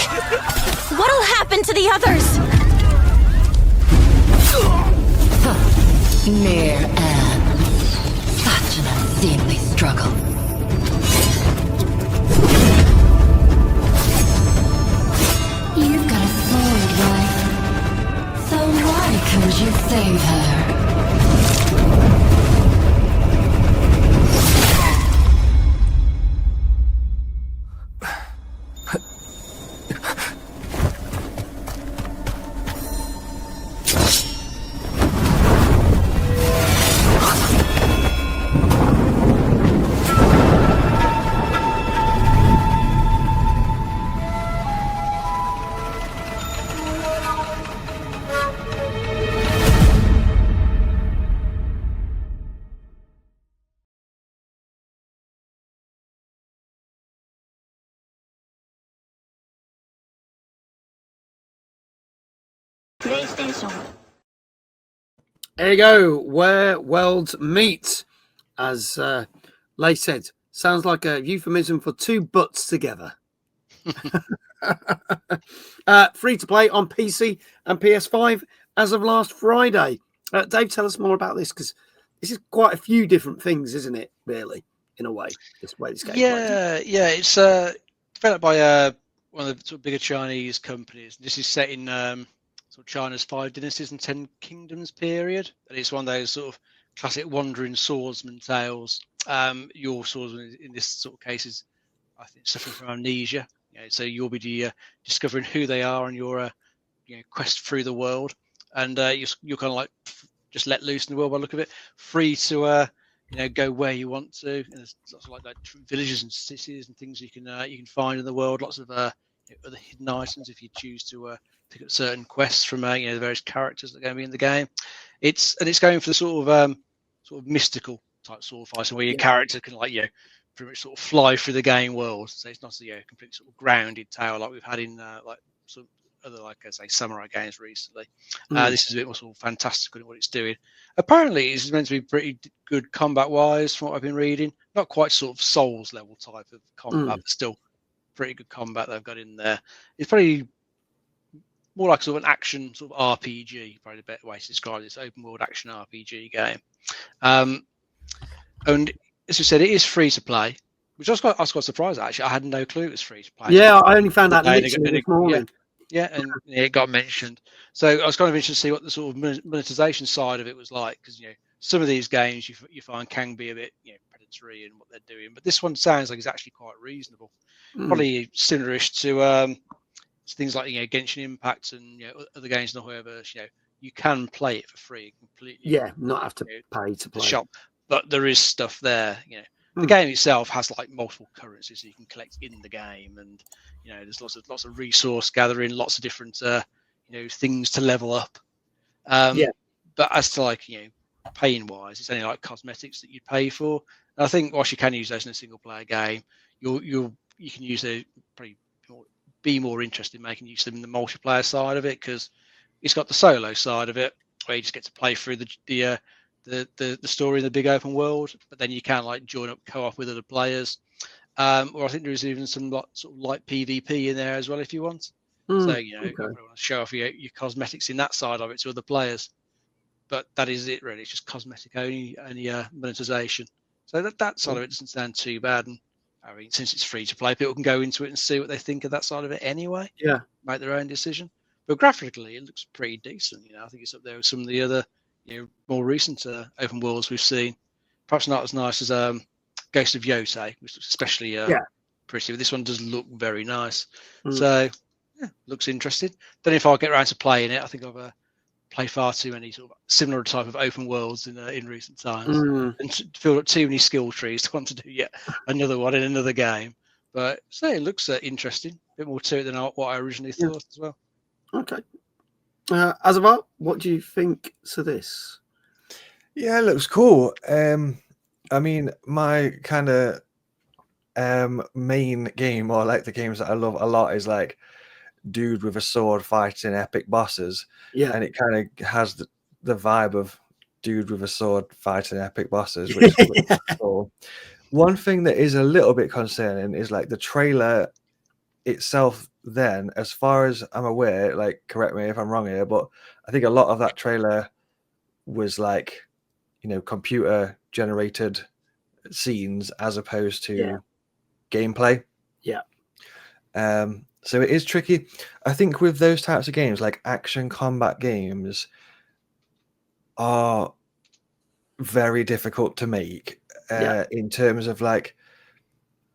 [SPEAKER 21] what'll happen to the others?
[SPEAKER 20] Mere Anne. Such an unseemly struggle. You've got a sword, right? So why couldn't you save her?
[SPEAKER 1] There you go. Where worlds meet, as Leigh said, sounds like a euphemism for two butts together. Free to play on PC and PS5 as of last Friday. Dave, tell us more about this, because this is quite a few different things, isn't it? Really, in a way, this game.
[SPEAKER 2] Yeah, it's developed by one of the sort of bigger Chinese companies. This is set in sort of China's 5 dynasties and 10 kingdoms period, and it's one of those sort of classic wandering swordsman tales. Your swordsman in this sort of case is, I think, suffering from amnesia. So you'll be discovering who they are on your quest through the world, and you're kind of like just let loose in the world by the look of it, free to go where you want to. And there's lots of like villages and cities and things you can find in the world. Lots of other hidden items if you choose to pick up certain quests from the various characters that are going to be in the game. It's going for the sort of mystical type sort of fighting where your character can pretty much sort of fly through the game world. So it's not a completely sort of grounded tale like we've had in like some other, like I say, samurai games recently. This is a bit more sort of fantastical in what it's doing. Apparently, it's meant to be pretty good combat-wise, from what I've been reading. Not quite sort of Souls level type of combat, but still pretty good combat they've got in there. It's probably more like sort of an action sort of RPG, probably the better way to describe this open world action RPG game. And as we said, it is free to play, which I was quite surprised actually. I had no clue it was free to play.
[SPEAKER 1] Yeah, I only found that literally this morning.
[SPEAKER 2] Yeah, and it got mentioned. So I was kind of interested to see what the sort of monetization side of it was like, because some of these games you find can be a bit predatory in what they're doing, but this one sounds like it's actually quite reasonable. Probably similar-ish to things like Genshin Impact and other games in the Horrorverse. You can play it for free completely.
[SPEAKER 1] Yeah, not have to pay to play.
[SPEAKER 2] The shop, but there is stuff there. The game itself has like multiple currencies that you can collect in the game, and there's lots of resource gathering, lots of different things to level up. But as to paying wise, it's only like cosmetics that you pay for. And I think whilst you can use those in a single player game, you can use it probably be more interested in making use of them in the multiplayer side of it, because it's got the solo side of it where you just get to play through the story in the big open world, but then you can join up co-op with other players, or I think there is even some sort of light PvP in there as well if you want. So you want to show off your cosmetics in that side of it to other players, but that is it really. It's just cosmetic only monetization. So that side of it doesn't sound too bad, and I mean, since it's free to play, people can go into it and see what they think of that side of it anyway.
[SPEAKER 1] Yeah,
[SPEAKER 2] make their own decision. But graphically, it looks pretty decent. I think it's up there with some of the other more recent open worlds we've seen. Perhaps not as nice as Ghost of Yotei, which looks especially pretty. But this one does look very nice. So looks interesting. Don't know if I'll get around to playing it. I think I've played far too many sort of similar type of open worlds in recent times, and filled up too many skill trees to want to do yet another one in another game. But so it looks interesting. A bit more to it than what I originally thought as well.
[SPEAKER 1] Okay. Azzavhar, what do you think to this?
[SPEAKER 3] Yeah, it looks cool. I mean, my kind of main game, or like the games that I love a lot, is like dude with a sword fighting epic bosses.
[SPEAKER 1] Yeah.
[SPEAKER 3] And it kind of has the vibe of dude with a sword fighting epic bosses, which is cool. One thing that is a little bit concerning is like the trailer itself. Then, as far as I'm aware, like, correct me if I'm wrong here, but I think a lot of that trailer was like, computer generated scenes as opposed to gameplay.
[SPEAKER 1] Yeah.
[SPEAKER 3] So it is tricky. I think with those types of games, like action combat games, are very difficult to make in terms of like,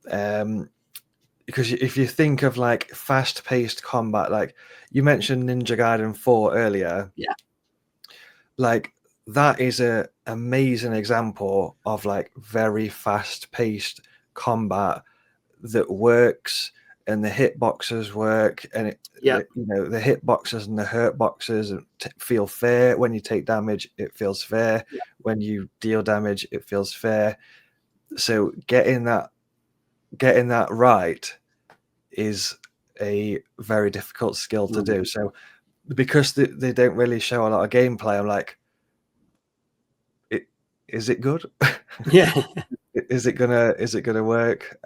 [SPEAKER 3] because if you think of like fast-paced combat, like you mentioned Ninja Gaiden 4 earlier, like that is a amazing example of like very fast-paced combat that works, and the hitboxes work, and the hitboxes and the hurt boxes feel fair. When you take damage, it feels fair. When you deal damage, it feels fair. So getting that right is a very difficult skill to do. So because they don't really show a lot of gameplay, I'm like, is it good?
[SPEAKER 1] Yeah.
[SPEAKER 3] Is it gonna work?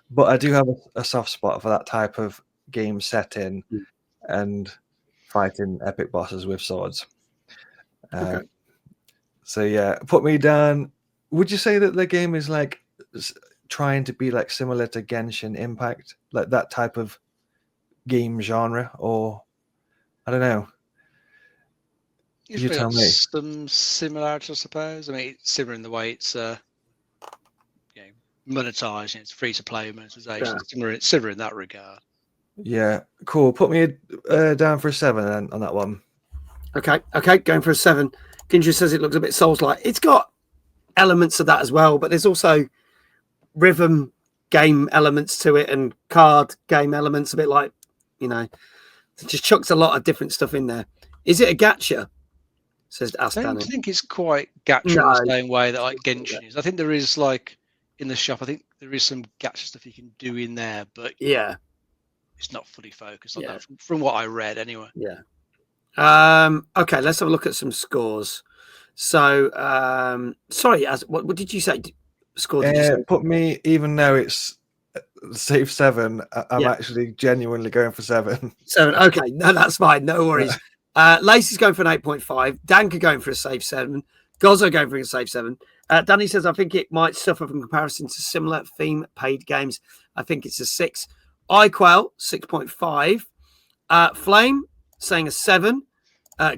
[SPEAKER 3] But I do have a soft spot for that type of game setting and fighting epic bosses with swords.
[SPEAKER 1] Okay.
[SPEAKER 3] So yeah, put me down. Would you say that the game is like trying to be like similar to Genshin Impact, like that type of game genre, or I don't know? You tell me.
[SPEAKER 2] Some similarities, I suppose. I mean, it's similar in the way it's monetized. It's free to play monetization. Similar in that regard.
[SPEAKER 3] Yeah, cool. Put me down for a 7 then on that one.
[SPEAKER 1] Okay, going for a 7. Ginger says it looks a bit Souls-like. It's got elements of that as well, but there's also rhythm game elements to it and card game elements, a bit like, it just chucks a lot of different stuff in there. Is it a gacha? Says
[SPEAKER 2] I don't think it's quite gacha in the same way that like Genshin is. I think there is like in the shop, I think there is some gacha stuff you can do in there, but it's not fully focused on that from what I read anyway.
[SPEAKER 1] Yeah. Okay, let's have a look at some scores. So, sorry, what did you say? Score? Did you say?
[SPEAKER 3] Put me, even though it's safe 7, I'm actually genuinely going for 7.
[SPEAKER 1] 7. Okay, no, that's fine. No worries. Lacey's going for an 8.5. Danka going for a safe 7. Gozzo going for a safe 7. Danny says, I think it might suffer from comparison to similar theme paid games. I think it's a 6. iQuell, 6.5. Flame saying a 7.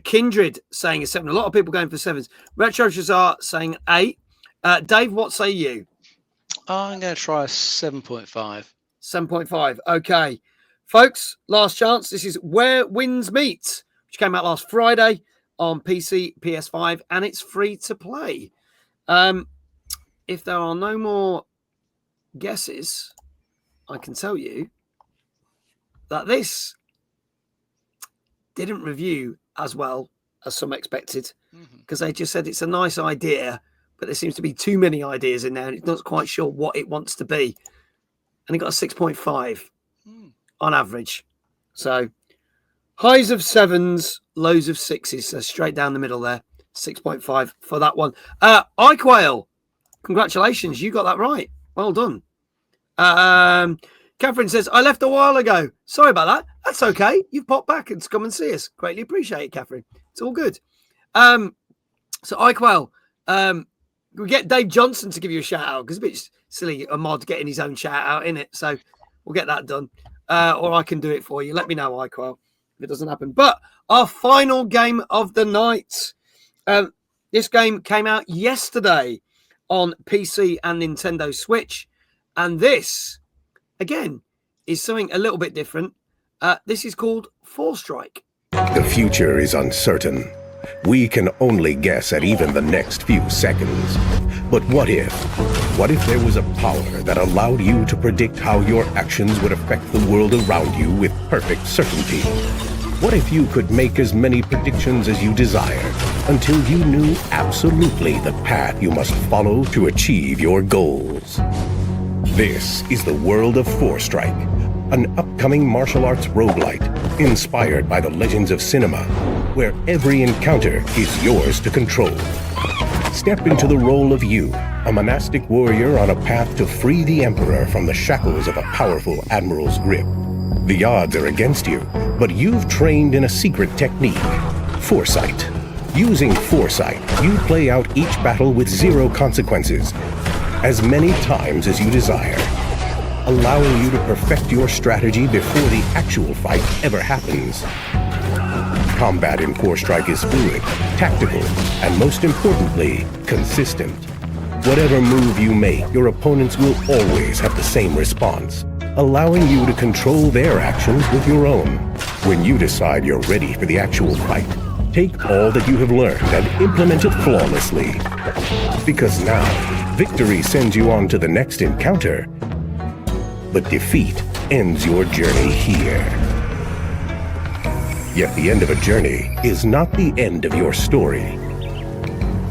[SPEAKER 1] Kindred saying a 7. A lot of people going for 7s. Retro Jazar saying 8. Dave, what say you?
[SPEAKER 2] I'm going to try a 7.5.
[SPEAKER 1] 7.5. Okay. Folks, last chance. This is Where Winds Meet, which came out last Friday on PC, PS5, and it's free to play. If there are no more guesses, I can tell you that this didn't review as well as some expected, because they just said it's a nice idea, but there seems to be too many ideas in there, and it's not quite sure what it wants to be. And it got a 6.5 on average. So highs of 7s, lows of 6s, so straight down the middle there. 6.5 for that one. iQuail, congratulations, you got that right. Well done. Catherine says, I left a while ago. Sorry about that. That's okay. You've popped back and come and see us. Greatly appreciate it, Catherine. It's all good. So iQuail, we get Dave Johnson to give you a shout out, because it's a bit silly a mod getting his own shout out in it. So we'll get that done. Or I can do it for you. Let me know, iQuail, if it doesn't happen. But our final game of the night. This game came out yesterday on PC and Nintendo Switch. And this, again, is something a little bit different. This is called Forestrike.
[SPEAKER 12] The future is uncertain,
[SPEAKER 4] we can only guess at even the next few seconds. But what if? What if there was a power that allowed you to predict how your actions would affect the world around you with perfect certainty? What if you could make as many predictions as you desired until you knew absolutely the path you must follow to achieve your goals? This is the world of Forestrike, an upcoming martial arts roguelite inspired by the legends of cinema, where every encounter is yours to control. Step into the role of you, a monastic warrior on a path to free the Emperor from the shackles of a powerful admiral's grip. The odds are against you, but you've trained in a secret technique, Foresight. Using Foresight, you play out each battle with 0 consequences, as many times as you desire, allowing you to perfect your strategy before the actual fight ever happens. Combat in Forestrike is fluid, tactical, and most importantly, consistent. Whatever move you make, your opponents will always have the same response, allowing you to control their actions with your own. When you decide you're ready for the actual fight, take all that you have learned and implement it flawlessly. Because now, victory sends you on to the next encounter, but defeat ends your journey here. Yet the end of a journey is not the end of your story.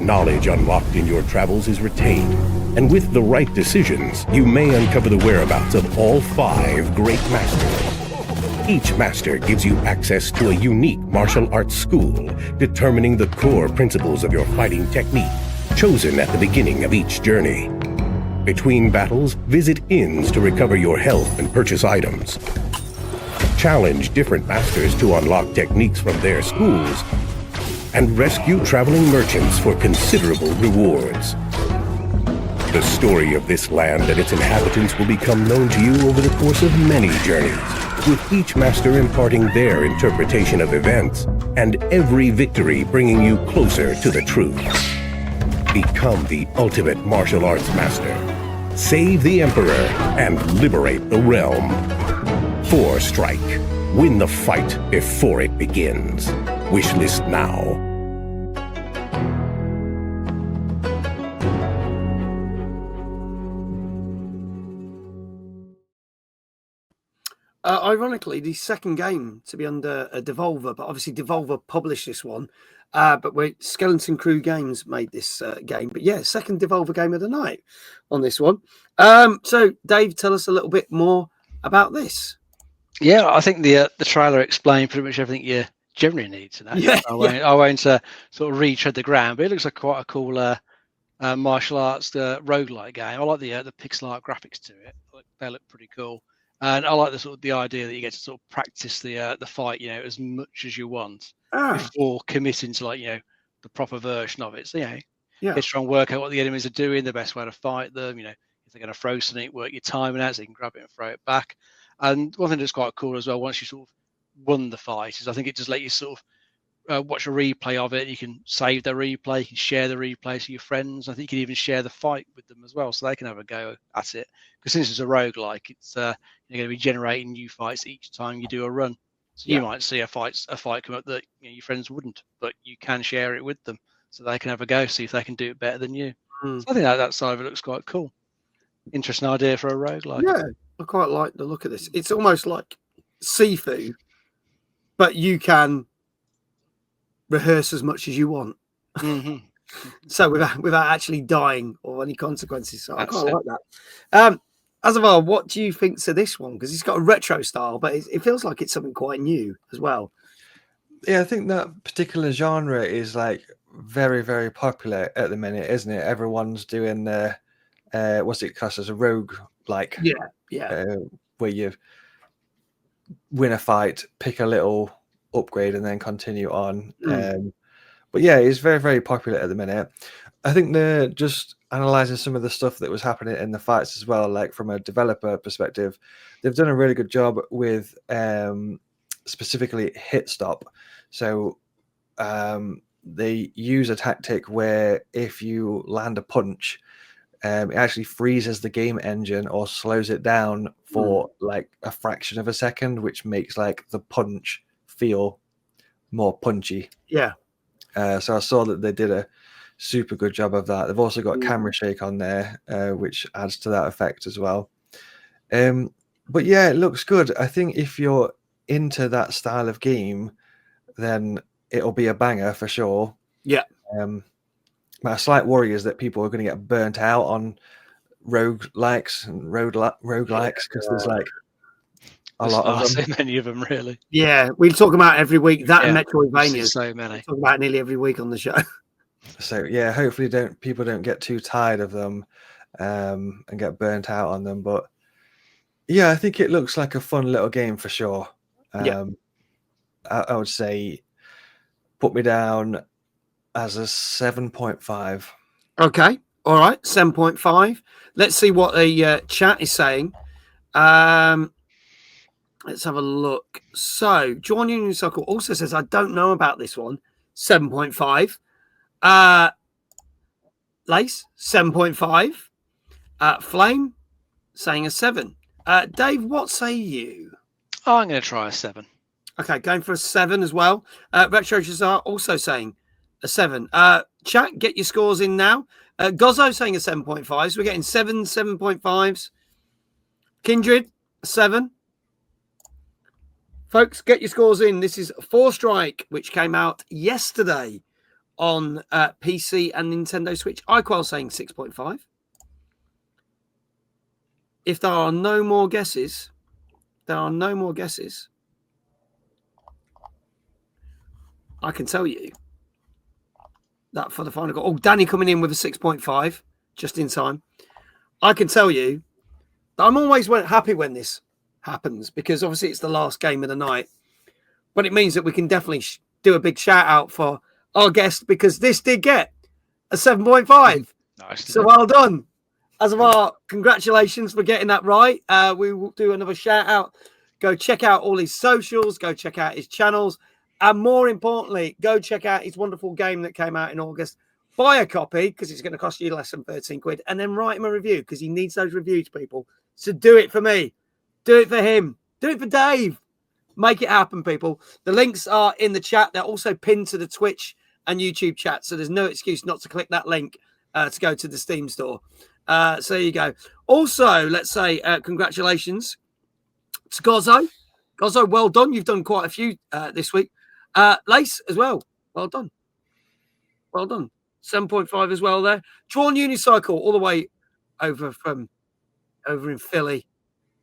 [SPEAKER 4] Knowledge unlocked in your travels is retained, and with the right decisions, you may uncover the whereabouts of all 5 great masters. Each master gives you access to a unique martial arts school, determining the core principles of your fighting technique, chosen at the beginning of each journey. Between battles, visit inns to recover your health and purchase items. Challenge different masters to unlock techniques from their schools, and rescue traveling merchants for considerable rewards. The story of this land and its inhabitants will become known to you over the course of many journeys, with each master imparting their interpretation of events, and every victory bringing you closer to the truth. Become the ultimate martial arts master. Save the Emperor and liberate the realm. Forestrike. Win the fight before it begins. Wishlist now.
[SPEAKER 1] Ironically, the second game to be under Devolver, but obviously Devolver published this one. But Skeleton Crew Games made this game. But yeah, second Devolver game of the night on this one. So, Dave, tell us a little bit more about this.
[SPEAKER 2] Yeah, I think the trailer explained pretty much everything you generally need to know.
[SPEAKER 1] Yeah,
[SPEAKER 2] I won't sort of retread the ground, but it looks like quite a cool martial arts roguelike game. I like the pixel art graphics to it. They look pretty cool. And I like the idea that you get to sort of practice the fight, as much as you want before committing to the proper version of it. So get to try and work out what the enemies are doing, the best way to fight them. If they're going to throw something, work your timing out so you can grab it and throw it back. And one thing that's quite cool as well, once you sort of won the fight, is I think it just let you sort of watch a replay of it. You can save the replay, you can share the replay to your friends. I think you can even share the fight with them as well, so they can have a go at it. Because since it's a roguelike, it's you're going to be generating new fights each time you do a run. So you might see a fight come up that your friends wouldn't, but you can share it with them, so they can have a go, see if they can do it better than you. So I think that side of it looks quite cool. Interesting idea for a roguelike.
[SPEAKER 1] Yeah, I quite like the look of this. It's almost like Sifu, but you can rehearse as much as you want.
[SPEAKER 2] Mm-hmm.
[SPEAKER 1] So without actually dying or any consequences. So I quite like that. Azzavhar, what do you think to this one? Because it's got a retro style, but it feels like it's something quite new as well.
[SPEAKER 3] Yeah, I think that particular genre is very, very popular at the minute, isn't it? Everyone's doing what's it classed as, a rogue where you win a fight, pick a little upgrade, and then continue on. But yeah, it's very, very popular at the minute. I think they're just analyzing some of the stuff that was happening in the fights as well. Like from a developer perspective, they've done a really good job with specifically hit stop. So they use a tactic where if you land a punch, it actually freezes the game engine or slows it down for a fraction of a second, which makes the punch feel more punchy.
[SPEAKER 1] Yeah.
[SPEAKER 3] So I saw that they did a super good job of that. They've also got camera shake on there, which adds to that effect as well. But yeah, it looks good. I think if you're into that style of game, then it'll be a banger for sure.
[SPEAKER 1] Yeah.
[SPEAKER 3] My slight worry is that people are going to get burnt out on roguelikes and roguelikes because there's like a lot of them.
[SPEAKER 2] So many of them, really.
[SPEAKER 1] Yeah, we talk about every week that and
[SPEAKER 2] Yeah,
[SPEAKER 1] Metroidvania.
[SPEAKER 2] so many.
[SPEAKER 1] Talk about nearly every week on the show.
[SPEAKER 3] So yeah, hopefully people don't get too tired of them and get burnt out on them. But yeah, I think it looks like a fun little game for sure.
[SPEAKER 1] Yeah.
[SPEAKER 3] I would say put me down as a 7.5.
[SPEAKER 1] Okay. All right. 7.5. Let's see what the chat is saying. Let's have a look. So, John Union Circle also says, I don't know about this one. 7.5. Lace, 7.5. Flame, saying a 7. Dave, what say you?
[SPEAKER 2] Oh, I'm going to try a 7.
[SPEAKER 1] Okay, going for a 7 as well. Retro Shazar also saying a 7. Chat, get your scores in now. Gozzo saying a 7.5. So we're getting 7.5s. Kindred, a 7. Folks, get your scores in. This is Forestrike, which came out yesterday on PC and Nintendo Switch. iQual saying 6.5. If there are no more guesses, I can tell you that for the final goal. Oh, Danny coming in with a 6.5 just in time. I can tell you that I'm always happy when this happens because obviously it's the last game of the night. But it means that we can definitely do a big shout out for our guest because this did get a 7.5.
[SPEAKER 2] Nice.
[SPEAKER 1] So well done. Azzavhar, congratulations for getting that right. We will do another shout out. Go check out all his socials. Go check out his channels. And more importantly, go check out his wonderful game that came out in August. Buy a copy because it's going to cost you less than 13 quid. And then write him a review because he needs those reviews, people. So do it for me. Do it for him. Do it for Dave. Make it happen, people. The links are in the chat. They're also pinned to the Twitch and YouTube chat. So there's no excuse not to click that link to go to the Steam store. So there you go. Also, let's say congratulations to Gozzo. Gozzo, well done. You've done quite a few this week. Lace as well. Well done. Well done. 7.5 as well there. Drawn Unicycle all the way over in Philly,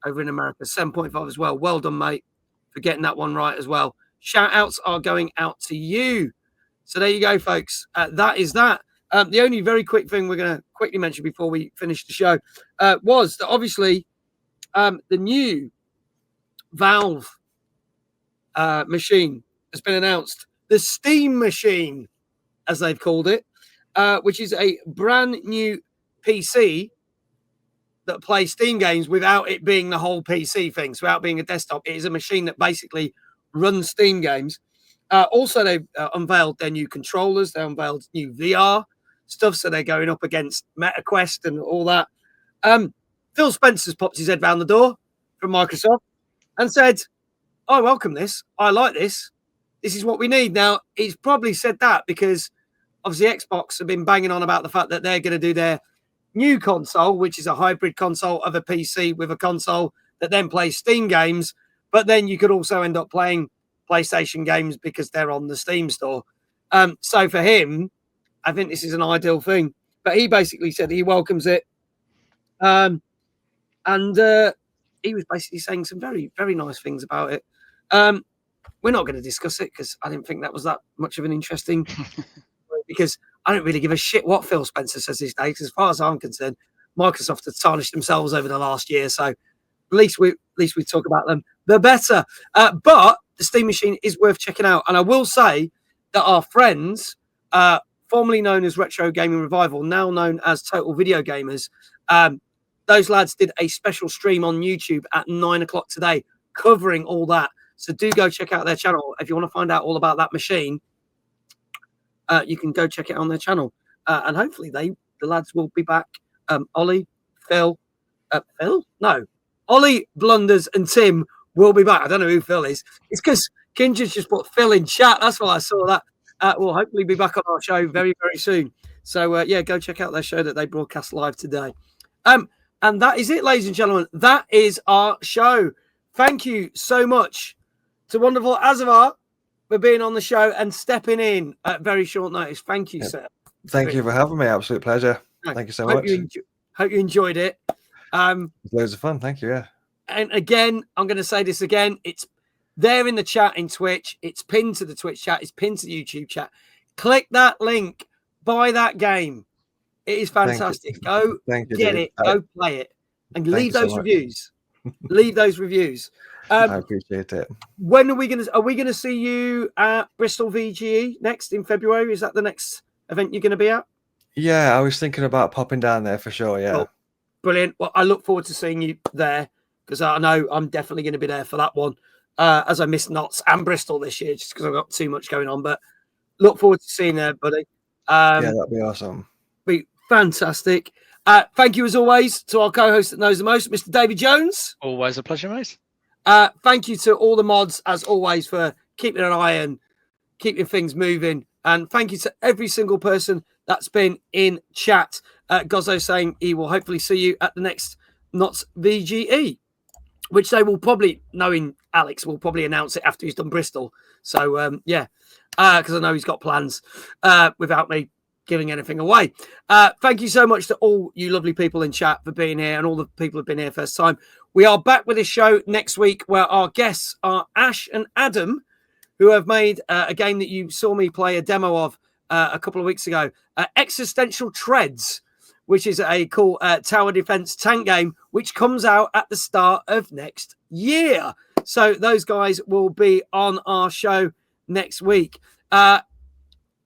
[SPEAKER 1] over in America. 7.5 as well. Well done, mate, for getting that one right as well. Shout outs are going out to you. So there you go, folks. That is that. The only very quick thing we're going to quickly mention before we finish the show was that obviously the new Valve machine has been announced. The Steam machine, as they've called it, which is a brand new PC that plays Steam games without it being the whole PC thing, so without being a desktop. It is a machine that basically runs Steam games. Also, they've unveiled their new controllers. They unveiled new VR stuff, so they're going up against MetaQuest and all that. Phil Spencer's popped his head round the door from Microsoft and said, I welcome this. I like this. This is what we need. Now, he's probably said that because obviously Xbox have been banging on about the fact that they're going to do their new console, which is a hybrid console of a PC with a console that then plays Steam games. But then you could also end up playing PlayStation games because they're on the Steam store. So for him, I think this is an ideal thing. But he basically said he welcomes it. And he was basically saying some very, very nice things about it. We're not going to discuss it because I didn't think that was that much of an interesting because I don't really give a shit what Phil Spencer says these days. As far as I'm concerned, Microsoft have tarnished themselves over the last year. So at least we talk about them, the better. But the Steam machine is worth checking out. And I will say that our friends, formerly known as Retro Gaming Revival, now known as Total Video Gamers, those lads did a special stream on YouTube at 9 o'clock today covering all that. So do go check out their channel. If you want to find out all about that machine, you can go check it on their channel. And hopefully the lads will be back. Ollie, Phil? No. Ollie, Blunders and Tim will be back. I don't know who Phil is. It's because Kinja's just put Phil in chat. That's why I saw that. will hopefully be back on our show very, very soon. So, yeah, go check out their show that they broadcast live today. And that is it, ladies and gentlemen. That is our show. Thank you so much to wonderful Azzavhar for being on the show and stepping in at very short notice. Thank you, sir.
[SPEAKER 3] Thank you for having me. Absolute pleasure. Thank you so much.
[SPEAKER 1] Hope you enjoyed it.
[SPEAKER 3] Loads of fun. Thank you. Yeah.
[SPEAKER 1] And again, I'm going to say this again. It's there in the chat in Twitch. It's pinned to the Twitch chat. It's pinned to the YouTube chat. Click that link. Buy that game. It is fantastic. Go get it. Go play it. And leave those reviews. Leave those reviews.
[SPEAKER 3] I appreciate it.
[SPEAKER 1] When are we going to see you at Bristol VGE next in February? Is that the next event you're going to be at?
[SPEAKER 3] Yeah, I was thinking about popping down there for sure. Yeah.
[SPEAKER 1] Cool. Brilliant. Well, I look forward to seeing you there because I know I'm definitely going to be there for that one. As I miss Notts and Bristol this year just because I've got too much going on. But look forward to seeing you there, buddy.
[SPEAKER 3] Yeah, that'd be awesome.
[SPEAKER 1] Be fantastic. Thank you as always to our co-host that knows the most, Mr. David Jones.
[SPEAKER 2] Always a pleasure, mate.
[SPEAKER 1] Thank you to all the mods as always for keeping an eye and keeping things moving. And thank you to every single person that's been in chat. Gozzo saying he will hopefully see you at the next Notts VGE, which they will probably, knowing Alex, will probably announce it after he's done Bristol. So, yeah, because I know he's got plans without me giving anything away. Thank you so much to all you lovely people in chat for being here and all the people who've been here first time. We are back with this show next week where our guests are Ash and Adam, who have made a game that you saw me play a demo of a couple of weeks ago, Existential Treads, which is a cool tower defense tank game, which comes out at the start of next year. So those guys will be on our show next week.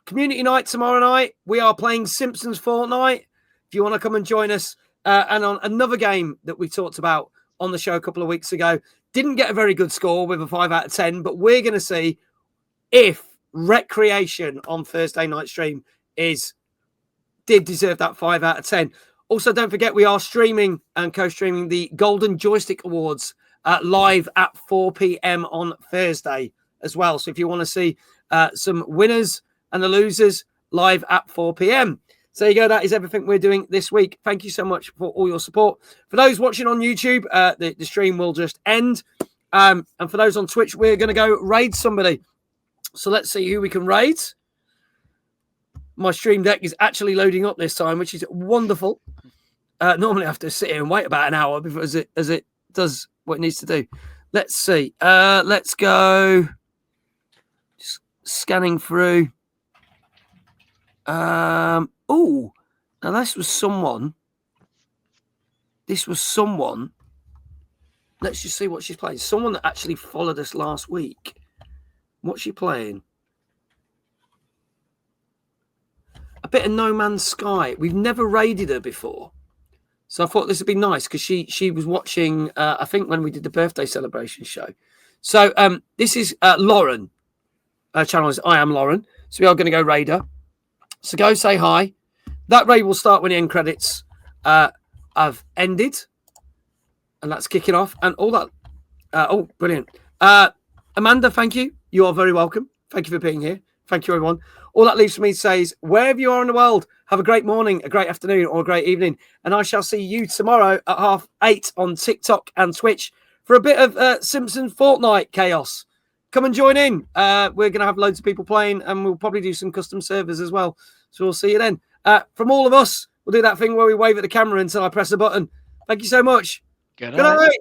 [SPEAKER 1] Community night tomorrow night. We are playing Simpsons Fortnite. If you want to come and join us, and on another game that we talked about on the show a couple of weeks ago, didn't get a very good score with a 5 out of 10, but we're going to see if Recreation on Thursday night stream did deserve that 5 out of 10. Also, don't forget we are streaming and co-streaming the Golden Joystick Awards live at 4 p.m. on Thursday as well. So if you want to see some winners and the losers live at 4 p.m. So there you go. That is everything we're doing this week. Thank you so much for all your support. For those watching on YouTube, the stream will just end. And for those on Twitch, we're going to go raid somebody. So let's see who we can raid. My stream deck is actually loading up this time, which is wonderful. Normally I have to sit here and wait about an hour before as it does what it needs to do. Let's see. Let's go. Just scanning through. Oh, now this was someone. Let's just see what she's playing. Someone that actually followed us last week. What's she playing? A bit of No Man's Sky. We've never raided her before. So I thought this would be nice because she was watching, I think, when we did the birthday celebration show. So this is Lauren. Her channel is I Am Lauren. So we are going to go raid her. So go say hi. That raid will start when the end credits have ended. And that's kicking off. And all that. Oh, brilliant. Amanda, thank you. You are very welcome. Thank you for being here. Thank you, everyone. All that leaves for me to say is, wherever you are in the world, have a great morning, a great afternoon, or a great evening. And I shall see you tomorrow at 8:30 on TikTok and Twitch for a bit of Simpsons Fortnite chaos. Come and join in. We're going to have loads of people playing, and we'll probably do some custom servers as well. So we'll see you then. From all of us, we'll do that thing where we wave at the camera until I press a button. Thank you so much.
[SPEAKER 2] Good
[SPEAKER 1] night.